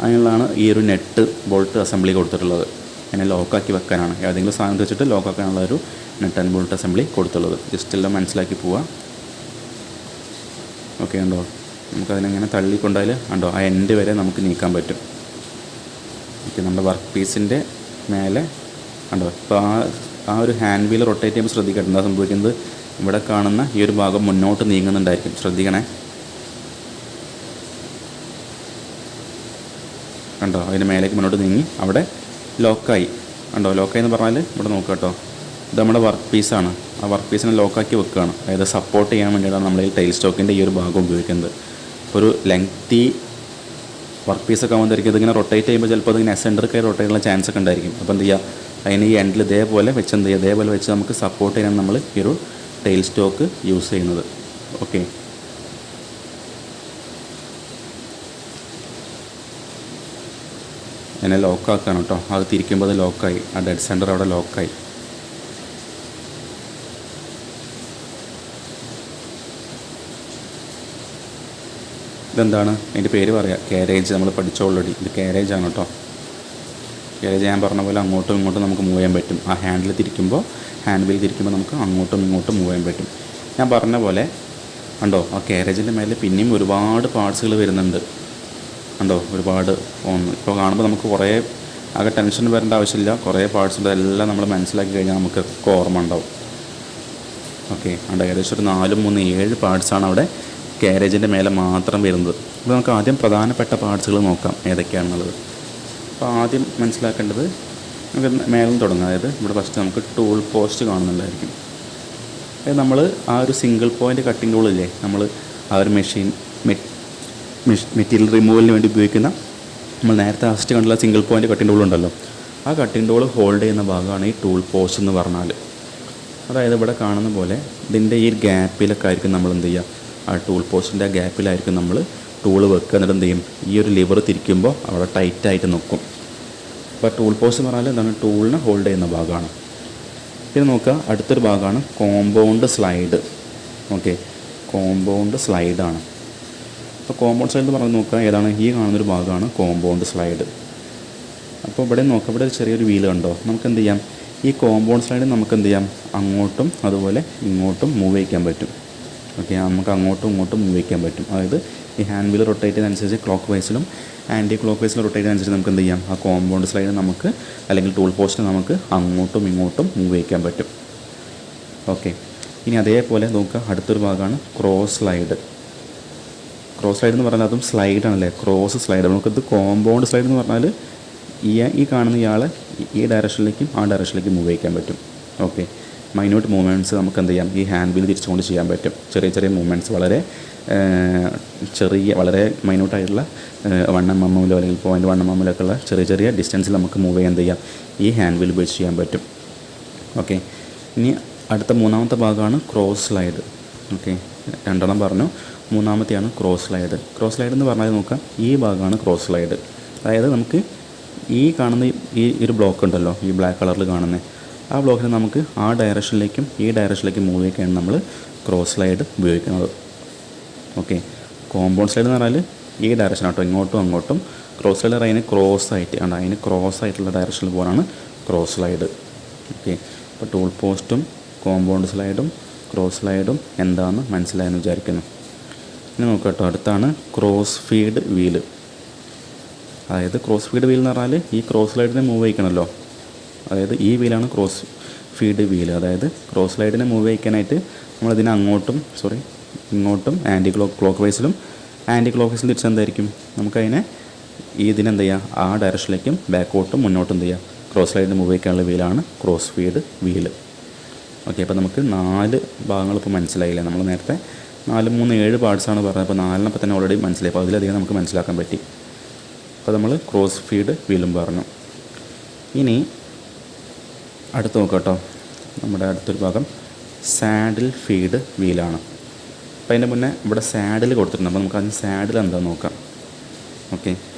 S1: അതിനുള്ളതാണ് ഈ ഒരു നെറ്റ് ബോൾട്ട് അസംബ്ലി കൊടുത്തിട്ടുള്ളത്. അതിനെ ലോക്കാക്കി വെക്കാനാണ്, ഏതെങ്കിലും സാധനത്ത് വെച്ചിട്ട് ലോക്കാക്കാനുള്ള ഒരു നെറ്റ് ആൻഡ് ബോൾട്ട് അസംബ്ലി കൊടുത്തുള്ളത്. ജസ്റ്റ് എല്ലാം മനസ്സിലാക്കി പോവുക. ഓക്കെ, ഉണ്ടോ, നമുക്കതിനെങ്ങനെ തള്ളിക്കൊണ്ടാൽ ഉണ്ടോ ആ എൻഡ് വരെ നമുക്ക് നീക്കാൻ പറ്റും. ഓക്കെ, നമ്മുടെ വർക്ക് പീസിൻ്റെ മേലെ ഉണ്ടോ. ഇപ്പോൾ ആ ഒരു ഹാൻഡ് വീൽ റൊട്ടേറ്റ് ചെയ്യുമ്പോൾ ശ്രദ്ധിക്കട്ടെ, എന്താ സംഭവിക്കുന്നത്, ഇവിടെ കാണുന്ന ഈ ഒരു ഭാഗം മുന്നോട്ട് നീങ്ങുന്നുണ്ടായിരിക്കും, ശ്രദ്ധിക്കണേ. കണ്ടോ, അതിൻ്റെ മേലേക്ക് മുന്നോട്ട് നീങ്ങി അവിടെ ലോക്കായി. കണ്ടോ, ലോക്കായി എന്ന് പറഞ്ഞാൽ ഇവിടെ നോക്കുക കേട്ടോ, ഇത് നമ്മുടെ വർക്ക് പീസാണ്. ആ വർക്ക് പീസിനെ ലോക്കാക്കി വെക്കുകയാണ്. അതായത് സപ്പോർട്ട് ചെയ്യാൻ വേണ്ടിയിട്ടാണ് നമ്മൾ ഈ ടെയിൽ സ്റ്റോക്കിൻ്റെ ഈ ഒരു ഭാഗം ഉപയോഗിക്കുന്നത്. ഒരു ലെങ്തി വർക്ക് പീസൊക്കെ ആകുമ്പോഴായിരിക്കും ഇതിങ്ങനെ റൊട്ടേറ്റ് ചെയ്യുമ്പോൾ ചിലപ്പോൾ അതിങ്ങനെ സെൻറ്ററിൽ റൊട്ടേറ്റ് ചെയ്യാനുള്ള ചാൻസ് ഒക്കെ ഉണ്ടായിരിക്കും. അപ്പോൾ എന്ത് ചെയ്യുക, അതിന് ഈ എൻഡിൽ ഇതേപോലെ വെച്ച് എന്ത് ചെയ്യുക, ഇതേപോലെ വെച്ച് നമുക്ക് സപ്പോർട്ട് ചെയ്യാൻ നമ്മൾ ഈ ഒരു ടെയിൽ സ്റ്റോക്ക് യൂസ് ചെയ്യുന്നത്. ഓക്കെ, എന്നെ ലോക്കാക്കാണ് കേട്ടോ. അത് തിരിക്കുമ്പോൾ അത് ലോക്കായി, ആ ഡെഡ് സെൻറ്റർ അവിടെ ലോക്കായി. ഇതെന്താണ് അതിൻ്റെ പേര് പറയാം, കാരേജ്. നമ്മൾ പഠിച്ച ഓൾറെഡി. ഇത് കാരേജ് ആണ് കേട്ടോ. കാരേജ് ഞാൻ പറഞ്ഞ പോലെ അങ്ങോട്ടും ഇങ്ങോട്ടും നമുക്ക് മൂവ് ചെയ്യാൻ പറ്റും. ആ ഹാൻഡിൽ തിരിക്കുമ്പോൾ, ഹാൻഡ് വീൽ തിരിക്കുമ്പോൾ നമുക്ക് അങ്ങോട്ടും ഇങ്ങോട്ടും മൂവ് ചെയ്യാൻ പറ്റും. ഞാൻ പറഞ്ഞ പോലെ കണ്ടോ, ആ കാരേജിൻ്റെ മേലെ പിന്നെയും ഒരുപാട് പാർട്സുകൾ വരുന്നുണ്ട്. കണ്ടോ, ഒരുപാട് ഒന്ന് ഇപ്പോൾ കാണുമ്പോൾ നമുക്ക് കുറേ ആകെ ടെൻഷൻ വരേണ്ട ആവശ്യമില്ല. കുറേ പാർട്സ് ഉണ്ട്, എല്ലാം നമ്മൾ മനസ്സിലാക്കി കഴിഞ്ഞാൽ നമുക്ക് ഓർമ്മ ഉണ്ടാവും. ഓക്കെ, അവിടെ ഏകദേശം ഒരു 4, 3, 7 പാർട്സാണ് അവിടെ കാരേജിൻ്റെ മേലെ മാത്രം വരുന്നത്. അപ്പോൾ നമുക്ക് ആദ്യം പ്രധാനപ്പെട്ട പാർട്സുകൾ നോക്കാം ഏതൊക്കെയാണെന്നുള്ളത്. അപ്പോൾ ആദ്യം മനസ്സിലാക്കേണ്ടത് നമുക്ക് മേലെ നിന്ന് തുടങ്ങാം. അതായത് ഇവിടെ ഫസ്റ്റ് നമുക്ക് ടൂൾ പോസ്റ്റ് കാണുന്നുണ്ടായിരിക്കും. അതായത് നമ്മൾ ആ ഒരു സിംഗിൾ പോയിൻ്റ് കട്ടിംഗ് ടൂളില്ലേ, നമ്മൾ ആ ഒരു മെറ്റീരിയൽ റിമൂവലിന് വേണ്ടി ഉപയോഗിക്കുന്ന, നമ്മൾ നേരത്തെ ഫസ്റ്റ് കണ്ടുള്ള സിംഗിൾ പോയിൻ്റ് കട്ടിംഗ് ടൂൾ ഉണ്ടല്ലോ, ആ കട്ടിംഗ് ടൂൾ ഹോൾഡ് ചെയ്യുന്ന ഭാഗമാണ് ഈ ടൂൾ പോസ്റ്റ് എന്ന് പറഞ്ഞാൽ. അതായത് ഇവിടെ കാണുന്ന പോലെ ഇതിൻ്റെ ഈ ഗ്യാപ്പിലൊക്കെ ആയിരിക്കും നമ്മൾ എന്ത് ചെയ്യുക, ആ ടൂൾ പോസ്റ്റിൻ്റെ ആ ഗ്യാപ്പിലായിരിക്കും നമ്മൾ ടൂൾ വെക്കുക. എന്നിട്ട് എന്ത് ചെയ്യും, ഈ ഒരു ലിവർ തിരിക്കുമ്പോൾ അവിടെ ടൈറ്റായിട്ട് നിൽക്കും. അപ്പോൾ ടൂൾ പോസ്റ്റ് എന്ന് പറഞ്ഞാൽ എന്താണ്, ടൂളിനെ ഹോൾഡ് ചെയ്യുന്ന ഭാഗമാണ്. പിന്നെ നോക്കുക, അടുത്തൊരു ഭാഗമാണ് കോമ്പൗണ്ട് സ്ലൈഡ്. ഓക്കെ, കോമ്പൗണ്ട് സ്ലൈഡാണ്. അപ്പോൾ കോമ്പൗണ്ട് സ്ലൈഡ് എന്ന് പറഞ്ഞ് നോക്കുക, ഏതാണ് ഈ കാണുന്നൊരു ഭാഗമാണ് കോമ്പൗണ്ട് സ്ലൈഡ്. അപ്പോൾ ഇവിടെ നോക്കുക, ഇവിടെ ഒരു ചെറിയൊരു വീല് കണ്ടോ. നമുക്ക് എന്ത് ചെയ്യാം, ഈ കോമ്പൗണ്ട് സ്ലൈഡ് നമുക്ക് എന്ത് ചെയ്യാം, അങ്ങോട്ടും അതുപോലെ ഇങ്ങോട്ടും മൂവ് ചെയ്യിക്കാൻ പറ്റും. ഓക്കെ, നമുക്ക് അങ്ങോട്ടും ഇങ്ങോട്ടും മൂവ് ചെയ്യിക്കാൻ പറ്റും. അതായത് ഈ ഹാൻഡ് വീൽ റൊട്ടേറ്റ് ചെയ്യുന്നതനുസരിച്ച് ക്ലോക്ക് വൈസിലും ആൻറ്റി ക്ലോക്ക് വൈസിലും റൊട്ടേറ്റ് ചെയ്യുന്നതനുസരിച്ച് നമുക്ക് എന്ത് ചെയ്യാം, ആ കോമ്പൗണ്ട് സ്ലൈഡ് നമുക്ക്, അല്ലെങ്കിൽ ടൂൾ പോസ്റ്റ് നമുക്ക് അങ്ങോട്ടും ഇങ്ങോട്ടും മൂവ് ചെയ്യിക്കാൻ പറ്റും. ഓക്കെ, ഇനി അതേപോലെ നോക്കുക, അടുത്തൊരു ഭാഗമാണ് ക്രോസ് സ്ലൈഡ്. ക്രോസ് സ്ലൈഡ് എന്ന് പറഞ്ഞാൽ അതും സ്ലൈഡാണല്ലേ, ക്രോസ് സ്ലൈഡ്. നമുക്കത് കോമ്പൗണ്ട് സ്ലൈഡ് എന്ന് പറഞ്ഞാൽ ഈ കാണുന്ന ഇയാളെ ഈ ഡയറക്ഷനിലേക്കും ആ ഡയറക്ഷനിലേക്കും മൂവ് ചെയ്യിക്കാൻ പറ്റും. ഓക്കെ, മൈന്യൂട്ട് മൂവ്മെൻറ്റ്സ് നമുക്ക് എന്ത് ചെയ്യാം, ഈ ഹാൻഡ് വീൽ തിരിച്ചുകൊണ്ട് ചെയ്യാൻ പറ്റും. ചെറിയ ചെറിയ മൂവ്മെൻറ്റ്സ്, വളരെ മൈന്യൂട്ടായിട്ടുള്ള 1 mm അല്ലെങ്കിൽ 0.1 mm ഉള്ള ചെറിയ ചെറിയ ഡിസ്റ്റൻസിൽ നമുക്ക് മൂവ് ചെയ്യാൻ എന്ത് ചെയ്യാം, ഈ ഹാൻഡ് വീൽ ഉപയോഗിച്ച് ചെയ്യാൻ പറ്റും. ഓക്കെ, ഇനി അടുത്ത മൂന്നാമത്തെ ഭാഗമാണ് ക്രോസ് സ്ലൈഡ്. ഓക്കെ, 2 പറഞ്ഞു, മൂന്നാമത്തെയാണ് ക്രോസ് സ്ലൈഡ്. ക്രോസ് സ്ലൈഡ് എന്ന് പറഞ്ഞാൽ നോക്കാം, ഈ ഭാഗമാണ് ക്രോസ് സ്ലൈഡ്. അതായത് നമുക്ക് ഈ കാണുന്ന ഈ ഒരു ബ്ലോക്ക് ഉണ്ടല്ലോ, ഈ ബ്ലാക്ക് കളറിൽ കാണുന്നത്, ആ ബ്ലോക്കിന് നമുക്ക് ആ ഡയറക്ഷനിലേക്കും ഈ ഡയറക്ഷനിലേക്കും മൂവ് ചെയ്യിക്കാണ് നമ്മൾ ക്രോസ് സ്ലൈഡ് ഉപയോഗിക്കുന്നത്. ഓക്കെ, കോമ്പൗണ്ട് സ്ലൈഡ് എന്ന് പറഞ്ഞാൽ ഈ ഡയറക്ഷൻ ആട്ടോ, ഇങ്ങോട്ടും അങ്ങോട്ടും. ക്രോസ് സ്ലൈഡ് അതിന് ക്രോസ് ആയിട്ട് ആണ്, അതിന് ക്രോസ് ആയിട്ടുള്ള ഡയറക്ഷനിൽ പോകാനാണ് ക്രോസ് സ്ലൈഡ്. ഓക്കെ, അപ്പോൾ ടൂൾ പോസ്റ്റും കോമ്പൗണ്ട് സ്ലൈഡും ക്രോസ് സ്ലൈഡും എന്താണെന്ന് മനസ്സിലായെന്ന് വിചാരിക്കുന്നു. ഇനി നോക്കട്ടോ, അടുത്താണ് ക്രോസ് ഫീഡ് വീല്. അതായത് ക്രോസ് ഫീഡ് വീൽ എന്ന് പറഞ്ഞാൽ ഈ ക്രോസ് സ്ലൈഡിനെ മൂവ് ചെയ്യിക്കണമല്ലോ. അതായത് ഈ വീലാണ് ക്രോസ് ഫീഡ് വീല്. അതായത് ക്രോസ് സ്ലൈഡിനെ മൂവ് ചെയ്യിക്കാനായിട്ട് നമ്മളിതിനെ ഇങ്ങോട്ടും ആൻറ്റി ക്ലോക്ക് വൈസിലും ആൻറ്റി ക്ലോക്ക് വൈസിലും തിരിച്ചെന്തായിരിക്കും, നമുക്കതിനെ ഇതിനെന്ത് ചെയ്യുക, ആ ഡയറക്ഷനിലേക്കും ബാക്കോട്ടും മുന്നോട്ടും എന്ത് ചെയ്യുക, cross സ്ലൈഡിന് move ചെയ്യിക്കാനുള്ള വീലാണ് cross feed wheel. Okay, അപ്പോൾ നമുക്ക് 4 ഭാഗങ്ങൾ ഇപ്പോൾ മനസ്സിലായില്ലേ. നമ്മൾ നേരത്തെ 4, 3, 7 പാർട്സാണ് പറഞ്ഞത്. അപ്പോൾ 4 തന്നെ ഓൾറെഡി മനസ്സിലായി. അപ്പോൾ അതിലധികം നമുക്ക് മനസ്സിലാക്കാൻ പറ്റി. അപ്പോൾ നമ്മൾ ക്രോസ് ഫീഡ് വീലും പറഞ്ഞു. ഇനി അടുത്ത് നോക്കാം, നമ്മുടെ അടുത്തൊരു ഭാഗം സാഡിൽ ഫീഡ് വീലാണ്. അപ്പോൾ അതിൻ്റെ മുന്നേ ഇവിടെ സാഡിൽ കൊടുത്തിട്ടുണ്ട്. അപ്പോൾ നമുക്ക് അതിന് സാഡിൽ എന്താണെന്ന് നോക്കാം. ഓക്കെ,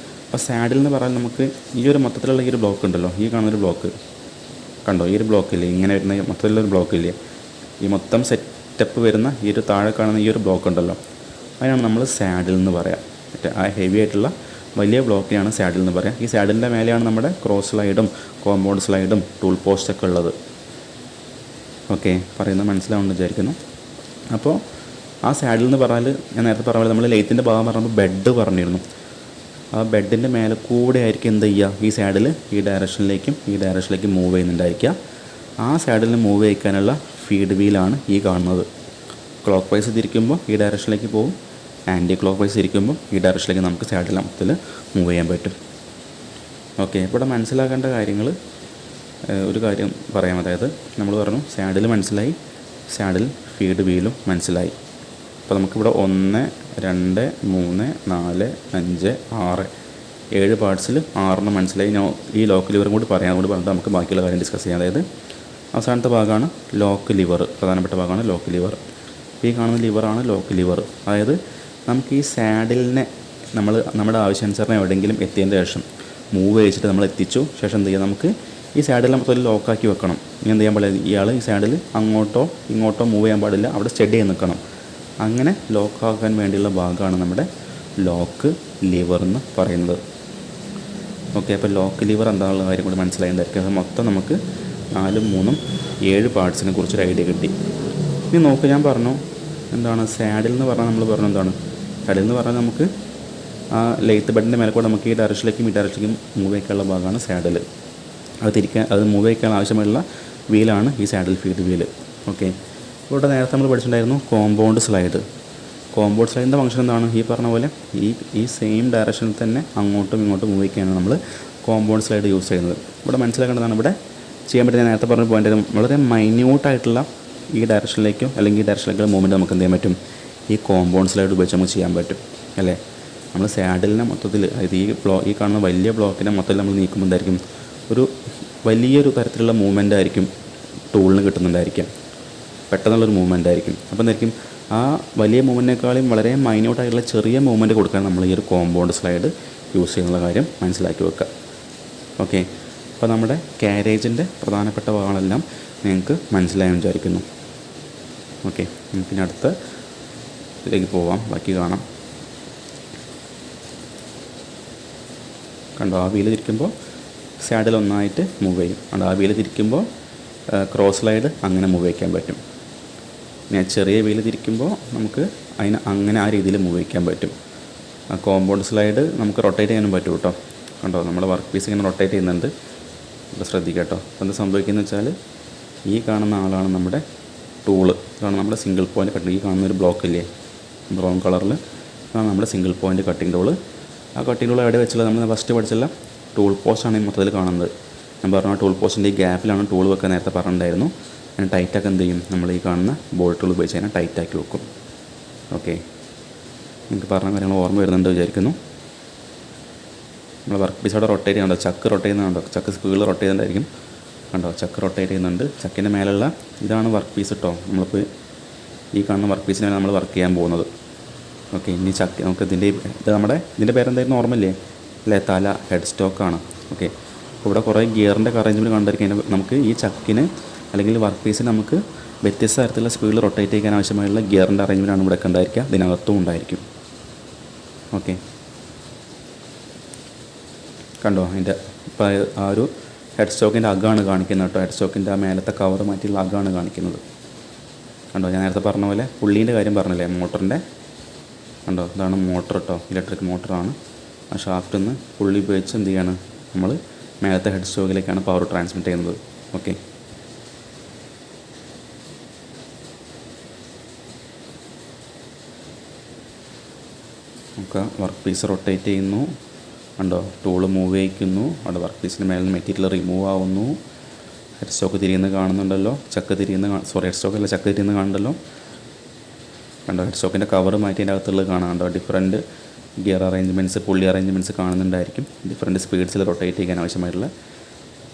S1: അപ്പോൾ സാഡിൽ എന്ന് പറഞ്ഞാൽ നമുക്ക് ഈ ഒരു മൊത്തത്തിലുള്ള ഈ ഒരു ബ്ലോക്ക് ഉണ്ടല്ലോ, ഈ കാണുന്നൊരു ബ്ലോക്ക് കണ്ടോ, ഈ ഒരു ബ്ലോക്കില്ലേ, ഇങ്ങനെ വരുന്ന മൊത്തത്തിലൊരു ബ്ലോക്കില്ലേ, ഈ മൊത്തം സെറ്റപ്പ് വരുന്ന ഈ ഒരു താഴെ കാണുന്ന ഈ ഒരു ബ്ലോക്ക് ഉണ്ടല്ലോ, അതിനാണ് നമ്മൾ സാഡിൽ എന്ന് പറയാം. ആ ഹെവി ആയിട്ടുള്ള വലിയ ബ്ലോക്കിനാണ് സാഡിൽ എന്ന് പറയാം. ഈ സാഡിലിൻ്റെ മേലെയാണ് നമ്മുടെ ക്രോസ് സ്ലൈഡും കോമ്പൗണ്ട് സ്ലൈഡും ടൂൾ പോസ്റ്റൊക്കെ ഉള്ളത്. ഓക്കെ, പറയുന്നത് മനസ്സിലാവുമെന്ന് വിചാരിക്കുന്നു. അപ്പോൾ ആ സാഡിൽ എന്ന് പറഞ്ഞാൽ ഞാൻ നേരത്തെ പറഞ്ഞ പോലെ നമ്മൾ ലെയ്ത്തിൻ്റെ ഭാഗം പറഞ്ഞപ്പോൾ ബെഡ് പറഞ്ഞിരുന്നു. ആ ബെഡിൻ്റെ മേലെ കൂടെ ആയിരിക്കും എന്ത് ചെയ്യുക, ഈ സാഡിൽ ഈ ഡയറക്ഷനിലേക്കും മൂവ് ചെയ്യുന്നുണ്ടായിരിക്കുക. ആ സാഡിൽ മൂവ് ചെയ്യിക്കാനുള്ള ഫീഡ് വീലാണ് ഈ കാണുന്നത്. ക്ലോക്ക് വൈസ് തിരിക്കുമ്പോൾ ഈ ഡയറക്ഷനിലേക്ക് പോകും, ആൻറ്റി ക്ലോക്ക് വൈസ് ഇരിക്കുമ്പോൾ ഈ ഡയറക്ഷനിലേക്ക് നമുക്ക് സാഡിൽ മൊത്തത്തിൽ മൂവ് ചെയ്യാൻ പറ്റും. ഓക്കെ, ഇവിടെ മനസ്സിലാക്കേണ്ട കാര്യങ്ങൾ ഒരു കാര്യം പറയാം. അതായത് നമ്മൾ പറഞ്ഞു സാഡിൽ മനസ്സിലായി, സാഡിൽ ഫീഡ് വീലും മനസ്സിലായി. അപ്പോൾ നമുക്കിവിടെ 1, 2, 3, 4, 5, 6, 7 പാർട്സിൽ 6 മനസ്സിലായി. ഞാൻ ഈ ലോക്ക് ലിവറും കൂടി പറയാൻ കൂടി പറഞ്ഞിട്ട് നമുക്ക് ബാക്കിയുള്ള കാര്യം ഡിസ്കസ് ചെയ്യാം. അതായത് അവസാനത്തെ ഭാഗമാണ് ലോക്ക് ലിവർ, പ്രധാനപ്പെട്ട ഭാഗമാണ് ലോക്ക് ലിവർ. ഈ കാണുന്ന ലിവറാണ് ലോക്ക് ലിവർ. അതായത് നമുക്ക് ഈ സാഡിലിനെ നമ്മുടെ ആവശ്യാനുസരണം എവിടെയെങ്കിലും എത്തിയതിൻ്റെ ശേഷം മൂവ് ചെയ്യിച്ചിട്ട് നമ്മൾ എത്തിച്ചു. ശേഷം എന്ത് ചെയ്യുക, നമുക്ക് ഈ സൈഡെല്ലാം മൊത്തം ലോക്കാക്കി വെക്കണം. ഇനി എന്ത് ചെയ്യാൻ പാടില്ല, ഇയാൾ ഈ സൈഡിൽ അങ്ങോട്ടോ ഇങ്ങോട്ടോ മൂവ് ചെയ്യാൻ പാടില്ല, അവിടെ സ്റ്റഡി ചെയ്ത് നിൽക്കണം. അങ്ങനെ ലോക്കാക്കാൻ വേണ്ടിയുള്ള ഭാഗമാണ് നമ്മുടെ ലോക്ക് ലിവർ എന്ന് പറയുന്നത്. ഓക്കെ, അപ്പോൾ ലോക്ക് ലിവർ എന്താണെന്നുള്ള കാര്യം കൂടി മനസ്സിലായിട്ടുണ്ടായിരിക്കും. അത് മൊത്തം നമുക്ക് 4, 3, 7 പാർട്സിനെ കുറിച്ചൊരു ഐഡിയ കിട്ടി. ഇനി നോക്ക്, ഞാൻ പറഞ്ഞു എന്താണ് സാഡിൽ എന്ന് പറഞ്ഞാൽ, നമ്മൾ പറഞ്ഞു എന്താണ് സാഡിൽ എന്ന് പറഞ്ഞാൽ നമുക്ക് ആ ലെയ്ത്ത് ബെഡിൻ്റെ മേലെ കൂടെ നമുക്ക് ഈ ഡയറക്ഷനിലേക്കും ഈ ഡയറക്ഷനിലേക്കും മൂവ് ചെയ്യാനുള്ള ഭാഗമാണ് സാഡിൽ. അത് മൂവ് ചെയ്യാൻ ആവശ്യമുള്ള വീലാണ് ഈ സാഡിൽ ഫീഡ് വീല്. ഓക്കെ, ഇവിടെ നേരത്തെ നമ്മൾ പഠിച്ചിട്ടുണ്ടായിരുന്നു കോമ്പൗണ്ട് സ്ലൈഡ്. കോമ്പൗണ്ട് സ്ലൈഡിൻ്റെ ഫംഗ്ഷൻ എന്താണ്, ഈ പറഞ്ഞ പോലെ ഈ സെയിം ഡയറക്ഷനിൽ തന്നെ അങ്ങോട്ടും ഇങ്ങോട്ടും മൂവ് ചെയ്യാനാണ് നമ്മൾ കോമ്പൗണ്ട് സ്ലൈഡ് യൂസ് ചെയ്യുന്നത്. ഇവിടെ മനസ്സിലാക്കേണ്ടതാണ്, ഇവിടെ ചെയ്യാൻ പറ്റുന്ന നേരത്തെ പറഞ്ഞ പോയിൻ്റ് വളരെ മൈന്യൂട്ടായിട്ടുള്ള ഈ ഡയറക്ഷനിലേക്കോ അല്ലെങ്കിൽ ഈ ഡയറക്ഷനിലേക്കുള്ള മൂവ്മെൻറ്റ് നമുക്ക് എന്ത് ചെയ്യാൻ പറ്റും, ഈ കോമ്പൗണ്ട് സ്ലൈഡ് ഉപയോഗിച്ച് നമുക്ക് ചെയ്യാൻ പറ്റും അല്ലേ. നമ്മൾ സാഡിലിനെ മൊത്തത്തിൽ, അതായത് ഈ കാണുന്ന വലിയ ബ്ലോക്കിനെ മൊത്തത്തിൽ നമ്മൾ നീക്കുമ്പോൾ എന്തായിരിക്കും, ഒരു വലിയൊരു തരത്തിലുള്ള മൂവ്മെൻ്റ് ആയിരിക്കും ടൂളിന് കിട്ടുന്നുണ്ടായിരിക്കാം, പെട്ടെന്നുള്ളൊരു മൂവ്മെൻ്റ് ആയിരിക്കും. അപ്പോൾ എന്തായിരിക്കും, ആ വലിയ മൂവ്മെൻറ്റിനേക്കാളും വളരെ മൈന്യൂട്ടായിട്ടുള്ള ചെറിയ മൂവ്മെൻറ്റ് കൊടുക്കാൻ നമ്മൾ ഈ ഒരു കോമ്പൗണ്ട് സ്ലൈഡ് യൂസ് ചെയ്യുന്നുള്ള കാര്യം മനസ്സിലാക്കി വെക്കുക. ഓക്കെ, അപ്പോൾ നമ്മുടെ കാരേജിൻ്റെ പ്രധാനപ്പെട്ട ഭാഗങ്ങളെല്ലാം നിങ്ങൾക്ക് മനസ്സിലായെന്ന് വിചാരിക്കുന്നു. ഓക്കെ, നമുക്കിനി അടുത്ത ഇതിലേക്ക് പോവാം, ബാക്കി കാണാം. കണ്ടോ, ആ വീല് തിരിക്കുമ്പോൾ സാഡിൽ ഒന്നായിട്ട് മൂവ് ചെയ്യും. കണ്ടോ, ആ വീല് തിരിക്കുമ്പോൾ ക്രോസ് സ്ലൈഡ് അങ്ങനെ മൂവ് വയ്ക്കാൻ പറ്റും. ഞാൻ ചെറിയ വീല് തിരിക്കുമ്പോൾ നമുക്ക് അതിന് അങ്ങനെ ആ രീതിയിൽ മൂവ് വയ്ക്കാൻ പറ്റും. ആ കോമ്പൗണ്ട് സ്ലൈഡ് നമുക്ക് റൊട്ടേറ്റ് ചെയ്യാനും പറ്റും കേട്ടോ. കണ്ടോ, നമ്മുടെ വർക്ക് പീസ് ഇങ്ങനെ റൊട്ടേറ്റ് ചെയ്യുന്നുണ്ട്. അപ്പോൾ ശ്രദ്ധിക്കുക കേട്ടോ. അപ്പോൾ എന്താ സംഭവിക്കുന്നത് വെച്ചാൽ, ഈ കാണുന്ന ആളാണ് നമ്മുടെ ടൂള്. ഇതാണ് നമ്മുടെ സിംഗിൾ പോയിൻറ്റ് കട്ടിങ്. ഈ കാണുന്നൊരു ബ്ലോക്ക് ഇല്ലേ ബ്രൗൺ കളറിൽ, അതാണ് നമ്മുടെ സിംഗിൾ പോയിൻറ്റ് കട്ടിങ് ടൂള്. ആ കട്ടിങ് ടൂൾ എവിടെ വെച്ചുള്ള നമ്മൾ ഫസ്റ്റ് പഠിച്ചുള്ള ടൂൾ പോസ്റ്റാണ് ഈ മൊത്തത്തിൽ കാണുന്നത്. ഞാൻ പറഞ്ഞ ടൂൾ പോസ്റ്റിൻ്റെ ഈ ഗ്യാപ്പിലാണ് ടൂൾ വെക്കാൻ നേരത്തെ പറഞ്ഞിട്ടുണ്ടായിരുന്നു. അതിന് ടൈറ്റാക്കി എന്ത് ചെയ്യും, നമ്മൾ ഈ കാണുന്ന ബോൾട്ട് ടൂൾ ഉപയോഗിച്ച് അതിനെ ടൈറ്റാക്കി വെക്കും. ഓക്കെ, നിങ്ങൾക്ക് പറഞ്ഞ കാര്യങ്ങൾ ഓർമ്മ വരുന്നുണ്ട് വിചാരിക്കുന്നു. നമ്മൾ വർക്ക് പീസ് അവിടെ റൊട്ടേറ്റ് ചെയ്യുന്നുണ്ടോ, ചക്ക് റൊട്ടേറ്റ് ചെയ്യുന്നുണ്ടോ, ചക്ക് സ്പീഡിൽ റൊട്ടേറ്റ് ചെയ്യുന്നുണ്ടായിരിക്കും. കണ്ടോ, ചക്ക് റൊട്ടേറ്റ് ചെയ്യുന്നുണ്ട്. ചക്കിൻ്റെ മേലുള്ള ഇതാണ് വർക്ക് പീസ് കേട്ടോ. നമ്മളിപ്പോൾ ഈ കാണുന്ന വർക്ക് പീസിനെ നമ്മൾ വർക്ക് ചെയ്യാൻ പോകുന്നത്. ഓക്കെ, ഇനി ചക്ക് നമുക്ക് ഇതിൻ്റെ പേരെന്തായിരുന്നു ഓർമ്മയില്ലേ അല്ലേ, തല, ഹെഡ് സ്റ്റോക്കാണ്. ഓക്കെ, അപ്പോൾ ഇവിടെ കുറേ ഗിയറിൻ്റെ അറേഞ്ച്മെൻറ്റ് കണ്ടിരിക്കാൻ നമുക്ക് ഈ ചക്കിന് അല്ലെങ്കിൽ വർക്ക് പീസിന് നമുക്ക് വ്യത്യസ്ത തരത്തിലുള്ള സ്പീഡിൽ റൊട്ടേറ്റ് ചെയ്യാൻ ആവശ്യമായുള്ള ഗിയറിൻ്റെ അറേഞ്ച്മെൻറ്റാണ് ഇവിടെ ഉണ്ടായിരിക്കുക, ഇതിനകത്തും ഉണ്ടായിരിക്കും. ഓക്കെ, കണ്ടോ, അതിൻ്റെ ഇപ്പോൾ ആ ഒരു ഹെഡ് സ്റ്റോക്കിൻ്റെ അഗാണ് കാണിക്കുന്നത് കേട്ടോ. ഹെഡ് സ്റ്റോക്കിൻ്റെ ആ മേലത്തെ കവർ മാറ്റിയുള്ള അഗാണ് കാണിക്കുന്നത്. കണ്ടോ, ഞാൻ നേരത്തെ പറഞ്ഞ പോലെ പുള്ളീൻ്റെ കാര്യം പറഞ്ഞില്ലേ, മോട്ടറിൻ്റെ. കണ്ടോ, ഇതാണ് മോട്ടർ കേട്ടോ, ഇലക്ട്രിക് മോട്ടറാണ്. ആ ഷാഫ്റ്റിൽ നിന്ന് പുള്ളി ഉപയോഗിച്ച് എന്ത് ചെയ്യാണ്, നമ്മൾ മേലത്തെ ഹെഡ് സ്റ്റോക്കിലേക്കാണ് പവർ ട്രാൻസ്മിറ്റ് ചെയ്യുന്നത്. ഓക്കെ, നമുക്ക് വർക്ക് പീസ് റൊട്ടേറ്റ് ചെയ്യുന്നു. കണ്ടോ, ടൂള് മൂവ് ചെയ്യിക്കുന്നു. അവിടെ വർക്ക് പീസിൻ്റെ മേലെ നിന്ന് മെറ്റീരിയൽ റിമൂവ് ആവുന്നു. ഹെഡ് സ്റ്റോക്ക് തിരിയുന്നത് കാണുന്നുണ്ടല്ലോ, ചക്ക് തിരിയുന്നത് ഹെഡ് സ്റ്റോക്കല്ല, ചക്ക് തിരിയുന്നത് കാണുന്നുണ്ടല്ലോ. കണ്ടോ, ഹെഡ് സ്റ്റോക്കിൻ്റെ കവർ മാറ്റി അതിൻ്റെ അകത്തുള്ളത് കാണാണ്ടോ. ഡിഫറൻറ്റ് ഗിയർ അറേഞ്ച്മെൻറ്റ്സ്, പുള്ളി അറേഞ്ച്മെൻറ്റ്സ് കാണുന്നുണ്ടായിരിക്കും. ഡിഫറൻറ്റ് സ്പീഡ്സിൽ റൊട്ടേറ്റ് ചെയ്യാൻ ആവശ്യമായിട്ടുള്ള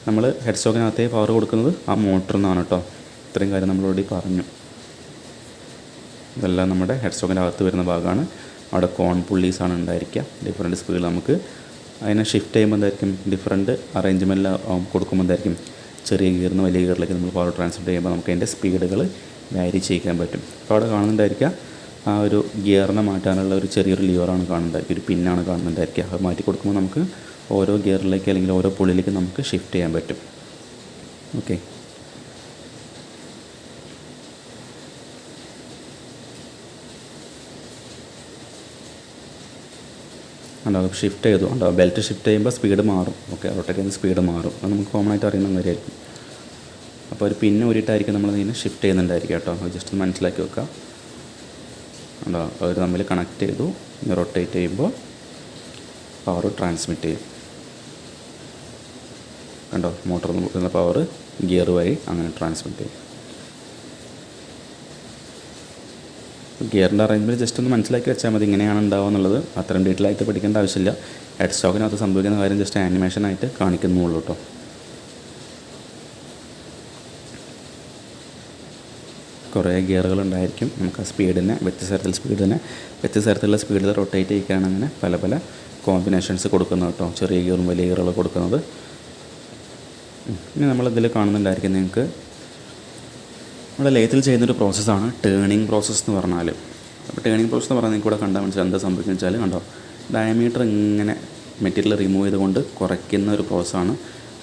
S1: നമ്മൾ ഹെഡ് സ്റ്റോക്കിനകത്തേ പവർ കൊടുക്കുന്നത് ആ മോട്ടറിൽ നിന്നാണ് കേട്ടോ. ഇത്രയും കാര്യം നമ്മൾ ഓൾറെഡി പറഞ്ഞു. ഇതെല്ലാം നമ്മുടെ ഹെഡ് സ്റ്റോക്കിൻ്റെ അകത്ത് വരുന്ന ഭാഗമാണ്. അവിടെ കോൺ പുള്ളീസാണ് ഉണ്ടായിരിക്കുക. ഡിഫറൻറ്റ് സ്പീഡിൽ നമുക്ക് അതിനെ ഷിഫ്റ്റ് ചെയ്യുമ്പോൾ എന്തായിരിക്കും, ഡിഫറൻറ്റ് അറേഞ്ച്മെൻറ്റിൽ കൊടുക്കുമ്പോൾ എന്തായിരിക്കും, ചെറിയ ഗിയറിൽ നിന്ന് വലിയ ഗിയറിലേക്ക് നമ്മൾ പവർ ട്രാൻസ്ഫർ ചെയ്യുമ്പോൾ നമുക്ക് അതിൻ്റെ സ്പീഡുകൾ വാരി ചെയ്യിക്കാൻ പറ്റും. അപ്പോൾ അവിടെ കാണുന്നുണ്ടായിരിക്കുക ആ ഒരു ഗിയറിനെ മാറ്റാനുള്ള ഒരു ചെറിയൊരു ലിവറാണ് കാണുന്നുണ്ടായിരിക്കും, ഒരു പിന്നാണ് കാണുന്നുണ്ടായിരിക്കുക. അത് മാറ്റി കൊടുക്കുമ്പോൾ നമുക്ക് ഓരോ ഗിയറിലേക്ക് അല്ലെങ്കിൽ ഓരോ പുള്ളിയിലേക്ക് നമുക്ക് ഷിഫ്റ്റ് ചെയ്യാൻ പറ്റും. ഓക്കെ, ഉണ്ടാവും ഷിഫ്റ്റ് ചെയ്തു ഉണ്ടാവും. ബെൽറ്റ് ഷിഫ്റ്റ് ചെയ്യുമ്പോൾ സ്പീഡ് മാറും. ഓക്കെ, റൊട്ടേറ്റ് ചെയ്യുന്ന സ്പീഡ് മാറും. അത് നമുക്ക് കോമൺ ആയിട്ട് അറിയുന്ന കാര്യമായിരിക്കും. അപ്പോൾ ഒരു പിന്നെ ഊരിയിട്ടായിരിക്കും നമ്മൾ ഇതിനെ ഷിഫ്റ്റ് ചെയ്യുന്നുണ്ടായിരിക്കും കേട്ടോ. അത് ജസ്റ്റ് ഒന്ന് മനസ്സിലാക്കി വെക്കുക. ഉണ്ടോ, അവർ തമ്മിൽ കണക്ട് ചെയ്തു. റൊട്ടേറ്റ് ചെയ്യുമ്പോൾ പവർ ട്രാൻസ്മിറ്റ് ചെയ്യും. കണ്ടോ, മോട്ടറിൽ നിന്ന് കിട്ടുന്ന പവർ ഗിയർ വഴി അങ്ങനെ ട്രാൻസ്മിറ്റ് ചെയ്യും. ഗിയറിൻ്റെ അറേഞ്ച്മെൻറ്റ് ജസ്റ്റ് ഒന്ന് മനസ്സിലാക്കി വെച്ചാൽ മതി, ഇങ്ങനെയാണ് ഉണ്ടാവുക എന്നുള്ളത്. അത്രയും ഡീറ്റെയിൽ ആയിട്ട് പഠിക്കേണ്ട ആവശ്യമില്ല. ഹെഡ് സ്റ്റോക്കിനകത്ത് സംഭവിക്കുന്ന കാര്യം ജസ്റ്റ് ആനിമേഷനായിട്ട് കാണിക്കുന്നുള്ളൂ കേട്ടോ. കുറേ ഗിയറുകൾ ഉണ്ടായിരിക്കും. നമുക്ക് ആ സ്പീഡിനെ വ്യത്യസ്ത തരത്തിലുള്ള സ്പീഡിൽ റൊട്ടേറ്റ് ചെയ്യിക്കുകയാണ്. അങ്ങനെ പല പല കോമ്പിനേഷൻസ് കൊടുക്കുന്നത് കേട്ടോ, ചെറിയ ഗിയറും വലിയ ഗിയറുകൾ കൊടുക്കുന്നത്. ഇനി നമ്മളിതിൽ കാണുന്നുണ്ടായിരിക്കും നിങ്ങൾക്ക് നമ്മുടെ ലേത്തിൽ ചെയ്യുന്നൊരു പ്രോസസ്സാണ് ടേണിങ് പ്രോസസ്സ് എന്ന് പറഞ്ഞാൽ. അപ്പോൾ ടേണിങ് പ്രോസസ്സ് എന്ന് പറഞ്ഞാൽ നിങ്ങൾക്ക് ഇവിടെ കണ്ടാൽ മനസ്സിലായി എന്താ സംഭവിക്കുന്നത് വെച്ചാൽ, കണ്ടോ ഡയമീറ്റർ ഇങ്ങനെ മെറ്റീരിയൽ റിമൂവ് ചെയ്തുകൊണ്ട് കുറയ്ക്കുന്ന ഒരു പ്രോസസ്സാണ്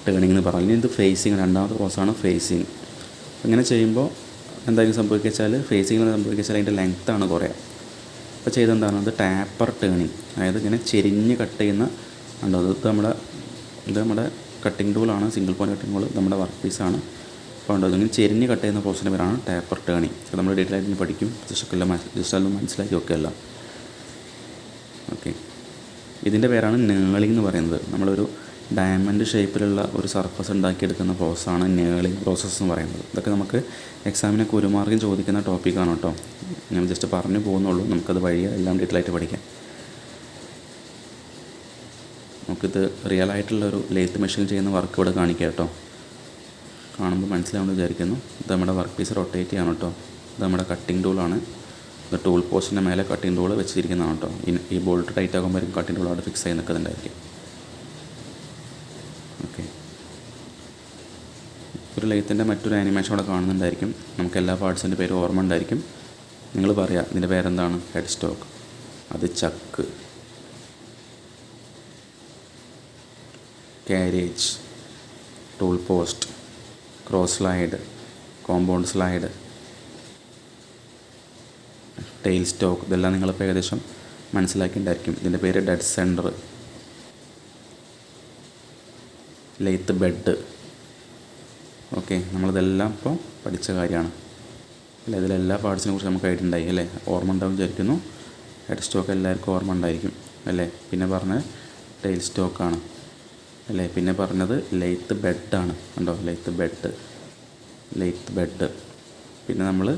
S1: ടേണിങ് എന്ന് പറഞ്ഞാൽ. ഇനി ഇത് ഫേസിങ്, രണ്ടാമത്തെ പ്രോസസ്സാണ് ഫേസിങ്. ഇങ്ങനെ ചെയ്യുമ്പോൾ എന്തായാലും സംഭവിക്കുക വെച്ചാൽ, ഫേസിങ്ങിൽ സംഭവിക്കുക വെച്ചാൽ അതിൻ്റെ ലെങ്ത്താണ് കുറയുക. അപ്പോൾ ചെയ്തെന്താണ് അത് ടാപ്പർ ടേണിങ്, അതായത് ഇങ്ങനെ ചെരിഞ്ഞ് കട്ട് ചെയ്യുന്ന ഉണ്ടോ, ഇത് നമ്മുടെ കട്ടിംഗ് ടൂളാണ്, സിംഗിൾ പോയിൻറ്റ് കട്ടിംഗ് ടൂൾ, നമ്മുടെ വർക്ക് പീസാണ്. അപ്പോൾ ഉണ്ടോ ഇങ്ങനെ ചെരിഞ്ഞ് കട്ട് ചെയ്യുന്ന പ്രോസസ്സിൻ്റെ പേരാണ് ടാപ്പർ ടേണിങ്. അപ്പോൾ നമ്മൾ ഡീറ്റെയിൽ ആയിട്ട് പഠിക്കും, ജസ്റ്റ് അതൊന്ന് മനസ്സിലാക്കി വെക്കുകയല്ല. ഓക്കെ, ഇതിൻ്റെ പേരാണ് നേളിംഗ് എന്ന് പറയുന്നത്. നമ്മളൊരു ഡയമണ്ട് ഷേപ്പിലുള്ള ഒരു സർഫസ് ഉണ്ടാക്കിയെടുക്കുന്ന പ്രോസസ്സാണ് നേളിംഗ് പ്രോസസ്സ് എന്ന് പറയുന്നത്. ഇതൊക്കെ നമുക്ക് എക്സാമിനൊക്കെ ഒരു മാർക്കും ചോദിക്കുന്ന ടോപ്പിക്കാണ് കേട്ടോ. ഞാൻ ജസ്റ്റ് പറഞ്ഞു പോകുന്നുള്ളൂ, നമുക്കത് വഴിയെ എല്ലാം ഡീറ്റെയിൽ ആയിട്ട് പഠിക്കാം. നമുക്കിത് റിയൽ ആയിട്ടുള്ളൊരു ലേത്ത് മെഷീൻ ചെയ്യുന്ന വർക്ക് ഇവിടെ കാണിക്കാം കേട്ടോ. കാണുമ്പോൾ മനസ്സിലാവുമെന്ന് വിചാരിക്കുന്നു. ഇത് നമ്മുടെ വർക്ക് പീസ് റൊട്ടേറ്റ് ചെയ്യണം കേട്ടോ. ഇത് നമ്മുടെ കട്ടിംഗ് ടൂളാണ്. ഇത് ടൂൾ പോസ്റ്റിൻ്റെ മേലെ കട്ടിംഗ് ടൂൾ വെച്ചിരിക്കുന്നതാണ് കേട്ടോ. ഈ ബോൾട്ട് ടൈറ്റ് ആകുമ്പോഴേക്കും കട്ടിംഗ് ടൂൾ അവിടെ ഫിക്സ് ആയി നിൽക്കുന്നുണ്ടായിരിക്കും. ഓക്കെ, ഒരു ലേത്തിൻ്റെ മറ്റൊരു ആനിമേഷൻ അവിടെ കാണുന്നുണ്ടായിരിക്കും. നമുക്ക് എല്ലാ പാർട്സിൻ്റെ പേര് ഓർമ്മ ഉണ്ടായിരിക്കും. നിങ്ങൾ പറയാം ഇതിൻ്റെ പേരെന്താണ്? ഹെഡ് സ്റ്റോക്ക്, അത് chuck, carriage, tool post, cross slide, compound slide, tail stock. ഇതെല്ലാം നിങ്ങളിപ്പോൾ ഏകദേശം മനസ്സിലാക്കിയിട്ടുണ്ടായിരിക്കും. ഇതിൻ്റെ പേര് dead centre, lathe bed. Okay, നമ്മളിതെല്ലാം ഇപ്പോൾ പഠിച്ച കാര്യമാണ് അല്ലേ. ഇതിലെല്ലാ പാർട്സിനെ കുറിച്ച് നമുക്ക് ഐഡിയ ഉണ്ടായി അല്ലേ, ഓർമ്മ ഉണ്ടാവും വിചാരിക്കുന്നു. ഹെഡ് സ്റ്റോക്ക് എല്ലാവർക്കും ഓർമ്മ ഉണ്ടായിരിക്കും അല്ലേ. പിന്നെ പറഞ്ഞത് ടെയിൽ സ്റ്റോക്കാണ് അല്ലേ. പിന്നെ പറഞ്ഞത് ലെയ്ത്ത് ബെഡാണ് കണ്ടോ, ലെയ്ത്ത് ബെഡ്. പിന്നെ നമ്മൾ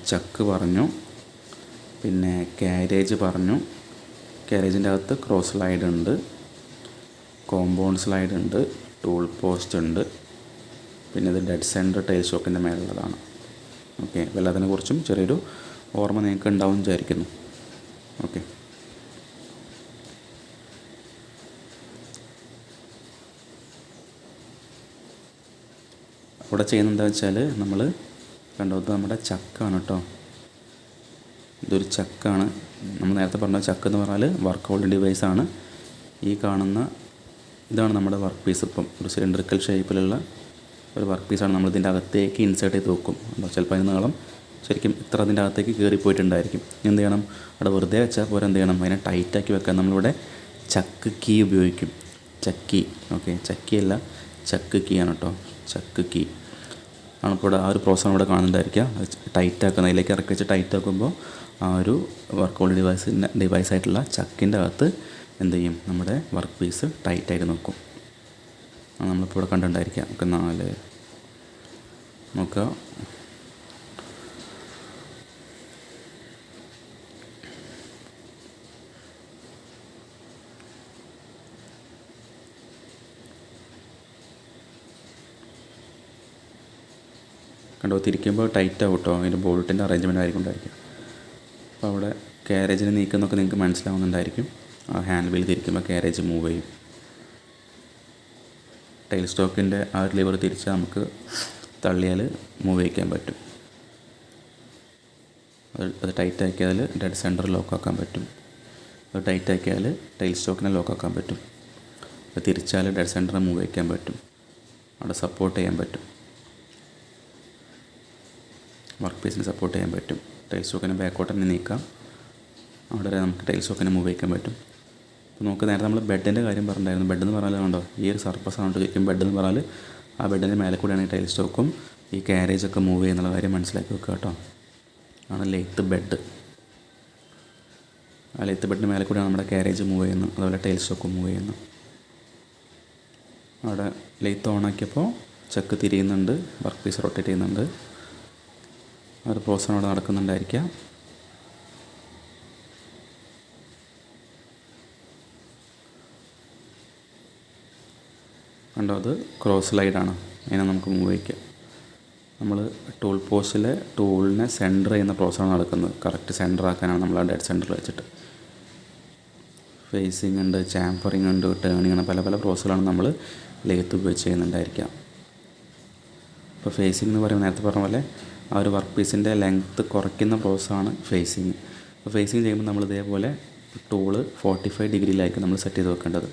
S1: ചക്ക് പറഞ്ഞു, പിന്നെ കാരേജ് പറഞ്ഞു. കാരേജിൻ്റെ അകത്ത് ക്രോസ് സ്ലൈഡ് ഉണ്ട്, കോമ്പൗണ്ട് സ്ലൈഡ് ഉണ്ട്, ടൂൾ പോസ്റ്റ് ഉണ്ട്. പിന്നെ ഇത് ഡെഡ് സെൻറ്റർ ടെയിൽ സ്റ്റോക്കിൻ്റെ മേലുള്ളതാണ്. ഓക്കെ, എല്ലാത്തിനെ കുറിച്ചും ചെറിയൊരു ഓർമ്മ നിങ്ങൾക്ക് ഉണ്ടാവും വിചാരിക്കുന്നു. ഓക്കെ, ഇവിടെ ചെയ്യുന്നത് എന്താ വെച്ചാൽ, നമ്മൾ കണ്ടോ ഇത് നമ്മുടെ ചക്കാണ് കേട്ടോ. ഇതൊരു ചക്കാണ്. നമ്മൾ നേരത്തെ പറഞ്ഞ ചക്ക് എന്ന് പറഞ്ഞാൽ വർക്ക് ഹോൾഡിംഗ് ഡിവൈസാണ്. ഈ കാണുന്ന ഇതാണ് നമ്മുടെ വർക്ക് പീസ്. ഇപ്പം ഒരു സിലിണ്ടറിക്കൽ ഷേപ്പിലുള്ള ഒരു വർക്ക് പീസാണ്. നമ്മളിതിൻ്റെ അകത്തേക്ക് ഇൻസേർട്ട് ചെയ്ത് വെക്കും. ചിലപ്പോൾ അതിന് നീളം ശരിക്കും ഇത്ര അതിൻ്റെ അകത്തേക്ക് കയറിപ്പോയിട്ടുണ്ടായിരിക്കും. എന്ത് ചെയ്യണം, അവിടെ വെറുതെ വെച്ചാൽ പോലെ എന്ത് ചെയ്യണം, അതിനെ ടൈറ്റാക്കി വെക്കാൻ നമ്മളിവിടെ ചക്ക് കീ ഉപയോഗിക്കും. ചക്കി, ഓക്കെ, ചക്കിയല്ല ചക്ക് കീ ആണ് കേട്ടോ. ചക്ക് കീ ആണ് ഇപ്പോൾ ഇവിടെ ആ ഒരു പ്രോസസ്സാണ് ഇവിടെ കാണുന്നുണ്ടായിരിക്കുക. ടൈറ്റാക്കുന്ന, അതിലേക്ക് ഇറക്കി വെച്ച് ടൈറ്റാക്കുമ്പോൾ ആ ഒരു വർക്ക് ഹോൾഡ് ഡിവൈസായിട്ടുള്ള ചക്കിൻ്റെ അകത്ത് എന്ത് ചെയ്യും, നമ്മുടെ വർക്ക് പീസ് ടൈറ്റായിട്ട് നിൽക്കും. നമ്മളിപ്പോൾ ഇവിടെ കണ്ടിട്ടുണ്ടായിരിക്കുക. നമുക്ക് 4 നോക്കുക. കണ്ടോ, തിരിക്കുമ്പോൾ ടൈറ്റ് ആവും കേട്ടോ. അതിൻ്റെ ബോൾട്ടിൻ്റെ അറേഞ്ച്മെൻ്റ് ആയിരിക്കും ഉണ്ടായിരിക്കും. അപ്പോൾ അവിടെ കാരേജിന് നീക്കുന്നൊക്കെ നിങ്ങൾക്ക് മനസ്സിലാവുന്നുണ്ടായിരിക്കും. ആ ഹാൻഡ് വീൽ തിരിക്കുമ്പോൾ കാരേജ് മൂവ് ചെയ്യും. ടൈൽ സ്റ്റോക്കിൻ്റെ ആ ഒരു ലിവർ തിരിച്ചാൽ നമുക്ക് തള്ളിയാൽ മൂവ് ചെയ്യിക്കാൻ പറ്റും. അത് ടൈറ്റ് ആക്കിയാൽ ഡെഡ് സെൻറ്റർ ലോക്കാക്കാൻ പറ്റും. അത് ടൈറ്റ് ആക്കിയാൽ ടൈൽ സ്റ്റോക്കിനെ ലോക്കാക്കാൻ പറ്റും. അത് തിരിച്ചാൽ ഡെഡ് സെൻറ്ററിനെ മൂവ് ചെയ്യിക്കാൻ പറ്റും. അവിടെ സപ്പോർട്ട് ചെയ്യാൻ പറ്റും, വർക്ക് പീസിന് സപ്പോർട്ട് ചെയ്യാൻ പറ്റും. ടൈൽ സ്റ്റോക്കിനെ ബാക്കോട്ട് തന്നെ നീക്കാം. അവിടെ നമുക്ക് ടൈൽ സ്റ്റോക്കിനെ മൂവ് ചെയ്യിക്കാൻ പറ്റും. അപ്പോൾ നമുക്ക് നേരത്തെ നമ്മൾ ബെഡിൻ്റെ കാര്യം പറഞ്ഞിട്ടുണ്ടായിരുന്നു. ബെഡ് എന്ന് പറഞ്ഞാൽ കണ്ടോ, ഈ ഒരു സർഫസ് ആണ് ശരിക്കും ബെഡ് എന്ന് പറഞ്ഞാൽ. ആ ബെഡിൻ്റെ മേലെ കൂടെയാണ് ഈ ടൈൽ സ്റ്റോക്കും ഈ കാരേജൊക്കെ മൂവ് ചെയ്യുന്നുള്ള കാര്യം മനസ്സിലാക്കി വെക്കുക കേട്ടോ. ആണ് ലെയ്ത്ത് ബെഡ്. ആ ലെയ്ത്ത് ബെഡിൻ്റെ മേലെ കൂടെയാണ് നമ്മുടെ കാരേജ് മൂവ് ചെയ്യുന്നത്, അതുപോലെ ടൈൽ സ്റ്റോക്കും മൂവ് ചെയ്യുന്നു. അവിടെ ലെയ്ത്ത് ഓണാക്കിയപ്പോൾ ചക്ക് തിരിയുന്നുണ്ട്, വർക്ക് പീസ് റൊട്ടേറ്റ് ചെയ്യുന്നുണ്ട്. ആ ഒരു പ്രോസസ്സാണ് അവിടെ നടക്കുന്നുണ്ടായിരിക്കുക. കണ്ടോ, അത് ക്രോസ് സ്ലൈഡാണ്. അതിനെ നമുക്ക് മൂവ് ചെയ്യിക്കാം. നമ്മൾ ടൂൾ പോസ്റ്റിലെ ടൂളിനെ സെൻറ്റർ ചെയ്യുന്ന പ്രോസസ്സാണ് നടക്കുന്നത്. കറക്റ്റ് സെൻറ്റർ ആക്കാനാണ് നമ്മൾ ആ ഡെഡ് സെൻറ്ററിൽ വെച്ചിട്ട്. ഫേസിങ് ഉണ്ട്, ചാംഫറിങ് ഉണ്ട്, ടേണിങ് ഉണ്ട്, പല പല പ്രോസസ്സുകളാണ് നമ്മൾ ലേത്ത് ഉപയോഗിച്ച് ചെയ്യുന്നുണ്ടായിരിക്കാം. ഇപ്പോൾ ഫേസിങ് എന്ന് പറയുമ്പോൾ നേരത്തെ പറഞ്ഞ പോലെ ആ ഒരു വർക്ക് പീസിൻ്റെ ലെങ്ത്ത് കുറയ്ക്കുന്ന പ്രോസസ്സാണ് ഫേസിങ്. അപ്പോൾ ഫേസിങ് ചെയ്യുമ്പോൾ നമ്മൾ ഇതേപോലെ ടൂള് 45 ഡിഗ്രിയിലായിരിക്കും നമ്മൾ സെറ്റ് ചെയ്ത് വെക്കേണ്ടത്.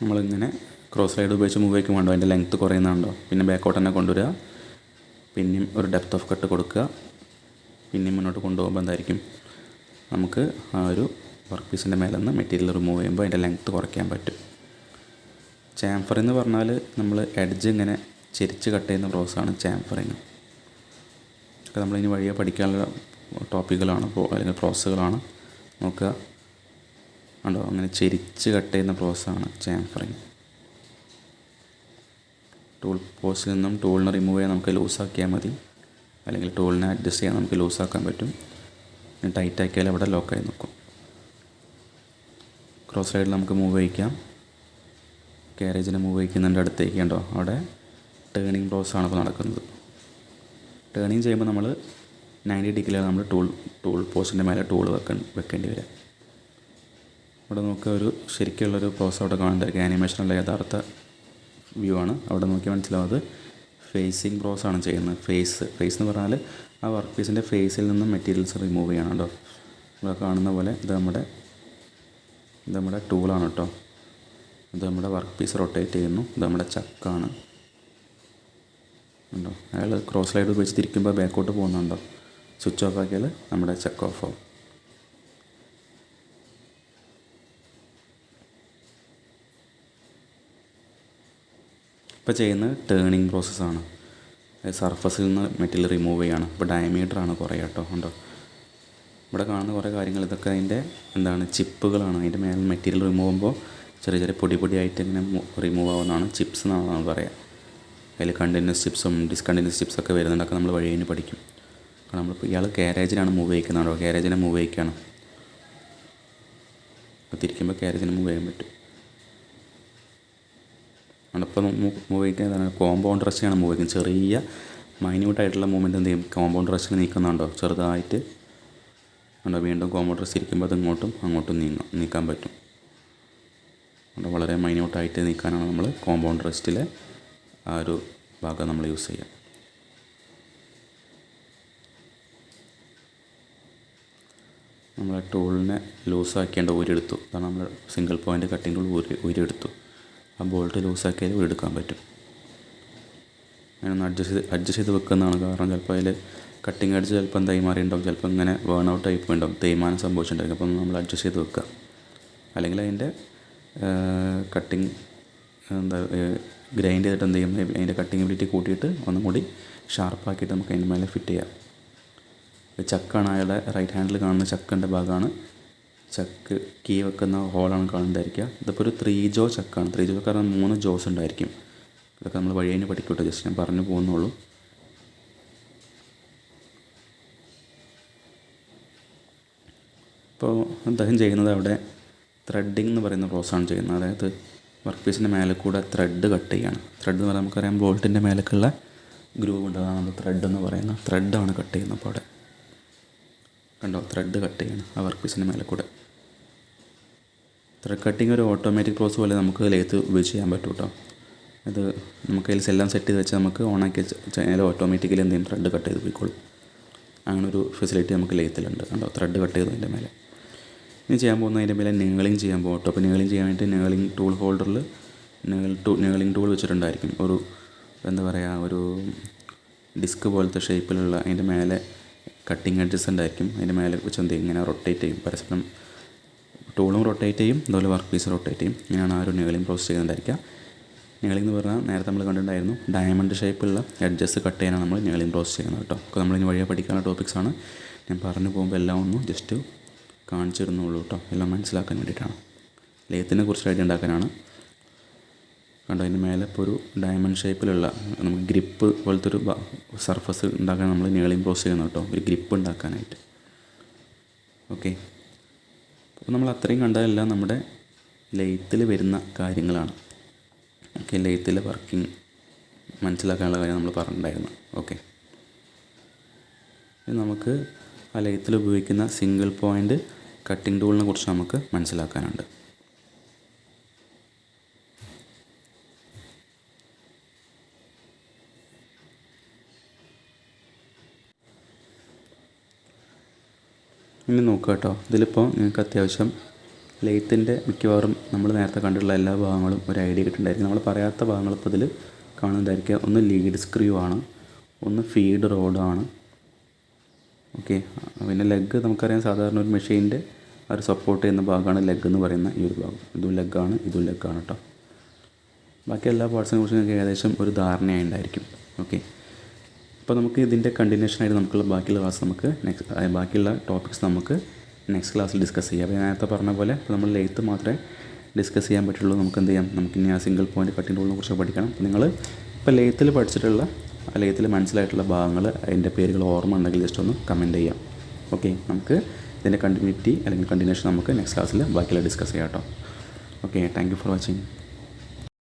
S1: നമ്മളിങ്ങനെ ക്രോസ് സൈഡ് ഉപയോഗിച്ച് മൂവ് വയ്ക്കുമ്പോണ്ടോ അതിൻ്റെ ലെങ്ത്ത് കുറയുന്നുണ്ടോ, പിന്നെ ബാക്കോട്ട് തന്നെ കൊണ്ടുവരിക, പിന്നെയും ഒരു ഡെപ്ത് ഓഫ് കട്ട് കൊടുക്കുക, പിന്നെയും മുന്നോട്ട് കൊണ്ടുപോകുമ്പോൾ എന്തായിരിക്കും നമുക്ക് ആ ഒരു വർക്ക് പീസിൻ്റെ മേലെ നിന്ന് മെറ്റീരിയൽ റിമൂവ് ചെയ്യുമ്പോൾ അതിൻ്റെ ലെങ്ത്ത് കുറയ്ക്കാൻ പറ്റും. ചാംഫർ എന്ന് പറഞ്ഞാൽ നമ്മൾ എഡ്ജ് ഇങ്ങനെ ചെരിച്ച് കട്ട് ചെയ്യുന്ന പ്രോസസ്സാണ് ചാംഫറിങ്. ഒക്കെ നമ്മളിനി വഴിയെ പഠിക്കാനുള്ള ടോപ്പിക്കുകളാണ് അല്ലെങ്കിൽ പ്രോസസ്സുകളാണ്. നോക്കുക ഉണ്ടോ, അങ്ങനെ ചെരിച്ച് കട്ട് ചെയ്യുന്ന പ്രോസസ്സാണ് ചാംഫറിങ്. ടൂൾ പോസ്റ്റിൽ നിന്നും ടൂളിനെ റിമൂവ് ചെയ്യാൻ നമുക്ക് ലൂസാക്കിയാൽ മതി, അല്ലെങ്കിൽ ടൂളിനെ അഡ്ജസ്റ്റ് ചെയ്യാൻ നമുക്ക് ലൂസാക്കാൻ പറ്റും. ടൈറ്റ് ആക്കിയാൽ അവിടെ ലോക്കായി നിൽക്കും. ക്രോസ് സൈഡിൽ നമുക്ക് മൂവ് ചെയ്യിക്കാം. കാരേജിനെ മൂവ് ചെയ്യിക്കുന്നതിൻ്റെ അടുത്തേക്ക് ഉണ്ടോ അവിടെ ടേണിങ് പ്രോസസ്സാണ് ഇപ്പോൾ നടക്കുന്നത്. ടേണിങ് ചെയ്യുമ്പോൾ നമ്മൾ 90 ഡിഗ്രിയിലാണ് നമ്മൾ ടൂൾ പോസ്റ്റിൻ്റെ മേലെ ടൂൾ വെക്കേണ്ടി വരിക. അവിടെ നമുക്ക് ഒരു ശരിക്കുള്ളൊരു പ്രോസസ്സ് അവിടെ കാണേണ്ടത് ആനിമേഷനുള്ള യഥാർത്ഥ വ്യൂ ആണ്. അവിടെ നോക്കി മനസ്സിലാവുന്നത് ഫേസിങ് പ്രോസസ്സാണ് ചെയ്യുന്നത്. ഫേസ് എന്ന് പറഞ്ഞാൽ ആ വർക്ക് പീസിൻ്റെ ഫേസിൽ നിന്നും മെറ്റീരിയൽസ് റിമൂവ് ചെയ്യണം കേട്ടോ. ഇവിടെ കാണുന്ന പോലെ ഇത് നമ്മുടെ ടൂളാണ് കേട്ടോ. ഇത് നമ്മുടെ വർക്ക് പീസ് റൊട്ടേറ്റ് ചെയ്യുന്നു. ഇത് നമ്മുടെ ചക്കാണ് ഉണ്ടോ. അയാൾ ക്രോസ് സ്ലൈഡ് ഉപയോഗിച്ച് തിരിക്കുമ്പോൾ ബാക്കോട്ട് പോകുന്നുണ്ടോ. സ്വിച്ച് ഓഫ് ആക്കിയാൽ നമ്മുടെ ചക്ക് ഓഫ് ആവും. ഇപ്പോൾ ചെയ്യുന്നത് ടേണിങ് പ്രോസസ്സാണ്. സർഫസിൽ നിന്ന് മെറ്റീരിയൽ റിമൂവ് ചെയ്യാണ്. ഇപ്പോൾ ഡയമീറ്ററാണ് കുറേ കേട്ടോ ഉണ്ടോ. ഇവിടെ കാണുന്ന കുറേ കാര്യങ്ങൾ ഇതൊക്കെ അതിൻ്റെ ചിപ്പുകളാണ്. അതിൻ്റെ മേലെ മെറ്റീരിയൽ റിമൂവ് ചെയ്യുമ്പോൾ ചെറിയ ചെറിയ പൊടിയായിട്ട് ഇങ്ങനെ റിമൂവ് ആവുന്നതാണ് ചിപ്സ് എന്നാണ് നമ്മൾ പറയുക. അതിൽ കണ്ടിന്യൂസ് ചിപ്സും ഡിസ്കണ്ടിന്യൂസ് ചിപ്സൊക്കെ വരുന്നുണ്ടൊക്കെ നമ്മൾ വഴി കഴിഞ്ഞ് പഠിക്കും. കാരണം നമ്മളിപ്പോൾ ഇയാൾ കാരേജിനാണ് മൂവ് ചെയ്യിക്കുന്നുണ്ടോ, കാരേജിനെ മൂവ് ചെയ്യിക്കുകയാണ്. അപ്പോൾ തിരിക്കുമ്പോൾ കാരേജിനെ മൂവ് ചെയ്യാൻ പറ്റും. നമ്മളിപ്പോൾ മൂവ് ചെയ്യിക്കാൻ കോമ്പൗണ്ട് റെസ്റ്റിനാണ് മൂവ് ചെയ്യിക്കുന്നത്. ചെറിയ മൈന്യൂട്ടായിട്ടുള്ള മൂവ്മെൻറ്റ് എന്ത് ചെയ്യും, കോമ്പൗണ്ട് റെസ്റ്റിന് നീക്കുന്നുണ്ടോ ചെറുതായിട്ട് ഉണ്ടോ. വീണ്ടും കോമ്പൗണ്ട് റെസ്റ്റ് ഇരിക്കുമ്പോൾ അത് ഇങ്ങോട്ടും അങ്ങോട്ടും നീക്കാൻ പറ്റും. അതുകൊണ്ട് വളരെ മൈന്യൂട്ടായിട്ട് നീക്കാനാണ് നമ്മൾ കോമ്പൗണ്ട് റെസ്റ്റിലെ ആ ഒരു ഭാഗം നമ്മൾ യൂസ് ചെയ്യുക. നമ്മൾ ടൂളിനെ ലൂസാക്കേണ്ട ഊരിയെടുത്തു. കാരണം നമ്മൾ സിംഗിൾ പോയിൻ്റ് കട്ടിങ് ടൂൾ ഊരിയെടുത്തു. ആ ബോൾട്ട് ലൂസാക്കിയാൽ ഊരിയെടുക്കാൻ പറ്റും. അതിനൊന്ന് അഡ്ജസ്റ്റ് ചെയ്ത് വെക്കുന്നതാണ്. കാരണം ചിലപ്പോൾ അതിൽ കട്ടിങ് എഡ്ജ് ചിലപ്പോൾ എന്തായി മാറിയിട്ടുണ്ടാവും, ചിലപ്പോൾ ഇങ്ങനെ ബേൺ ഔട്ട് ആയി പോയിട്ടുണ്ടാവും, തേയ്മാനം സംഭവിച്ചിട്ടുണ്ടായിരിക്കും. അപ്പോൾ നമ്മൾ അഡ്ജസ്റ്റ് ചെയ്ത് വെക്കുക. അല്ലെങ്കിൽ അതിൻ്റെ കട്ടിങ് ഗ്രൈൻഡ് ചെയ്തിട്ട് എന്ത് ചെയ്യും, അതിൻ്റെ കട്ടിങ് എബിലിറ്റി കൂട്ടിയിട്ട് ഒന്നും കൂടി ഷാർപ്പാക്കിയിട്ട് നമുക്ക് അതിൻ്റെ മേലെ ഫിറ്റ് ചെയ്യാം. ചക്കാണ് അയാളുടെ റൈറ്റ് ഹാൻഡിൽ കാണുന്ന ചക്കിൻ്റെ ഭാഗമാണ്. ചക്ക് കീ വെക്കുന്ന ഹോളാണ് കാണുന്നതായിരിക്കുക. ഇതിപ്പോൾ ഒരു 3 ജോ ചക്കാണ്. 3 ജോ കാരണം 3 ജോസ് ഉണ്ടായിരിക്കും. ഇതൊക്കെ നമ്മൾ വഴി കഴിഞ്ഞ് പഠിക്കട്ടെ, ജസ്റ്റ് ഞാൻ പറഞ്ഞു പോകുന്നുള്ളൂ. ഇപ്പോൾ അദ്ദേഹം ചെയ്യുന്നത് അവിടെ ത്രെഡിങ് എന്ന് പറയുന്ന പ്രോസസ്സാണ് ചെയ്യുന്നത്. അതായത് വർക്ക് പീസിൻ്റെ മേലെ കൂടെ ത്രെഡ് കട്ട് ചെയ്യുകയാണ്. ത്രെഡ് എന്ന് പറഞ്ഞാൽ നമുക്കറിയാം ബോൾട്ടിൻ്റെ മേലേക്കുള്ള ഗ്രൂവ് ഉണ്ട്, അതാണ് നമ്മൾ ത്രെഡ് എന്ന് പറയുന്നത്. ത്രെഡാണ് കട്ട് ചെയ്യുന്നത്. അപ്പോൾ അവിടെ കണ്ടോ, ത്രെഡ് കട്ട് ചെയ്യണം ആ വർക്ക് പീസിൻ്റെ മേലെ കൂടെ. ത്രെഡ് കട്ടിങ് ഒരു ഓട്ടോമാറ്റിക് പ്രോസസ് പോലെ നമുക്ക് ലേത്ത് ഉപയോഗിച്ച് ചെയ്യാൻ പറ്റും കേട്ടോ. അത് നമുക്ക് അതിൽ എല്ലാം സെറ്റ് ചെയ്ത് വെച്ചാൽ നമുക്ക് ഓണാക്കി കഴിഞ്ഞാൽ ഓട്ടോമാറ്റിക്കലി എന്തെങ്കിലും ത്രെഡ് കട്ട് ചെയ്ത് പോയിക്കോളും. അങ്ങനെ ഒരു ഫെസിലിറ്റി നമുക്ക് ലേത്തിലുണ്ട് കണ്ടോ. ത്രെഡ് കട്ട് ചെയ്തതിൻ്റെ മേലെ ഇനി ചെയ്യാൻ പോകുന്നത് അതിൻ്റെ മേലെ നേളിങ് ചെയ്യാൻ പോകും കേട്ടോ. അപ്പോൾ നേളിങ് ചെയ്യാൻ വേണ്ടി നേളിങ് ടൂൾ ഹോൾഡറിൽ നേളിങ് ടൂൾ വെച്ചിട്ടുണ്ടായിരിക്കും. ഒരു എന്താ പറയുക, ഒരു ഡിസ്ക് പോലത്തെ ഷേപ്പിലുള്ള അതിൻ്റെ മേലെ കട്ടിങ് എഡ്ജസ് ഉണ്ടായിരിക്കും. അതിൻ്റെ മേലെ വെച്ച് എന്ത് ചെയ്യും, ഇങ്ങനെ റൊട്ടേറ്റ് ചെയ്യും. പരസ്പരം ടൂളും റൊട്ടേറ്റ് ചെയ്യും, അതുപോലെ വർക്ക് പീസ് റൊട്ടേറ്റ് ചെയ്യും. ഇങ്ങനെയാണ് ആ ഒരു നേളിങ് പ്രോസസ് ചെയ്യുന്നുണ്ടായിരിക്കുക. നേളിങ് എന്ന് പറഞ്ഞാൽ നേരത്തെ നമ്മൾ കണ്ടിട്ടുണ്ടായിരുന്നു ഡയമണ്ട് ഷേപ്പുള്ള എഡ്ജസ് കട്ട് ചെയ്യാനാണ് നമ്മൾ നേളിങ് പ്രോസസ് ചെയ്യുന്നത് കേട്ടോ. അപ്പോൾ നമ്മളിനി വഴിയെ പഠിക്കാനുള്ള ടോപ്പിക്സാണ്. ഞാൻ പറഞ്ഞു പോകുമ്പോൾ എല്ലാം ഒന്ന് ജസ്റ്റ് കാണിച്ചിരുന്നുള്ളൂ കേട്ടോ, എല്ലാം മനസ്സിലാക്കാൻ വേണ്ടിയിട്ടാണ്. ലേത്തിനെ കുറിച്ച് ഐഡിയ ഉണ്ടാക്കാനാണ്. കണ്ടോ, അതിൻ്റെ മേലെ ഇപ്പോൾ ഒരു ഡയമണ്ട് ഷേപ്പിലുള്ള നമുക്ക് ഗ്രിപ്പ് പോലത്തെ ഒരു സർഫസ് ഉണ്ടാക്കാൻ നമ്മൾ നേളിങ് പ്രോസസ് ചെയ്യുന്നത് കേട്ടോ, ഒരു ഗ്രിപ്പ് ഉണ്ടാക്കാനായിട്ട്. ഓക്കെ, അപ്പോൾ നമ്മൾ അത്രയും കണ്ടതെല്ലാം നമ്മുടെ ലെയ്ത്തിൽ വരുന്ന കാര്യങ്ങളാണ്. ഓക്കെ, ലെയ്ത്തിലെ വർക്കിംഗ് മനസ്സിലാക്കാനുള്ള കാര്യം നമ്മൾ പറഞ്ഞിട്ടുണ്ടായിരുന്നു. ഓക്കെ, നമുക്ക് ആ ലെയ്ത്തിൽ ഉപയോഗിക്കുന്ന സിംഗിൾ പോയിൻ്റ് കട്ടിംഗ് ടൂളിനെ കുറിച്ച് നമുക്ക് മനസ്സിലാക്കാനുണ്ട്. ഇനി നോക്കുക കേട്ടോ, ഇതിലിപ്പോൾ നിങ്ങൾക്ക് അത്യാവശ്യം ലെയ്ത്തിൻ്റെ മിക്കവാറും നമ്മൾ നേരത്തെ കണ്ടിട്ടുള്ള എല്ലാ ഭാഗങ്ങളും ഒരു ഐഡിയ കിട്ടുന്നുണ്ടായിരിക്കും. നമ്മൾ പറയാത്ത ഭാഗങ്ങൾ ഇപ്പോൾ ഇതിൽ കാണുന്നുണ്ടായിരിക്കുക. ഒന്ന് ലീഡ് സ്ക്രൂ ആണ്, ഒന്ന് ഫീഡ് റോഡാണ്. ഓക്കെ, പിന്നെ ലെഗ് നമുക്കറിയാം, സാധാരണ ഒരു മെഷീൻ്റെ ഒരു സപ്പോർട്ട് ചെയ്യുന്ന ഭാഗമാണ് ലെഗ് എന്ന് പറയുന്ന ഈ ഒരു ഭാഗം. ഇതും ലെഗ്ഗാണ്, ഇതും ലെഗ്ഗാണ് കേട്ടോ. ബാക്കി എല്ലാ പാർട്സിനെ കുറിച്ച് നിങ്ങൾക്ക് ഏകദേശം ഒരു ധാരണയുണ്ടായിരിക്കും. ഓക്കെ, അപ്പോൾ നമുക്ക് ഇതിൻ്റെ കണ്ടിന്യൂഷനായിട്ട് നമുക്കുള്ള ബാക്കിയുള്ള ക്ലാസ് ബാക്കിയുള്ള ടോപ്പിക്സ് നമുക്ക് നെക്സ്റ്റ് ക്ലാസ്സിൽ ഡിസ്കസ് ചെയ്യാം. അപ്പോൾ നേരത്തെ പറഞ്ഞ പോലെ ഇപ്പോൾ നമ്മൾ ലെയ്ത്ത് മാത്രമേ ഡിസ്കസ് ചെയ്യാൻ പറ്റുള്ളൂ. നമുക്ക് എന്ത് ചെയ്യാം, നമുക്കിനി ആ സിംഗിൾ പോയിൻ്റ് കട്ടിംഗ് ടൂളിനെ കുറിച്ച് പഠിക്കണം. അപ്പോൾ നിങ്ങൾ ഇപ്പോൾ ലെയ്ത്തിൽ പഠിച്ചിട്ടുള്ള ലെയ്ത്തിൽ മനസ്സിലായിട്ടുള്ള ഭാഗങ്ങൾ, അതിൻ്റെ പേരുകൾ ഓർമ്മ ഉണ്ടെങ്കിൽ ജസ്റ്റ് ഒന്ന് കമൻറ്റ് ചെയ്യാം. ഓക്കെ, നമുക്ക് ഇതിൻ്റെ കണ്ടിന്യൂറ്റി അല്ലെങ്കിൽ കണ്ടിന്യൂഷൻ നമുക്ക് നെക്സ്റ്റ് ക്ലാസ്സിൽ ബാക്കിയുള്ള ഡിസ്കസ് ചെയ്യാം കേട്ടോ. Okay, thank you for watching.